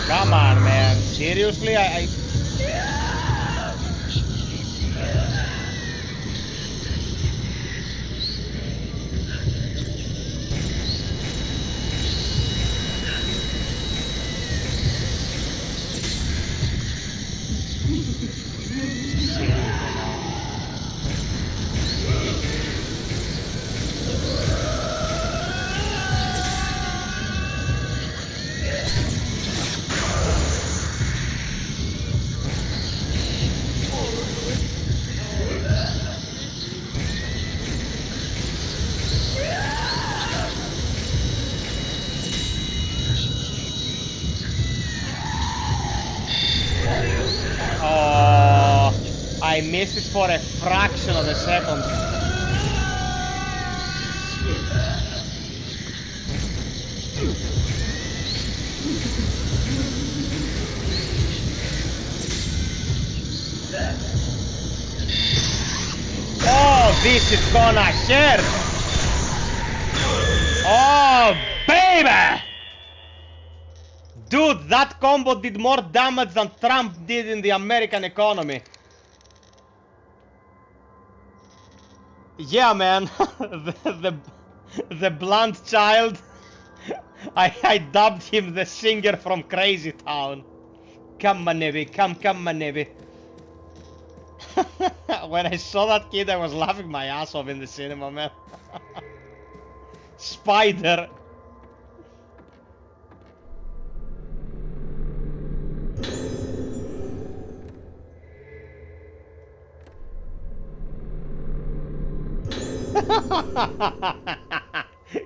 Come on, man. Seriously? Oh, I missed it for a fraction of a second. Oh, this is gonna hurt. Oh, baby! Dude, that combo did more damage than Trump did in the American economy. Yeah, man. the blunt child. I dubbed him the singer from Crazy Town. Come on, Nevi. Come on, Nevi. When I saw that kid, I was laughing my ass off in the cinema, man. Spider.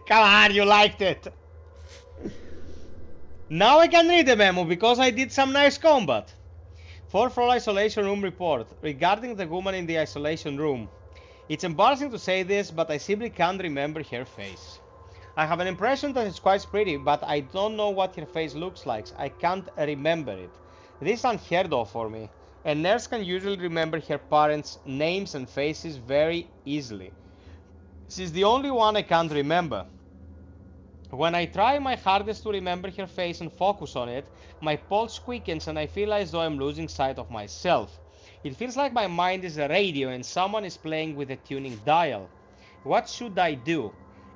Come on, you liked it. Now I can read the memo because I did some nice combat. 4th floor isolation room report regarding the woman in the isolation room. It's embarrassing to say this, but I simply can't remember her face. I have an impression that it's quite pretty, but I don't know what her face looks like. I can't remember it. This is unheard of for me. A nurse can usually remember her parents' names and faces very easily. She's the only one I can't remember. When I try my hardest to remember her face and focus on it, my pulse quickens and I feel as though I'm losing sight of myself. It feels like my mind is a radio and someone is playing with a tuning dial. What should I do?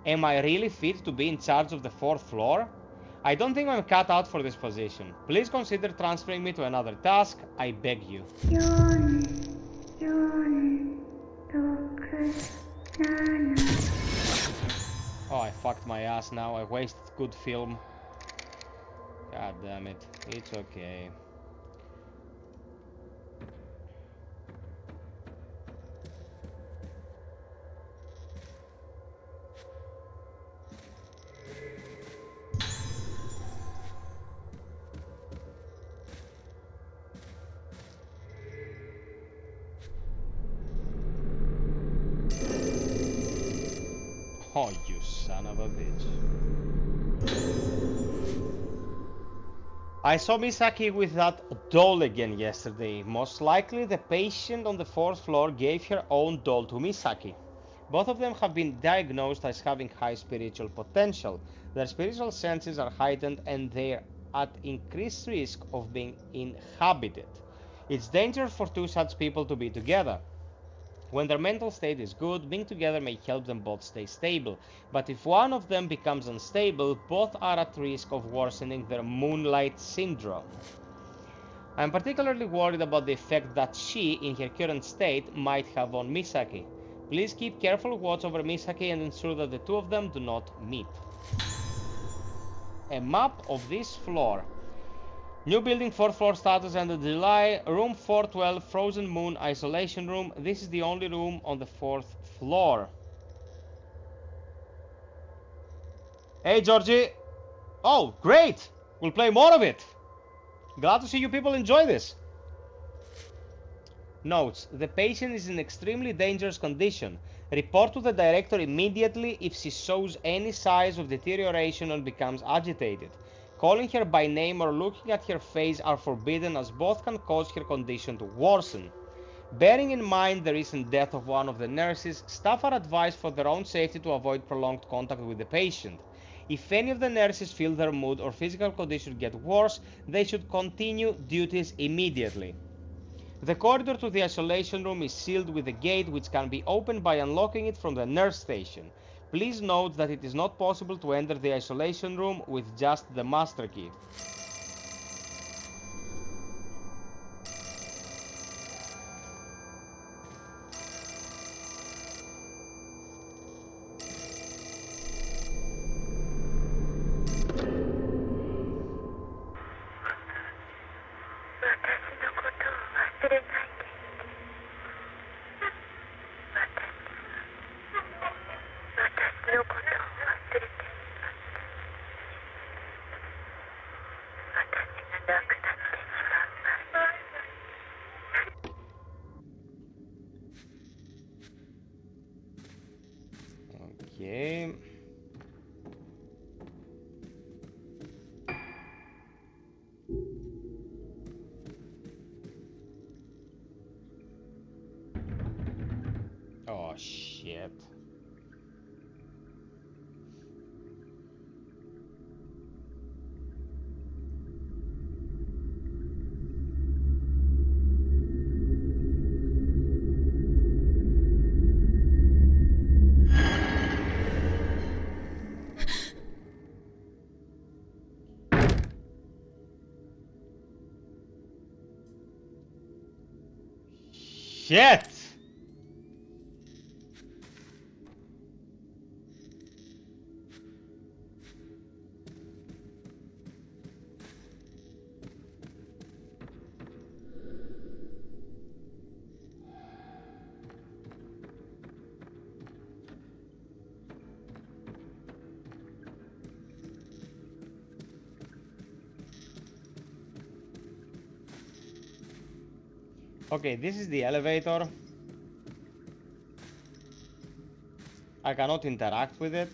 Am I really fit to be in charge of the 4th floor? I don't think I'm cut out for this position. Please consider transferring me to another task. I beg you. Oh, I fucked my ass now. I wasted good film. God damn it. It's okay. Oh, you son of a bitch. I saw Misaki with that doll again yesterday. Most likely the patient on the 4th floor gave her own doll to Misaki. Both of them have been diagnosed as having high spiritual potential. Their spiritual senses are heightened and they're at increased risk of being inhabited. It's dangerous for two such people to be together. When their mental state is good, being together may help them both stay stable. But if one of them becomes unstable, both are at risk of worsening their moonlight syndrome. I'm particularly worried about the effect that she, in her current state, might have on Misaki. Please keep careful watch over Misaki and ensure that the two of them do not meet. A map of this floor. New building, 4th floor status end of July. Room 412, Frozen Moon Isolation Room. This is the only room on the 4th floor. Hey, Georgie. Oh, great. We'll play more of it. Glad to see you people enjoy this. Notes: the patient is in extremely dangerous condition. Report to the director immediately if she shows any signs of deterioration and becomes agitated. Calling her by name or looking at her face are forbidden, as both can cause her condition to worsen. Bearing in mind the recent death of one of the nurses, staff are advised for their own safety to avoid prolonged contact with the patient. If any of the nurses feel their mood or physical condition get worse, they should continue duties immediately. The corridor to the isolation room is sealed with a gate which can be opened by unlocking it from the nurse station. Please note that it is not possible to enter the isolation room with just the master key. Okay. Oh shit. Shit! Okay, this is the elevator. I cannot interact with it.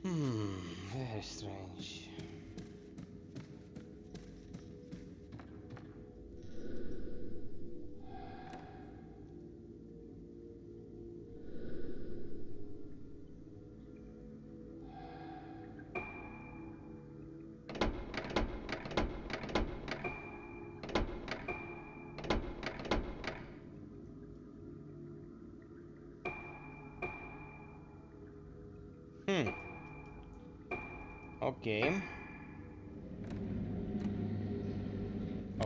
Very strange. Okay.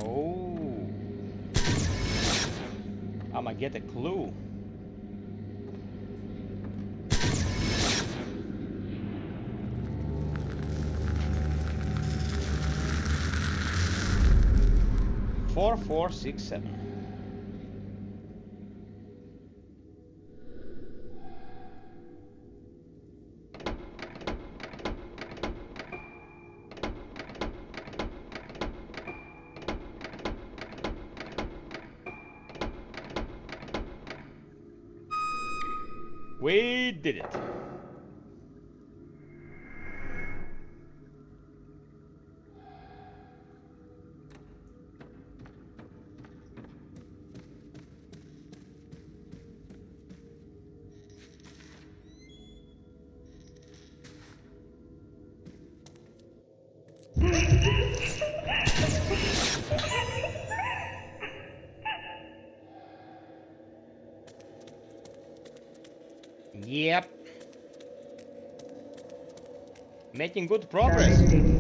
Oh. I'ma get a clue. Four, 4, 6, 7. We did it. Yep. Making good progress. Okay.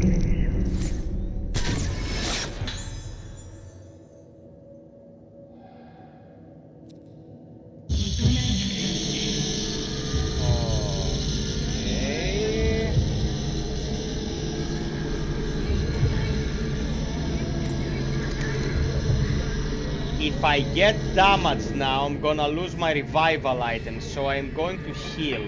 If I get damaged now, I'm gonna lose my revival item, so I'm going to heal.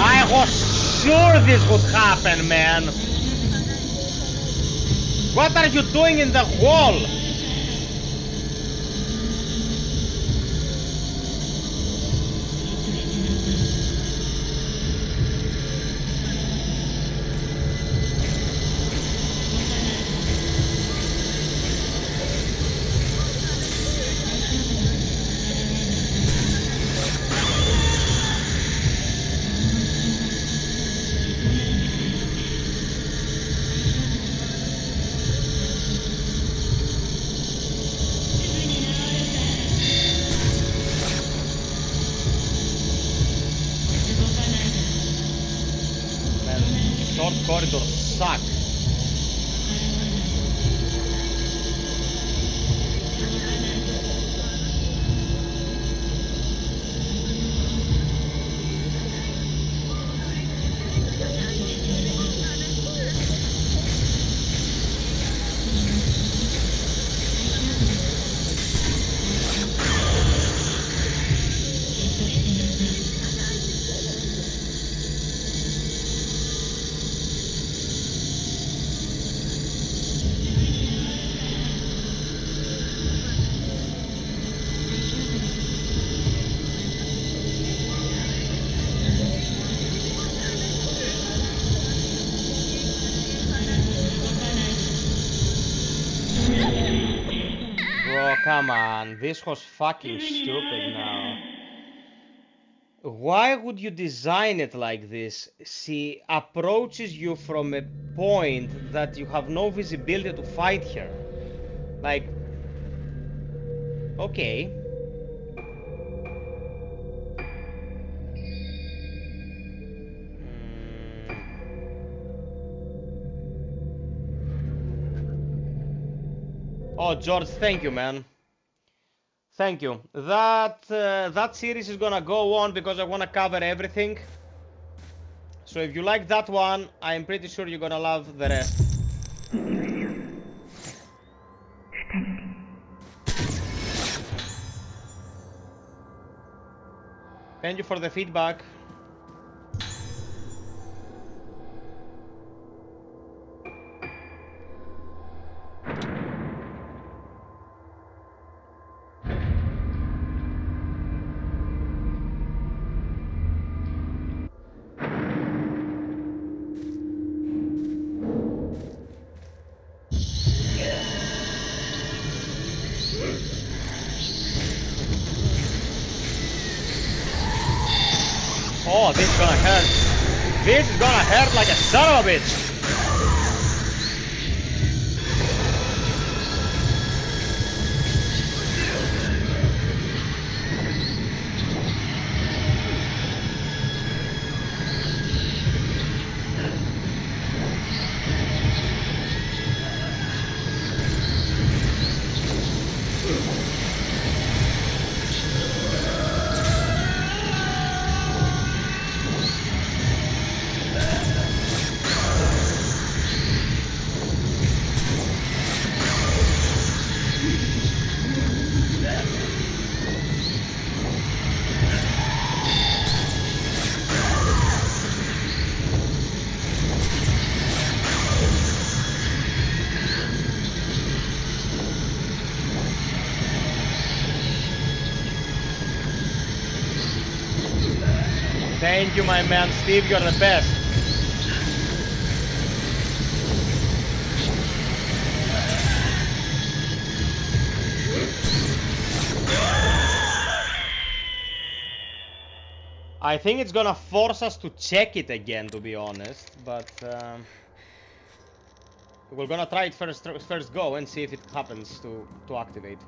I was sure this would happen, man. What are you doing in the wall? Short corridors suck. Bro, come on. This was fucking stupid now. Why would you design it like this? She approaches you from a point that you have no visibility to fight her. Like, okay. Oh, George, thank you, man. Thank you. That series is gonna go on because I wanna cover everything. So if you like that one, I'm pretty sure you're gonna love the rest. Thank you for the feedback. Oh, this is gonna hurt. This is gonna hurt like a son of a bitch. Thank you, my man Steve, you're the best. I think it's gonna force us to check it again, to be honest, but we're gonna try it first go and see if it happens to activate.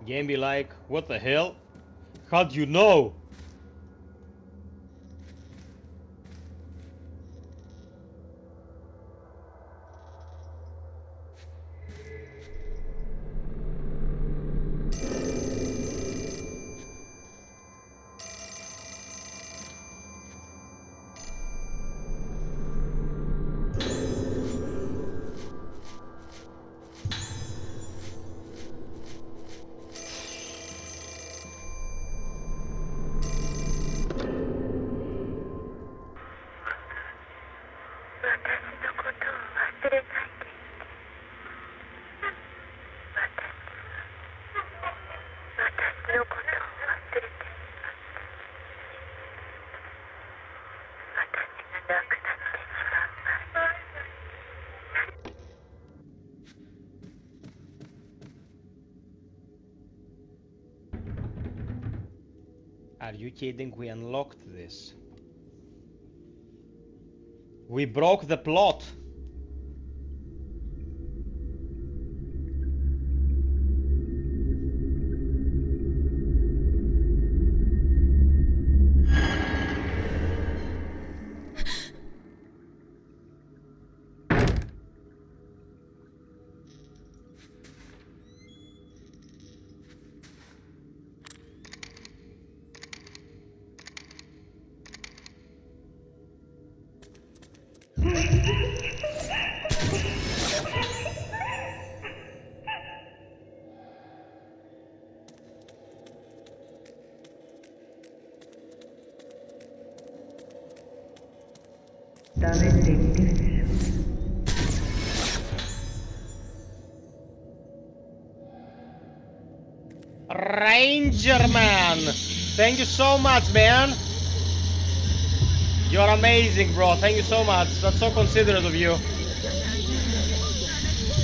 Game be like, what the hell? How'd you know? Are you kidding? We unlocked this. We broke the plot. Ranger man, thank you so much, man. You're amazing, bro. Thank you so much. That's so considerate of you.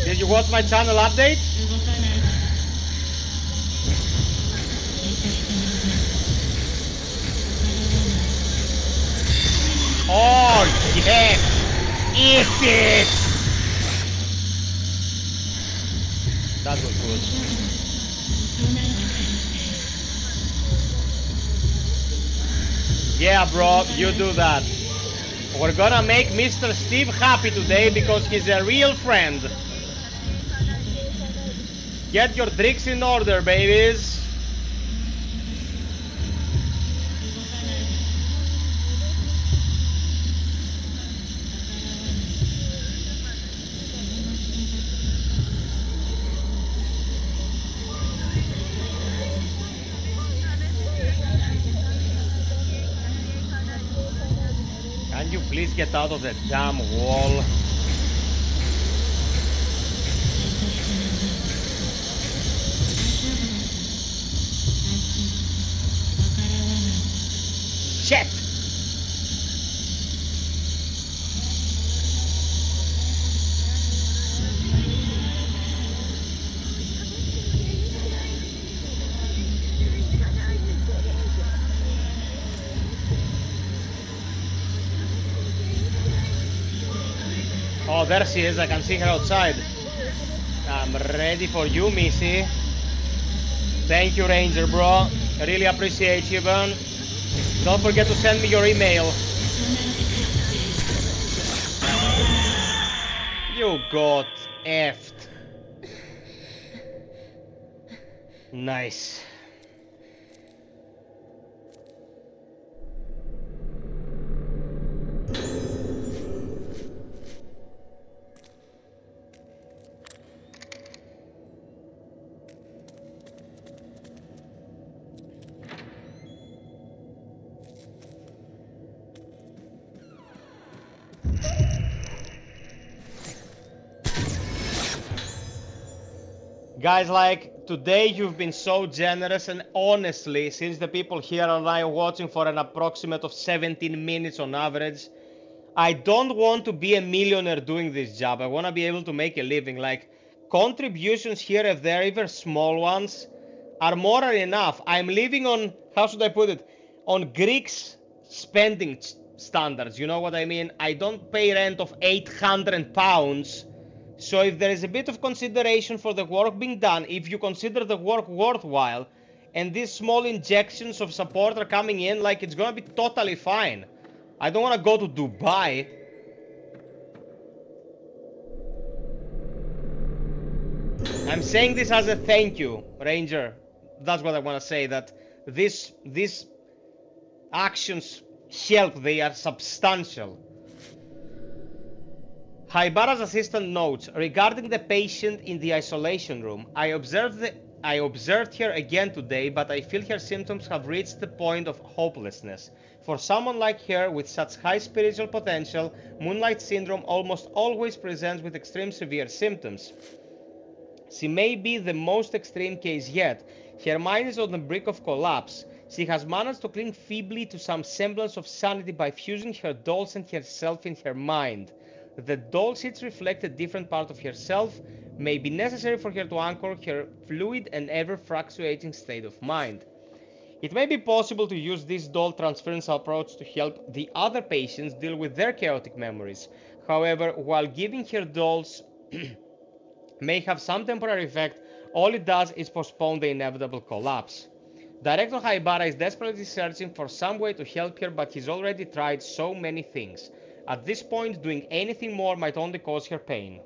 Did you watch my channel update? Oh, yes! Eat it! That was good. Yeah, bro, you do that. We're gonna make Mr. Steve happy today because he's a real friend. Get your drinks in order, babies. Can you please get out of the damn wall? Shit! Oh, there she is. I can see her outside. I'm ready for you, Missy. Thank you, Ranger, bro. I really appreciate you, man. Don't forget to send me your email. You got effed. Nice. Guys, like, today you've been so generous, and honestly, since the people here and I are watching for an approximate of 17 minutes on average, I don't want to be a millionaire doing this job. I want to be able to make a living. Like, contributions here, if they're even small ones, are more than enough. I'm living on, how should I put it, on Greeks' spending standards. You know what I mean? I don't pay rent of £800. So if there is a bit of consideration for the work being done, if you consider the work worthwhile, and these small injections of support are coming in, like, it's gonna be totally fine. I don't want to go to Dubai. I'm saying this as a thank you, Ranger. That's what I want to say, that these actions help, they are substantial. Haibara's assistant notes, regarding the patient in the isolation room, I observed her again today, but I feel her symptoms have reached the point of hopelessness. For someone like her with such high spiritual potential, Moonlight Syndrome almost always presents with extreme severe symptoms. She may be the most extreme case yet. Her mind is on the brink of collapse. She has managed to cling feebly to some semblance of sanity by fusing her dolls and herself in her mind. The dolls each reflect a different part of herself, may be necessary for her to anchor her fluid and ever-fluctuating state of mind. It may be possible to use this doll transference approach to help the other patients deal with their chaotic memories. However, while giving her dolls may have some temporary effect, all it does is postpone the inevitable collapse. Director Haibara is desperately searching for some way to help her, but he's already tried so many things. At this point, doing anything more might only cause her pain.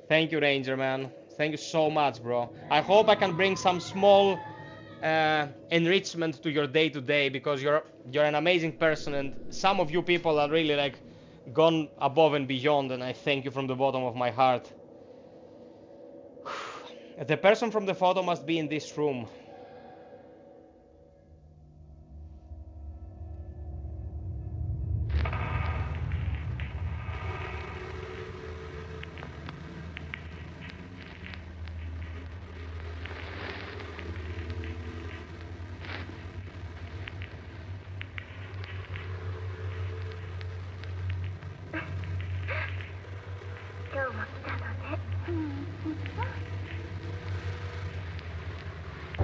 Thank you, Ranger, man. Thank you so much, bro. I hope I can bring some small enrichment to your day to day, because you're an amazing person, and some of you people are really like gone above and beyond, and I thank you from the bottom of my heart. The person from the photo must be in this room.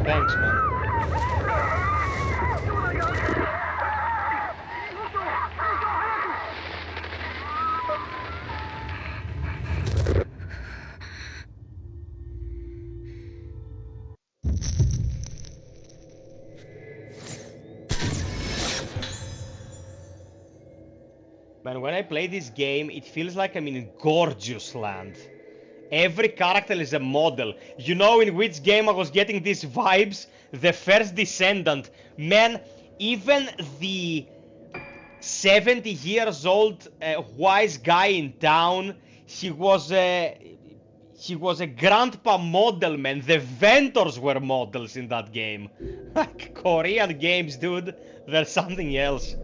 Thanks, man. Man, when I play this game, it feels like I'm in gorgeous land. Every character is a model. You know in which game I was getting these vibes? The First Descendant. Man, even the 70 years old wise guy in town, he was a grandpa model, man. The Ventors were models in that game. Like, Korean games, dude, they're something else.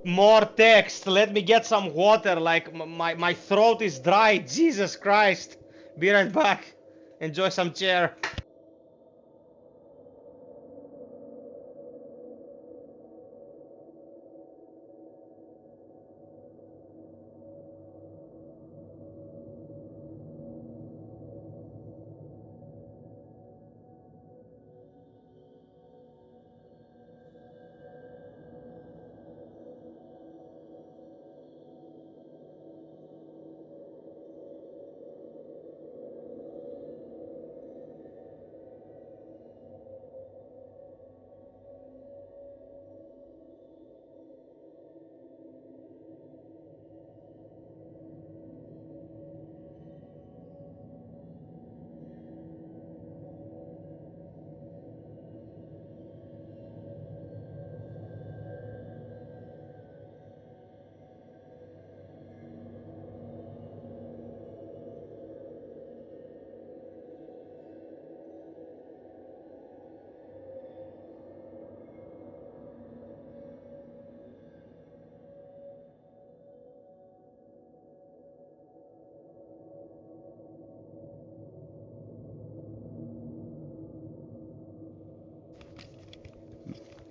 More text. Let me get some water. Like, my throat is dry. Jesus Christ. Be right back. Enjoy some chair.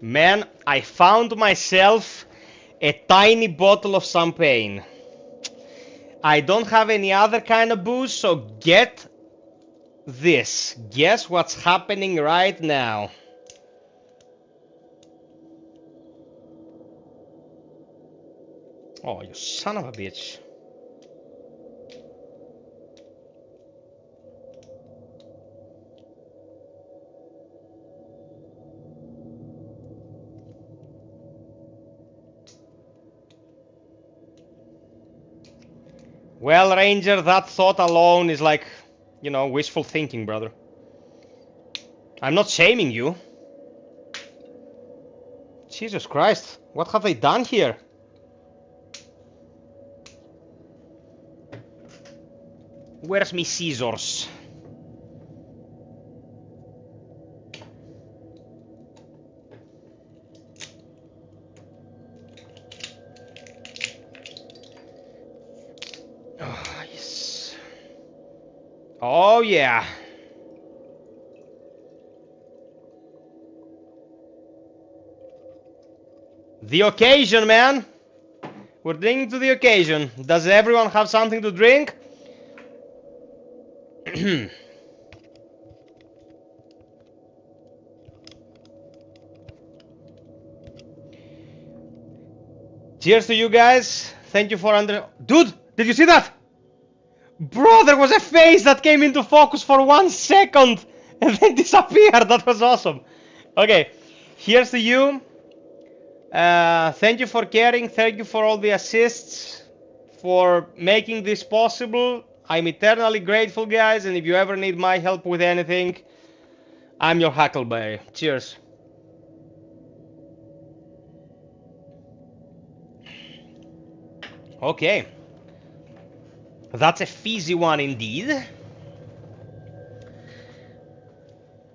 Man, I found myself a tiny bottle of champagne. I don't have any other kind of booze, so get this. Guess what's happening right now? Oh, you son of a bitch. Well, Ranger, that thought alone is like, you know, wishful thinking, brother. I'm not shaming you. Jesus Christ, what have they done here? Where's me scissors? Oh, yes. Oh, yeah. The occasion, man. We're drinking to the occasion. Does everyone have something to drink? Cheers to you guys. Thank you for Dude, did you see that? Bro, there was a face that came into focus for 1 second and then disappeared. That was awesome. Okay, here's to you. Thank you for caring. Thank you for all the assists, for making this possible. I'm eternally grateful, guys, and if you ever need my help with anything, I'm your Huckleberry. Cheers. Okay. That's a fizzy one indeed.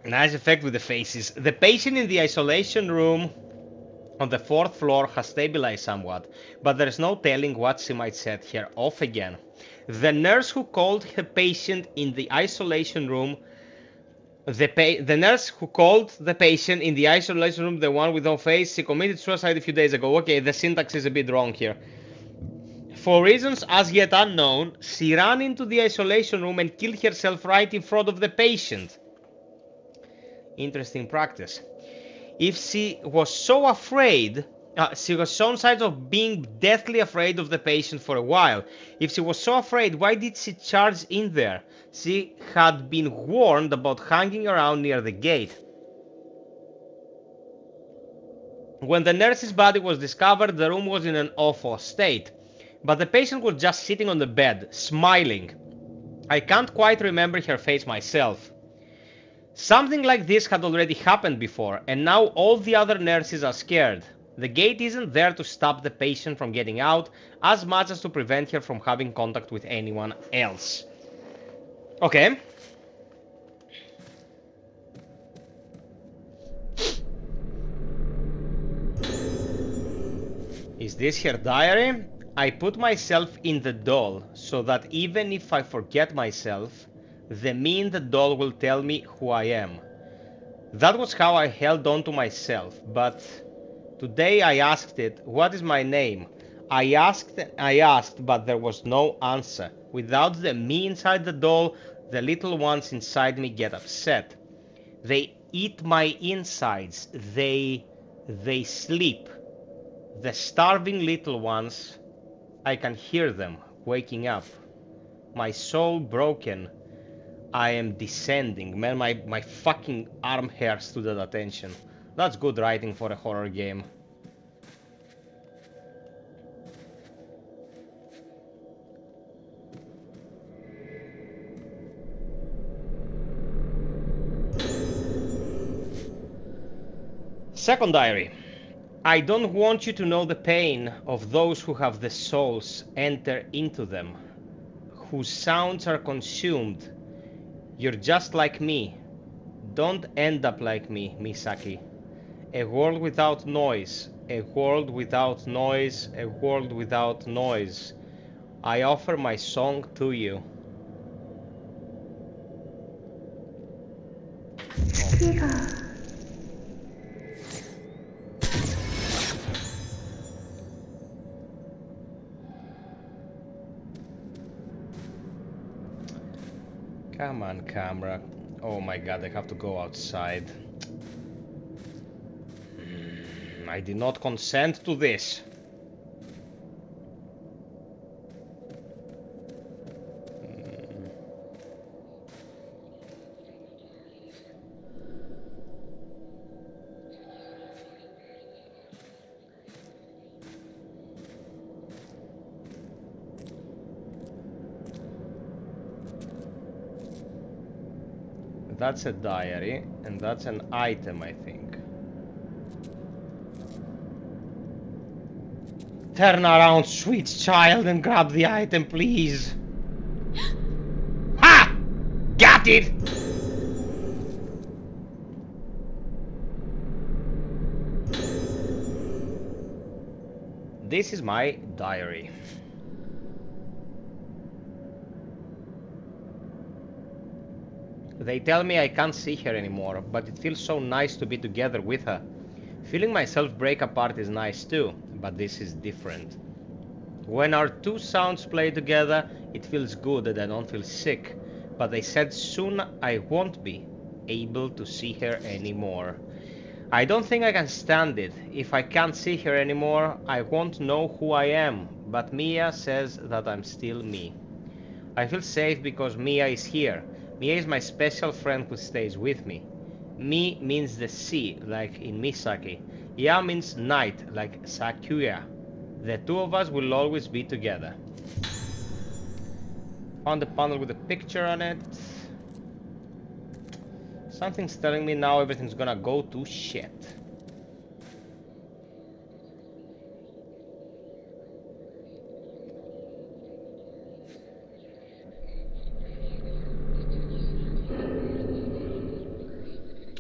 Nice effect with the faces. The patient in the isolation room on the 4th floor has stabilized somewhat, but there's no telling what she might set her off again. The nurse who called her patient in the isolation room, the nurse who called the patient in the isolation room, the one with no face, she committed suicide a few days ago. Okay, the syntax is a bit wrong here. For reasons as yet unknown, she ran into the isolation room and killed herself right in front of the patient. Interesting practice. If she was so afraid, she was shown signs of being deathly afraid of the patient for a while. If she was so afraid, why did she charge in there? She had been warned about hanging around near the gate. When the nurse's body was discovered, the room was in an awful state. But the patient was just sitting on the bed, smiling. I can't quite remember her face myself. Something like this had already happened before, and now all the other nurses are scared. The gate isn't there to stop the patient from getting out, as much as to prevent her from having contact with anyone else. Okay. Is this her diary? I put myself in the doll, so that even if I forget myself, the me in the doll will tell me who I am. That was how I held on to myself, but today I asked it, what is my name? I asked, but there was no answer. Without the me inside the doll, the little ones inside me get upset. They eat my insides. They sleep. The starving little ones, I can hear them waking up. My soul broken. I am descending. Man, my fucking arm hair stood at attention. That's good writing for a horror game. Second diary. I don't want you to know the pain of those who have the souls enter into them, whose sounds are consumed. You're just like me. Don't end up like me, Misaki. A world without noise, a world without noise, a world without noise. I offer my song to you. Come on, camera. Oh my god, I have to go outside. I did not consent to this. That's a diary, and that's an item, I think. Turn around, sweet child, and grab the item, please. Ha! Got it! This is my diary. They tell me I can't see her anymore, but it feels so nice to be together with her. Feeling myself break apart is nice too, but this is different. When our two sounds play together, it feels good and I don't feel sick, but they said soon I won't be able to see her anymore. I don't think I can stand it. If I can't see her anymore, I won't know who I am, but Mia says that I'm still me. I feel safe because Mia is here. Mia is my special friend who stays with me. Mi means the sea, like in Misaki. Ya means night, like Sakuya. The two of us will always be together. Found a panel with a picture on it. Something's telling me now everything's gonna go to shit.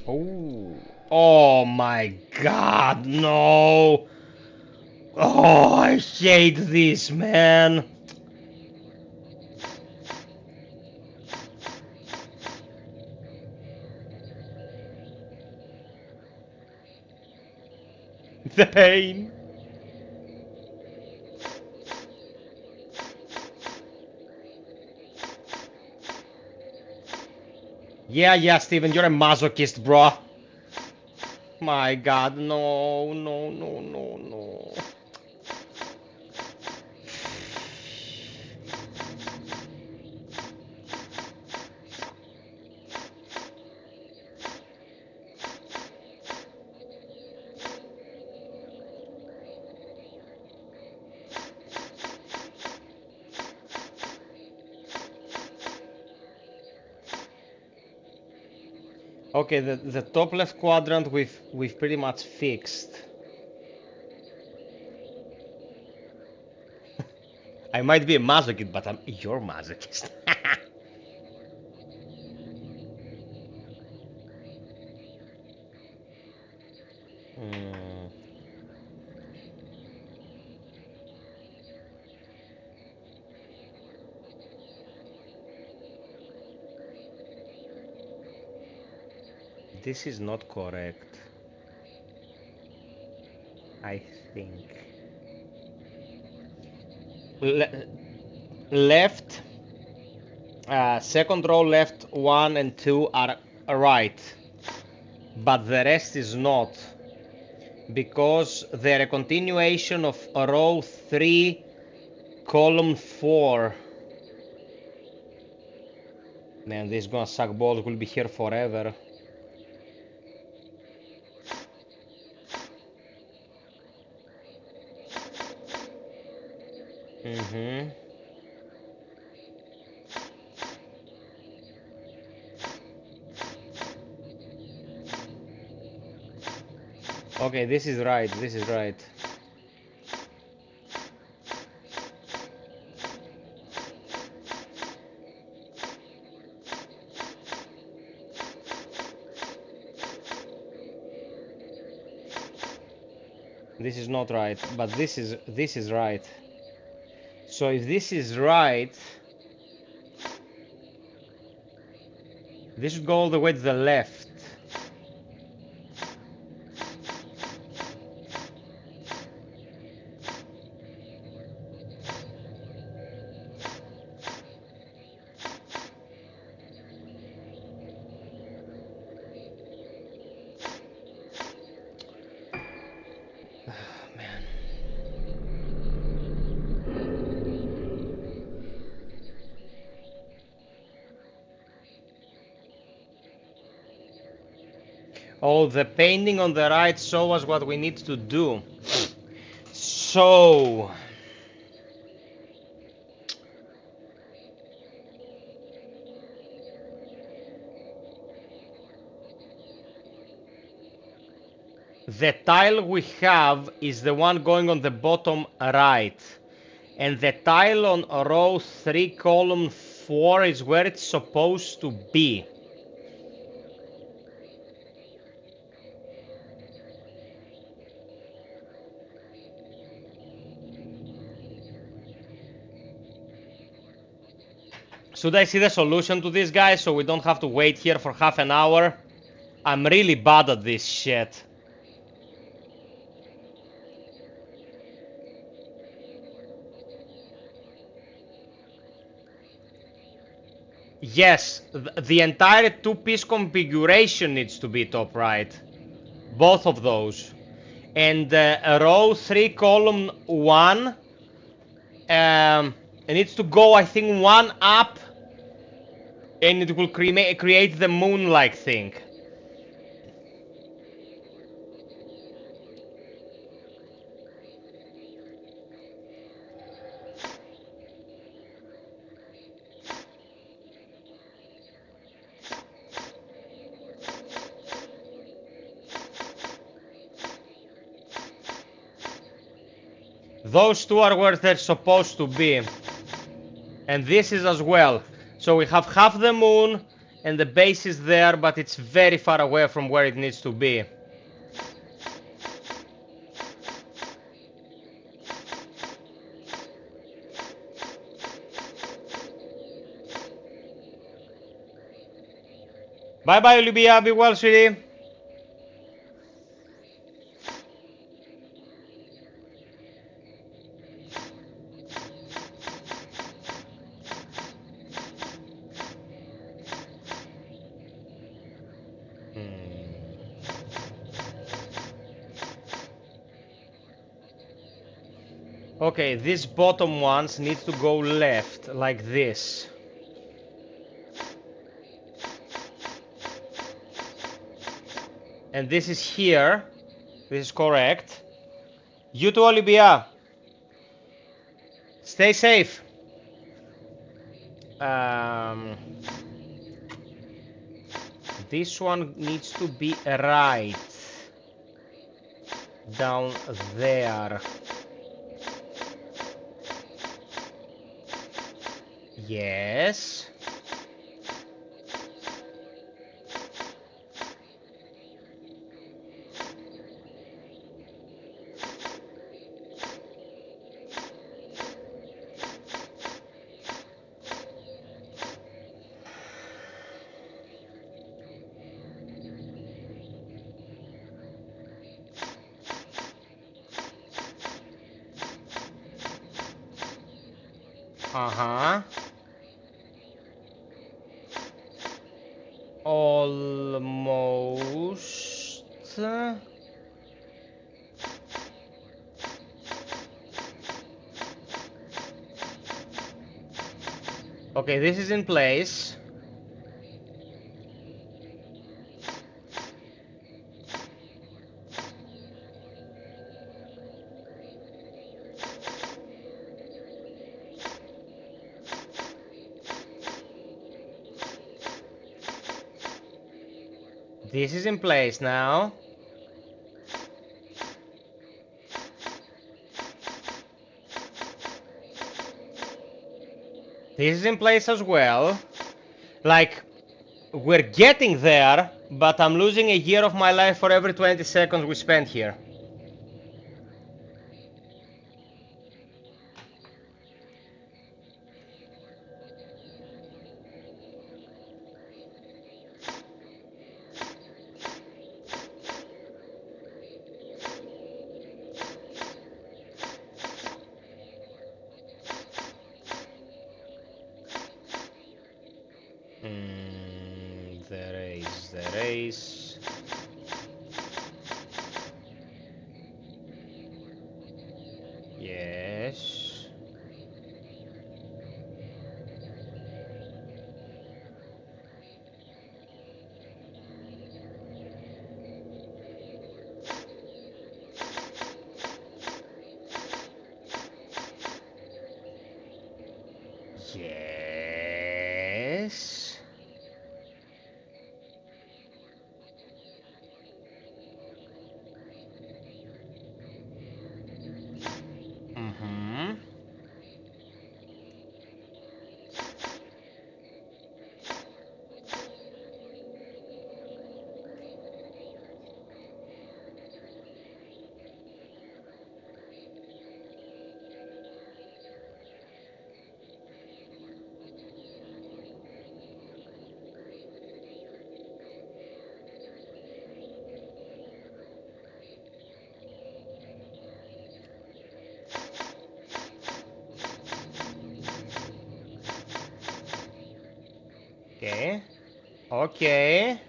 Oh. Oh my god, no! Oh, I hate this, man! The pain! Yeah, Steven, you're a masochist, bro. My god, no, no, no, no, no. Okay, the top left quadrant we've pretty much fixed. I might be a masochist, but I'm your masochist. Hmm. This is not correct. I think. Left, second row left 1 and 2 are right, but the rest is not, because they're a continuation of row 3, column 4. Man, this is gonna suck balls, we'll be here forever. Mm-hmm. Okay, this is right, this is right. This is not right, but this is right. So if this is right, this should go all the way to the left. Oh, the painting on the right shows us what we need to do. So... the tile we have is the one going on the bottom right. And the tile on row 3, column 4 is where it's supposed to be. Should I see the solution to this, guys, so we don't have to wait here for half an hour? I'm really bad at this shit. Yes, the entire two-piece configuration needs to be top right. Both of those. And row 3, column 1 it needs to go, I think, one up, and it will create the moon-like thing. Those two are where they're supposed to be. And this is as well. So we have half the moon, and the base is there, but it's very far away from where it needs to be. Bye bye, Olivia. Be well, sweetie. Okay, these bottom ones need to go left, like this. And this is here. This is correct. You too, Olivia. Stay safe. This one needs to be right. Down there. Yes. Uh-huh. Almost. Okay, this is in place. This is in place now. This is in place as well. Like, we're getting there, but I'm losing a year of my life for every 20 seconds we spend here. The race. Yes. Yes. Mm-hmm. Okay. Okay.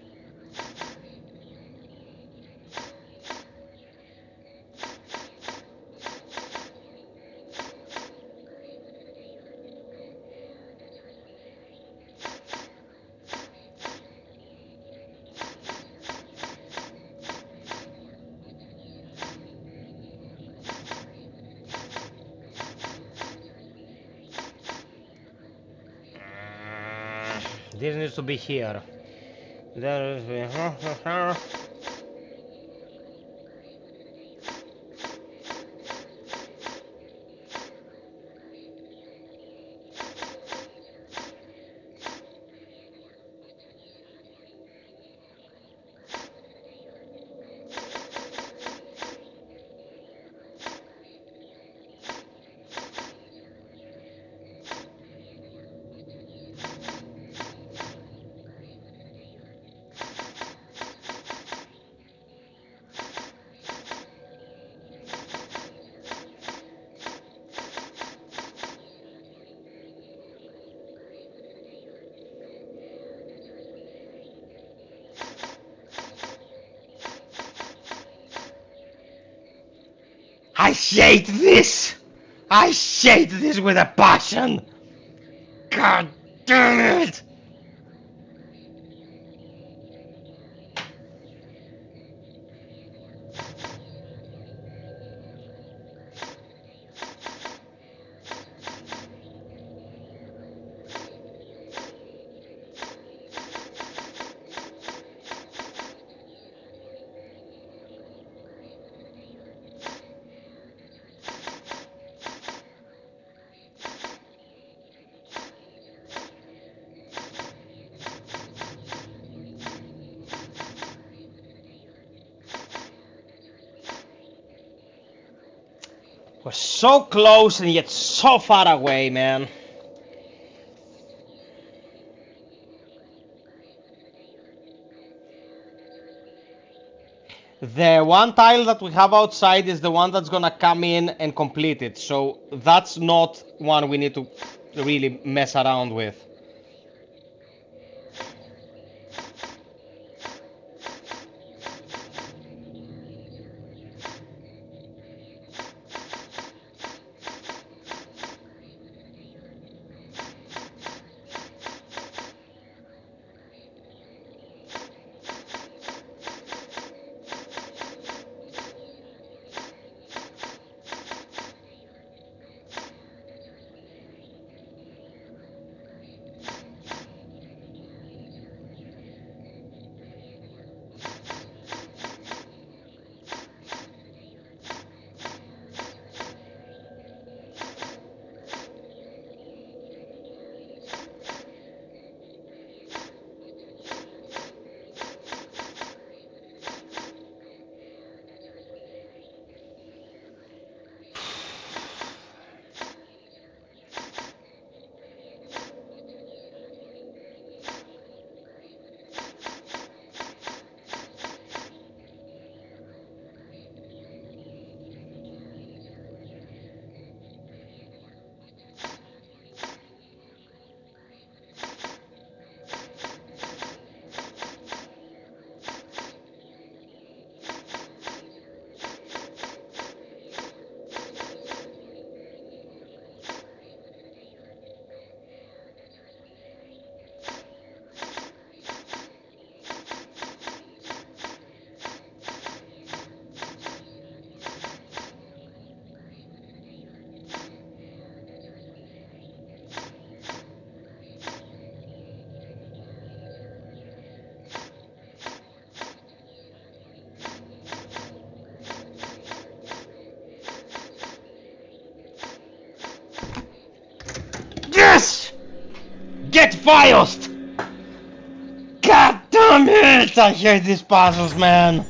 This needs to be here. There is. I hate this! I hate this with a passion! God damn it! We're so close and yet so far away, man. The one tile that we have outside is the one that's gonna come in and complete it, so that's not one we need to really mess around with. it, FiOth! God damn it! I hate these puzzles, man.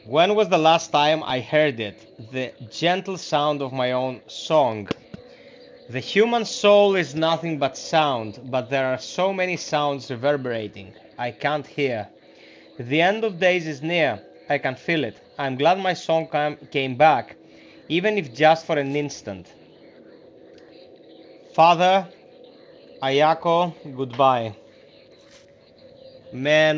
When was the last time I heard it? The gentle sound of my own song. The human soul is nothing but sound, but there are so many sounds reverberating. I can't hear. The end of days is near. I can feel it. I'm glad my song came back, even if just for an instant. Father, Ayako, goodbye. Man,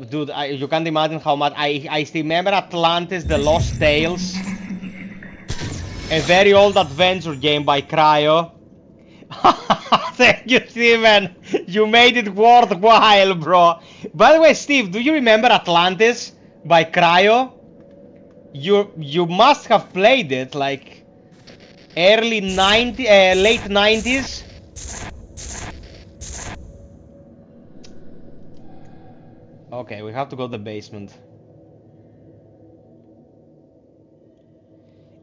dude, you can't imagine how much I still remember Atlantis, The Lost Tales, a very old adventure game by Cryo. Thank you, Steven. You made it worthwhile, bro. By the way, Steve, do you remember Atlantis by Cryo? You must have played it like early late 90s. Okay, we have to go to the basement.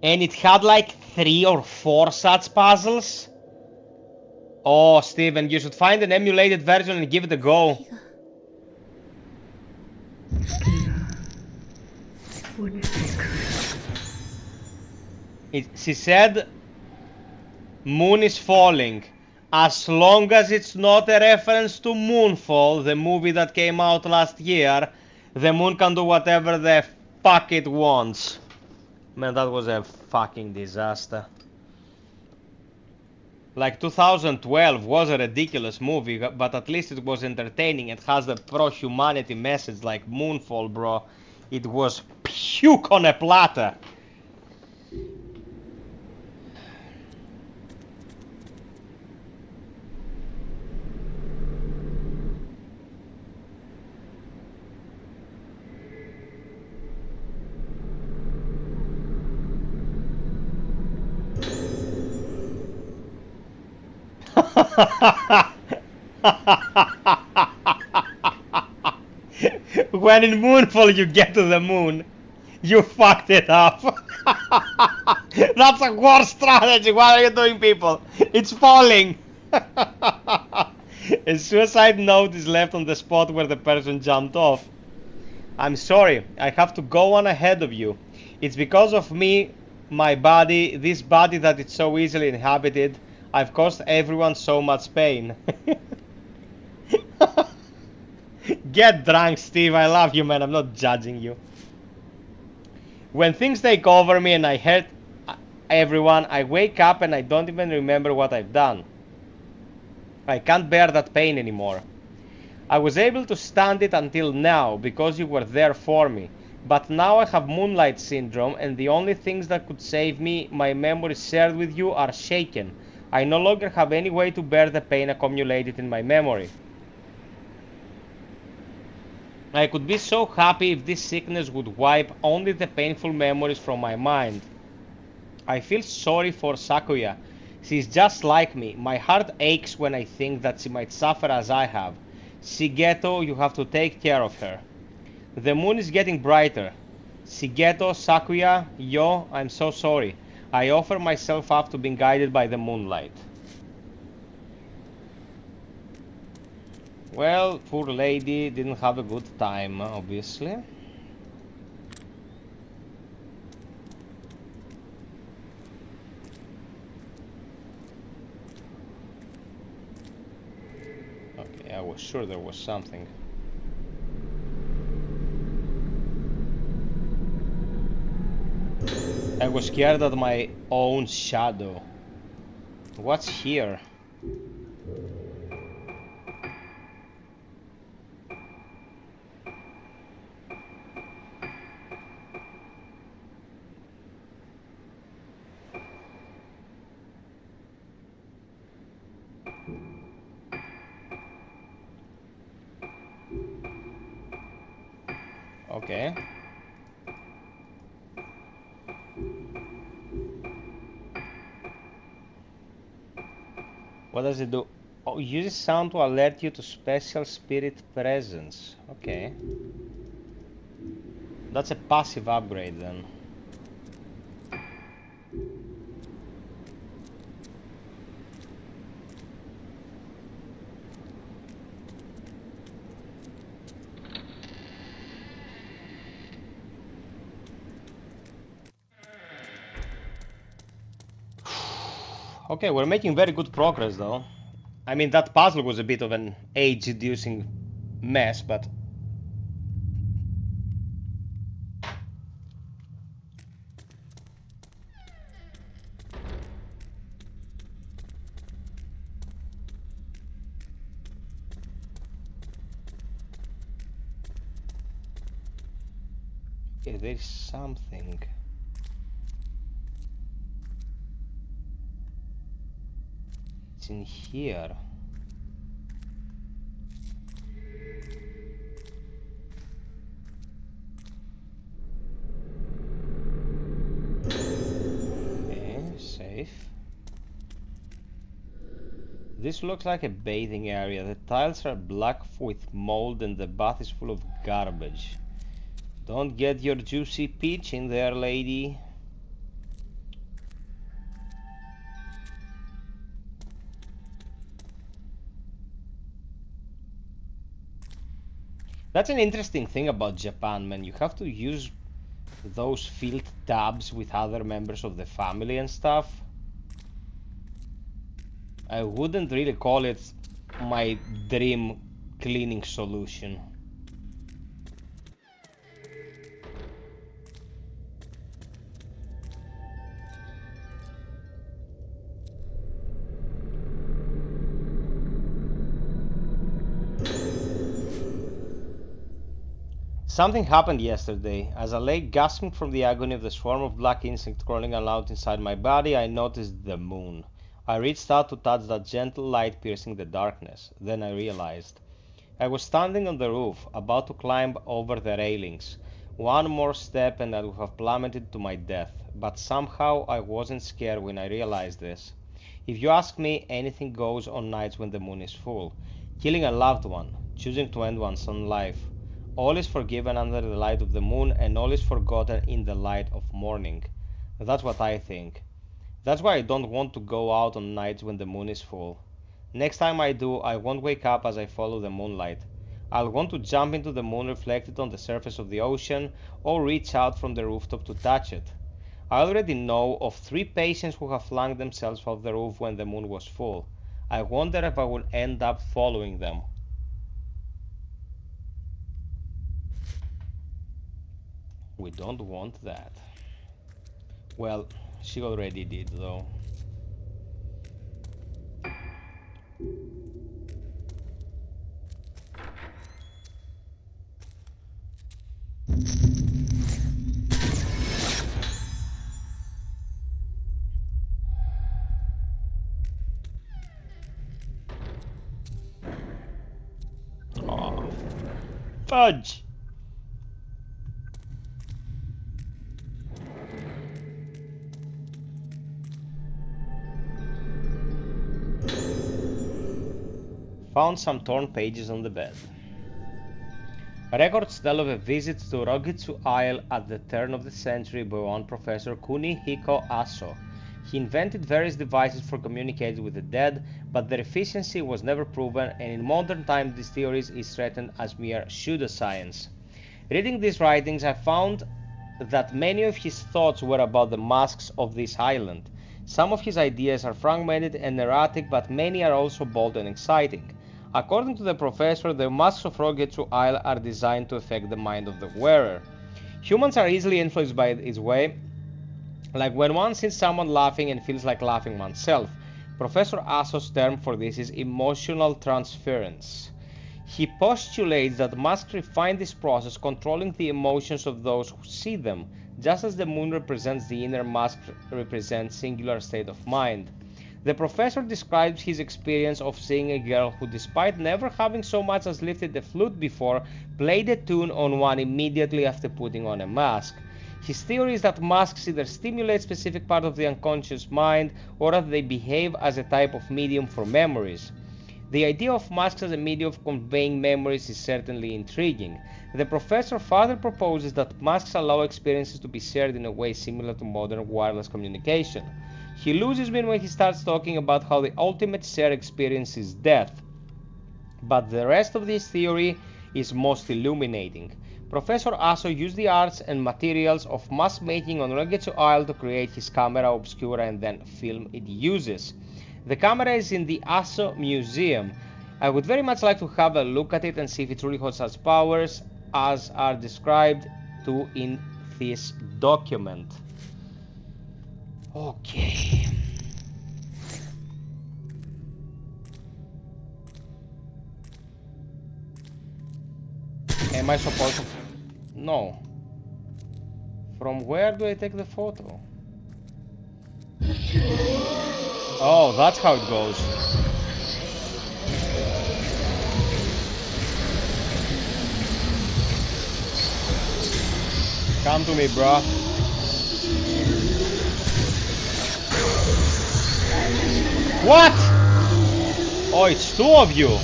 And it had like 3 or 4 such puzzles. Oh, Steven, you should find an emulated version and give it a go. She said, Moon is falling. As long as it's not a reference to Moonfall, the movie that came out last year, the moon can do whatever the fuck it wants. Man, that was a fucking disaster. Like 2012 was a ridiculous movie, but at least it was entertaining. It has the pro-humanity message like Moonfall, bro. It was puke on a platter. When in Moonfall you get to the moon, you fucked it up. That's a worse strategy. What are you doing, people? It's falling. A suicide note is left on the spot where the person jumped off. I'm sorry, I have to go on ahead of you. It's because of me, my body, this body that it's so easily inhabited. I've caused everyone so much pain. Get drunk, Steve. I love you, man. I'm not judging you. When things take over me and I hurt everyone, I wake up and I don't even remember what I've done. I can't bear that pain anymore. I was able to stand it until now because you were there for me. But now I have moonlight syndrome and the only things that could save me, my memories shared with you, are shaken. I no longer have any way to bear the pain accumulated in my memory. I could be so happy if this sickness would wipe only the painful memories from my mind. I feel sorry for Sakuya. She's just like me. My heart aches when I think that she might suffer as I have. Shigeto, you have to take care of her. The moon is getting brighter. Shigeto, Sakuya, yo, I'm so sorry. I offer myself up to being guided by the moonlight. Well, poor lady didn't have a good time, obviously. Okay, I was sure there was something. I was scared at my own shadow. What's here? Okay. What does it do? Oh, uses sound to alert you to special spirit presence. Okay. That's a passive upgrade then. Okay, we're making very good progress though. I mean, that puzzle was a bit of an age-reducing mess, but... Okay, there's something. It's in here. Okay, safe. This looks like a bathing area. The tiles are black with mold and the bath is full of garbage. Don't get your juicy peach in there, lady. That's an interesting thing about Japan, man. You have to use those filled tubs with other members of the family and stuff. I wouldn't really call it my dream cleaning solution. Something happened yesterday. As I lay gasping from the agony of the swarm of black insects crawling around inside my body, I noticed the moon. I reached out to touch that gentle light piercing the darkness. Then I realized. I was standing on the roof, about to climb over the railings. One more step and I would have plummeted to my death. But somehow I wasn't scared when I realized this. If you ask me, anything goes on nights when the moon is full. Killing a loved one, choosing to end one's own life. All is forgiven under the light of the moon, and all is forgotten in the light of morning. That's what I think. That's why I don't want to go out on nights when the moon is full. Next time I do, I won't wake up as I follow the moonlight. I'll want to jump into the moon reflected on the surface of the ocean, or reach out from the rooftop to touch it. I already know of 3 patients who have flung themselves off the roof when the moon was full. I wonder if I will end up following them. We don't want that. Well, she already did though. Oh, fudge! Found some torn pages on the bed. Records tell of a visit to Rogitsu Isle at the turn of the century by one Professor Kunihiko Aso. He invented various devices for communicating with the dead, but their efficiency was never proven, and in modern times this theory is threatened as mere pseudoscience. Reading these writings, I found that many of his thoughts were about the masks of this island. Some of his ideas are fragmented and erratic, but many are also bold and exciting. According to the professor, the masks of Rogetsu Isle are designed to affect the mind of the wearer. Humans are easily influenced by its way, like when one sees someone laughing and feels like laughing oneself. Professor Aso's term for this is emotional transference. He postulates that masks refine this process, controlling the emotions of those who see them, just as the moon represents the inner, mask represents singular state of mind. The professor describes his experience of seeing a girl who, despite never having so much as lifted a flute before, played a tune on one immediately after putting on a mask. His theory is that masks either stimulate specific part of the unconscious mind or that they behave as a type of medium for memories. The idea of masks as a medium of conveying memories is certainly intriguing. The professor further proposes that masks allow experiences to be shared in a way similar to modern wireless communication. He loses me when he starts talking about how the ultimate shared experience is death. But the rest of this theory is most illuminating. Professor Aso used the arts and materials of mask making on Rengetsu Isle to create his camera obscura and then film it uses. The camera is in the Aso Museum. I would very much like to have a look at it and see if it truly holds such powers as are described to in this document. Okay. Am I supposed to... No. From where do I take the photo? Oh, that's how it goes. Come to me, bruh. What? Oh, it's two of you.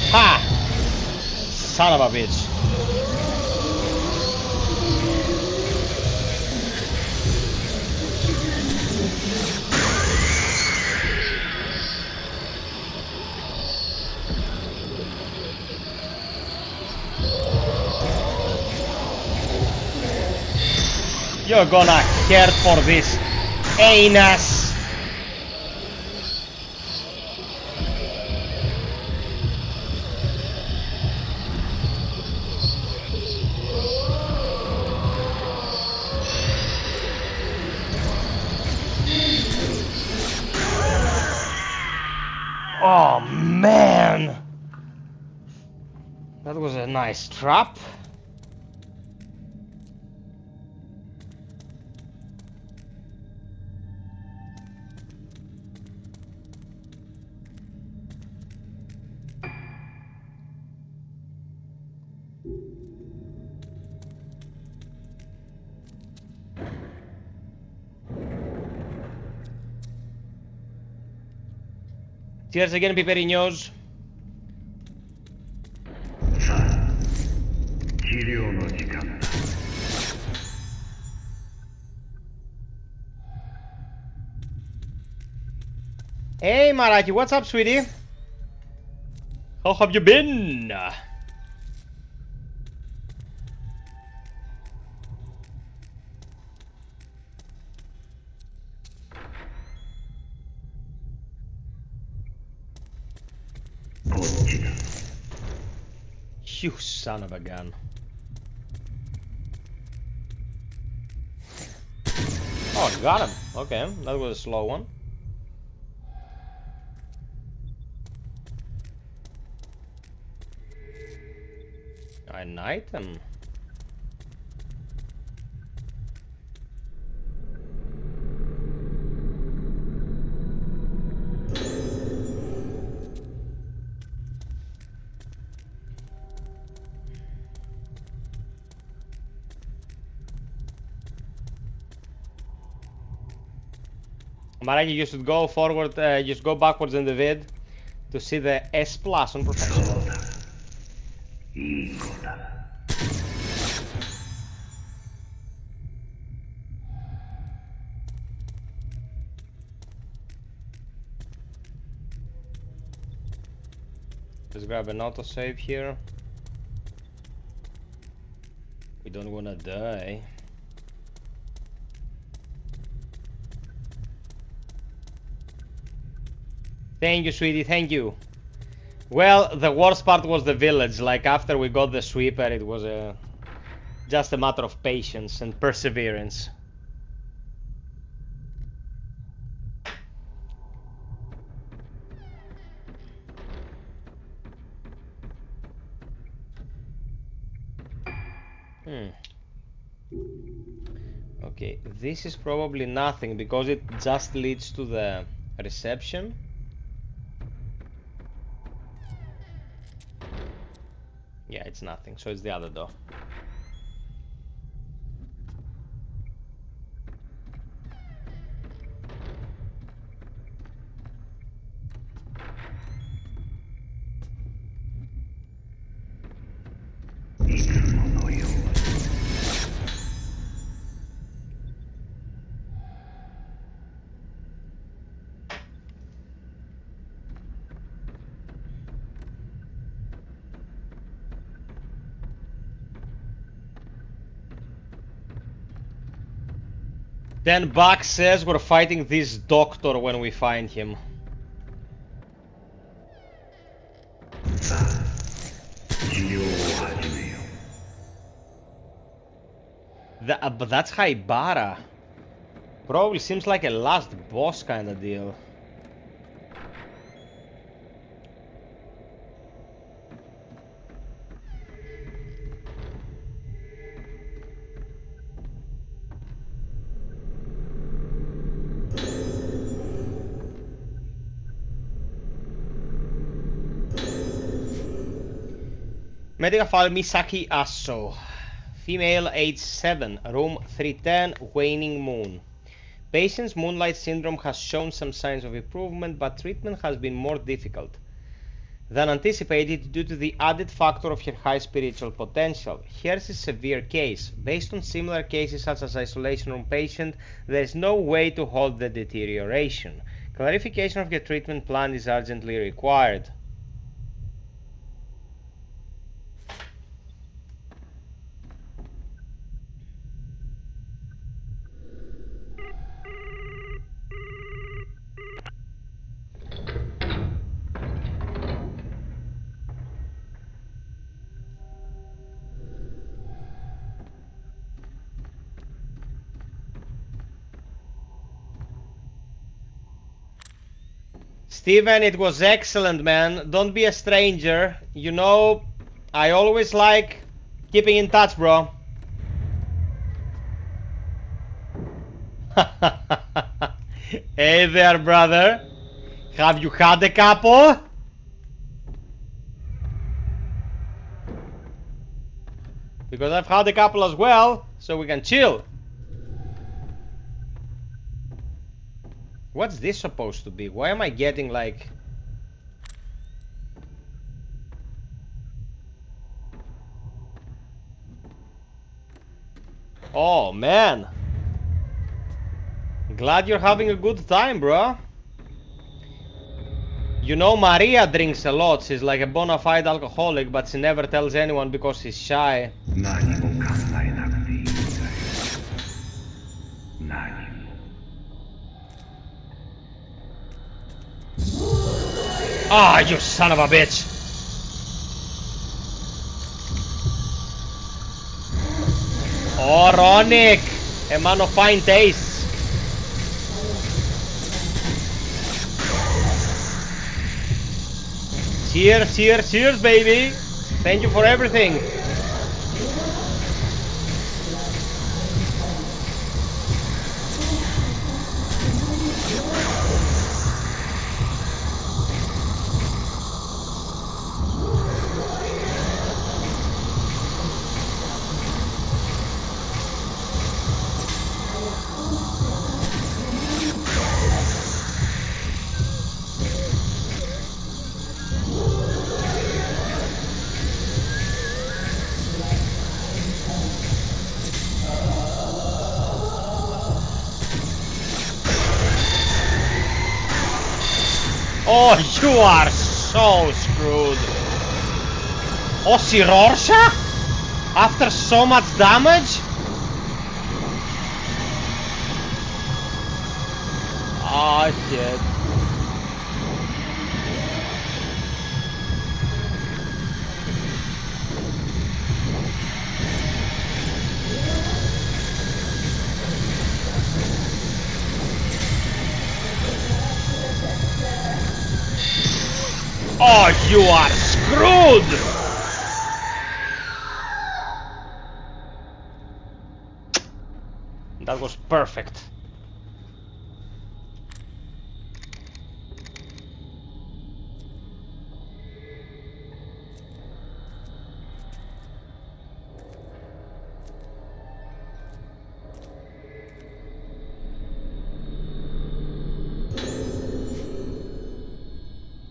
Ha! Son of a bitch. You're gonna hurt for this, anus. Oh man, that was a nice trap. Cheers again, piperiños. Hey Maraki, what's up, sweetie? How have you been? You son of a gun. Oh, got him. Okay, that was a slow one. An item. Maraki, you should go forward, just go backwards in the vid to see the S plus on professional. Let's grab an autosave here. We don't wanna die. Thank you, sweetie, thank you. Well, the worst part was the village. Like, after we got the sweeper, it was just a matter of patience and perseverance. Okay, this is probably nothing because it just leads to the reception. Yeah, it's nothing, so it's the other door. Then Buck says we're fighting this doctor when we find him. But that's Haibara. Probably seems like a last boss kind of deal. Medical file Misaki Asso. Female, age 7, room 310, waning moon. Patient's moonlight syndrome has shown some signs of improvement, but treatment has been more difficult than anticipated due to the added factor of her high spiritual potential. Hers is a severe case. Based on similar cases such as isolation room patient, there is no way to halt the deterioration. Clarification of your treatment plan is urgently required. Steven, it was excellent, man. Don't be a stranger. You know, I always like keeping in touch, bro. Hey there, brother. Have you had a couple? Because I've had a couple as well, so we can chill. What's this supposed to be? Why am I getting like... Oh, man. Glad you're having a good time, bro. You know, Maria drinks a lot. She's like a bona fide alcoholic, but she never tells anyone because she's shy. Ah, you son of a bitch! Oh, Ronick! A man of fine taste. Cheers, cheers, cheers, baby! Thank you for everything. Oh, you are so screwed. Ossi Rorschach? After so much damage? Ah, shit. Oh, you are screwed! That That was perfect.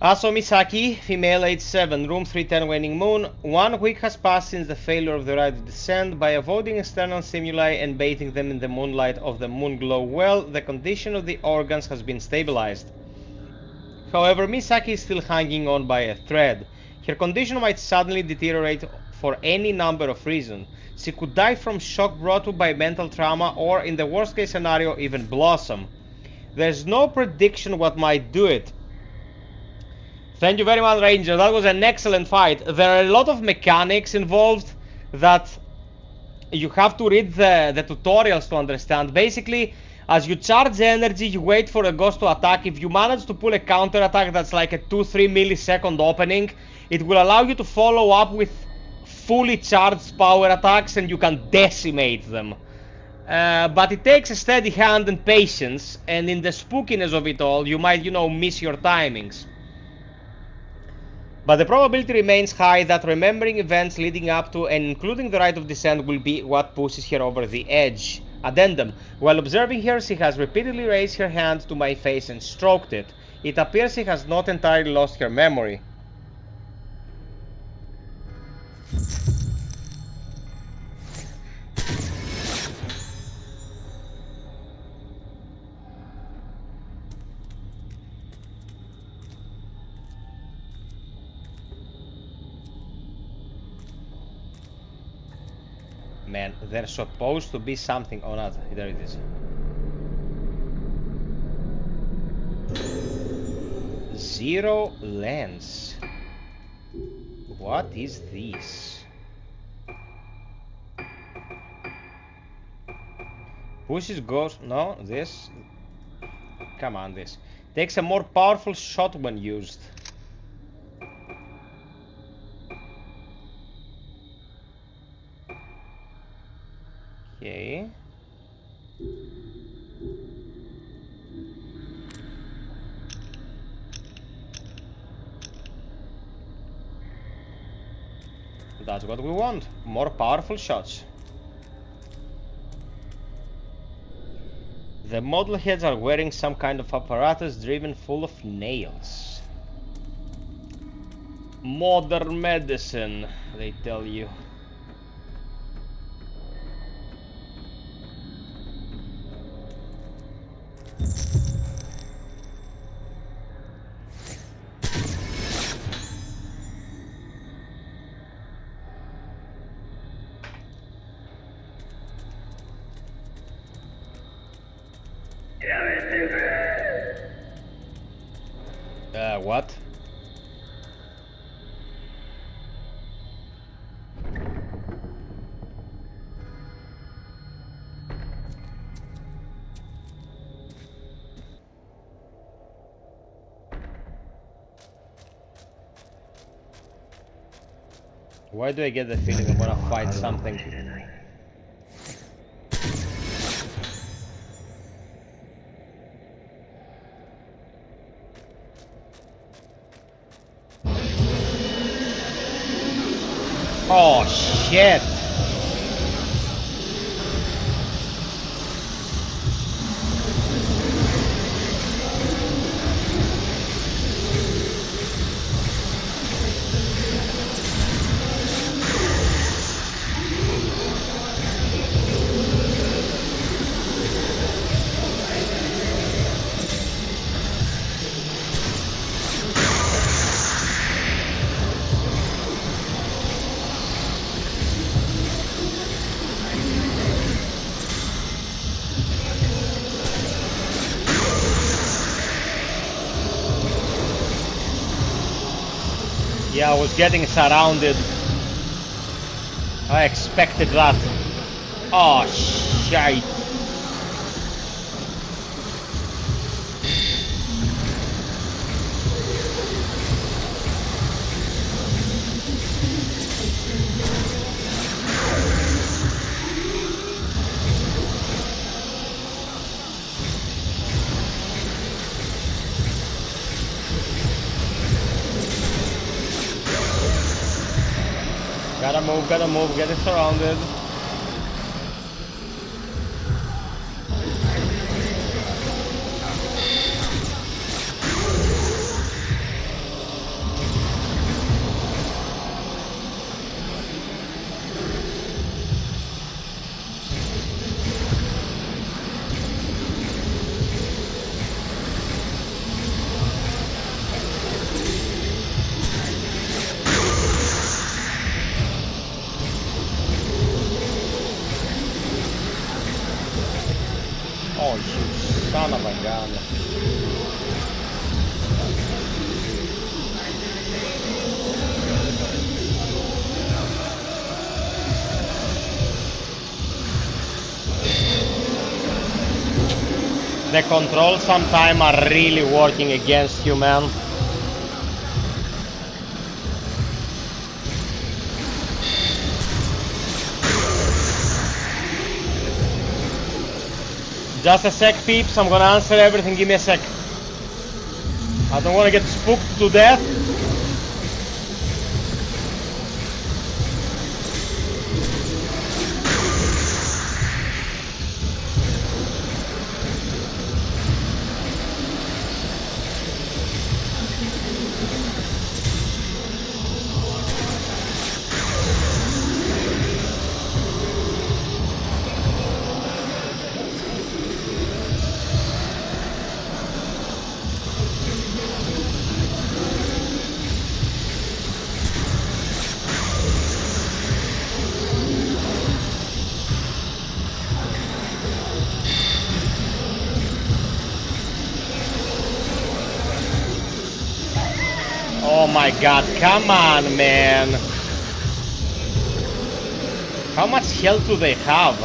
Aso Misaki, female, age 7, room 310, waning moon. 1 week has passed since the failure of the ride to descend. By avoiding external stimuli and bathing them in the moonlight of the moon glow well, the condition of the organs has been stabilized. However, Misaki is still hanging on by a thread. Her condition might suddenly deteriorate for any number of reasons. She could die from shock brought to by mental trauma, or in the worst case scenario, even blossom. There's no prediction what might do it. Thank you very much, Ranger. That was an excellent fight. There are a lot of mechanics involved that you have to read the tutorials to understand. Basically, as you charge energy, you wait for a ghost to attack. If you manage to pull a counter attack that's like a 2-3 millisecond opening, it will allow you to follow up with fully charged power attacks and you can decimate them. But it takes a steady hand and patience, and in the spookiness of it all, you might, miss your timings. But the probability remains high that remembering events leading up to and including the rite of descent will be what pushes her over the edge. Addendum. While observing her, she has repeatedly raised her hand to my face and stroked it. It appears she has not entirely lost her memory. Man, there's supposed to be something. Oh, no, there it is. Zero lens. What is this? Pushes ghost. No, this. Come on, this. Takes a more powerful shot when used. Okay. That's what we want. More powerful shots. The model heads are wearing some kind of apparatus driven full of nails. Modern medicine, they tell you. What? Why do I get the feeling I'm gonna fight something? Oh shit! Yeah, I was getting surrounded. I expected that. Oh, shite. Gotta move, getting surrounded. Oh, you son of a gun. The controls sometimes are really working against you, man. Just a sec, peeps. I'm gonna answer everything. Give me a sec. I don't want to get spooked to death. Oh my god, come on, man. How much health do they have?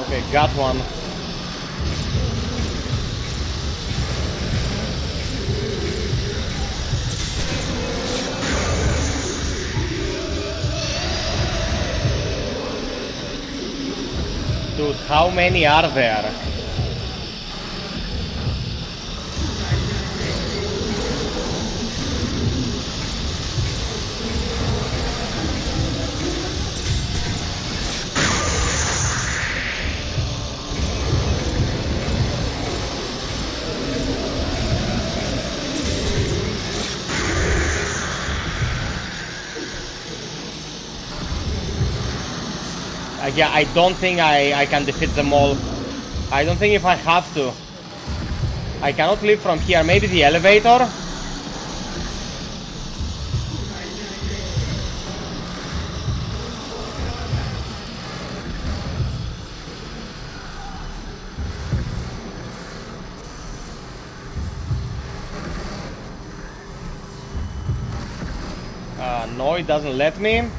Okay, got one. Dude, how many are there? Yeah, I don't think I can defeat them all. I don't think if I have to. I cannot leave from here. Maybe the elevator? No, it doesn't let me.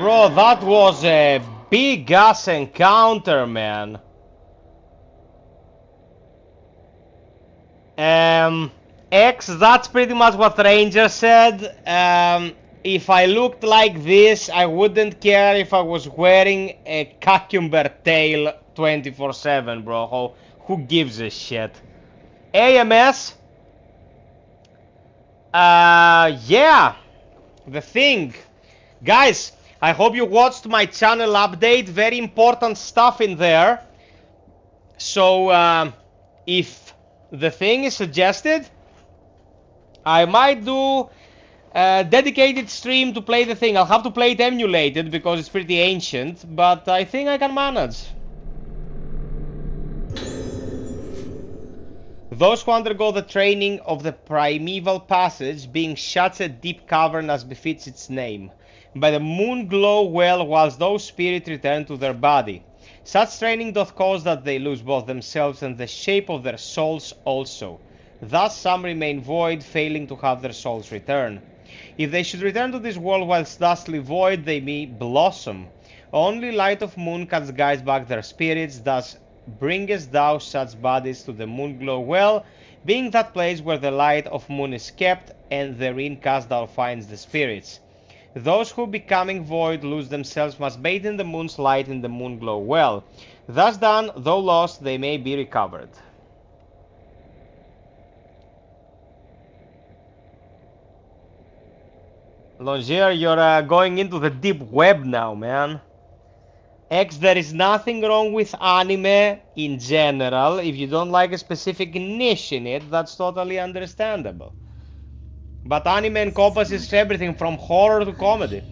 Bro, that was a big ass encounter, man. X, that's pretty much what Ranger said. If I looked like this, I wouldn't care if I was wearing a cucumber tail 24/7, bro. Who gives a shit? AMS? Yeah, the thing. Guys, I hope you watched my channel update. Very important stuff in there. So, if the thing is suggested, I might do a dedicated stream to play the thing. I'll have to play it emulated because it's pretty ancient, but I think I can manage. Those who undergo the training of the primeval passage, being such a deep cavern as befits its name, by the moon glow well whilst those spirits return to their body. Such training doth cause that they lose both themselves and the shape of their souls also. Thus some remain void, failing to have their souls return. If they should return to this world whilst thusly void, they may blossom. Only light of moon can guide back their spirits, thus bringest thou such bodies to the moon glow well, being that place where the light of moon is kept, and therein cast thou finds the spirits. Those who becoming void lose themselves must bathe in the moon's light in the moon glow well. Thus done, though lost, they may be recovered. Longier, you're going into the deep web now, man. X, there is nothing wrong with anime in general. If you don't like a specific niche in it, that's totally understandable. But anime encompasses everything from horror to comedy.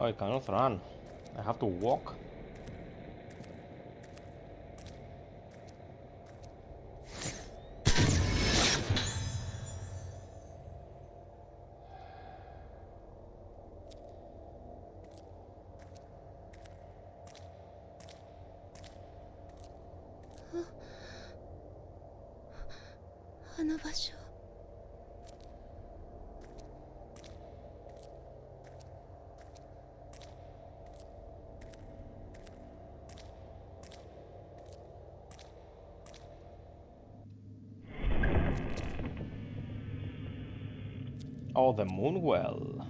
Oh, I cannot run. I have to walk. Oh, the moon well.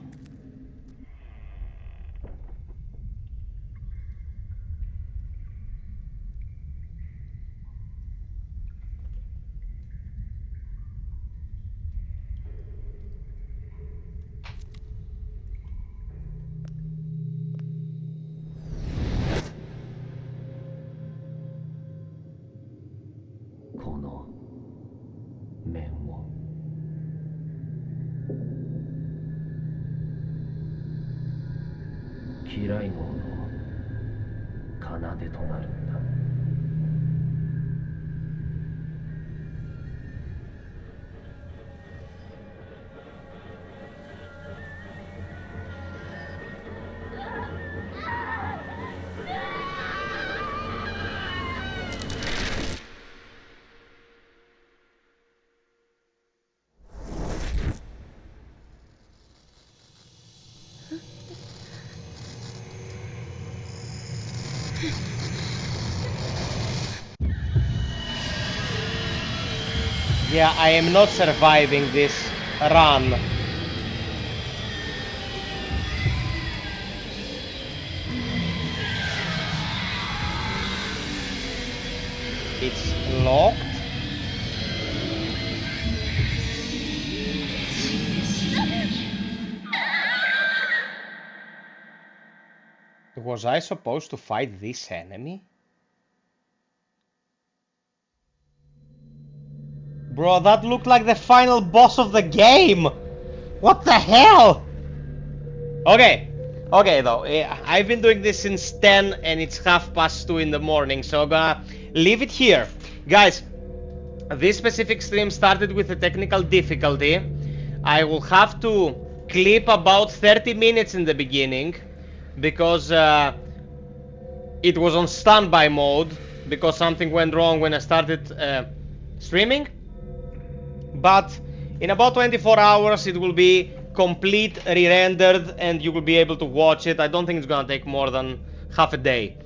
Yeah, I am not surviving this run. It's locked. Was I supposed to fight this enemy? Bro, that looked like the final boss of the game! What the hell? Okay, though, I've been doing this since 10 and it's 2:30 in the morning, so I'm gonna leave it here. Guys, this specific stream started with a technical difficulty. I will have to clip about 30 minutes in the beginning because it was on standby mode because something went wrong when I started streaming. But in about 24 hours it will be complete re-rendered and you will be able to watch it. I don't think it's gonna take more than half a day.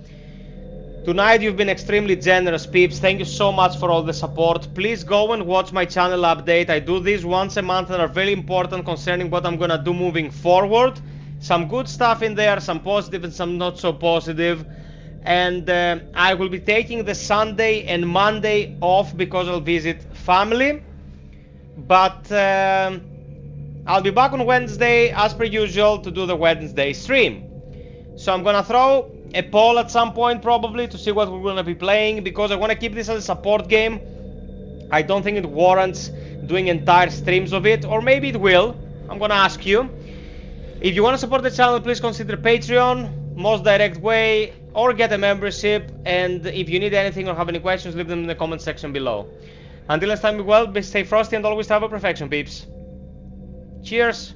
Tonight you've been extremely generous, peeps. Thank you so much for all the support. Please go and watch my channel update. I do these once a month and are very important concerning what I'm gonna do moving forward. Some good stuff in there, some positive and some not so positive. And I will be taking the Sunday and Monday off because I'll visit family. But I'll be back on Wednesday as per usual to do the Wednesday stream. So I'm gonna throw a poll at some point probably to see what we're gonna be playing because I want to keep this as a support game. I don't think it warrants doing entire streams of it, or maybe it will. I'm gonna ask you. If you want to support the channel, please consider Patreon, most direct way, or get a membership. And if you need anything or have any questions, leave them in the comment section below. Until next time, be well, stay frosty, and always have a perfection, peeps. Cheers!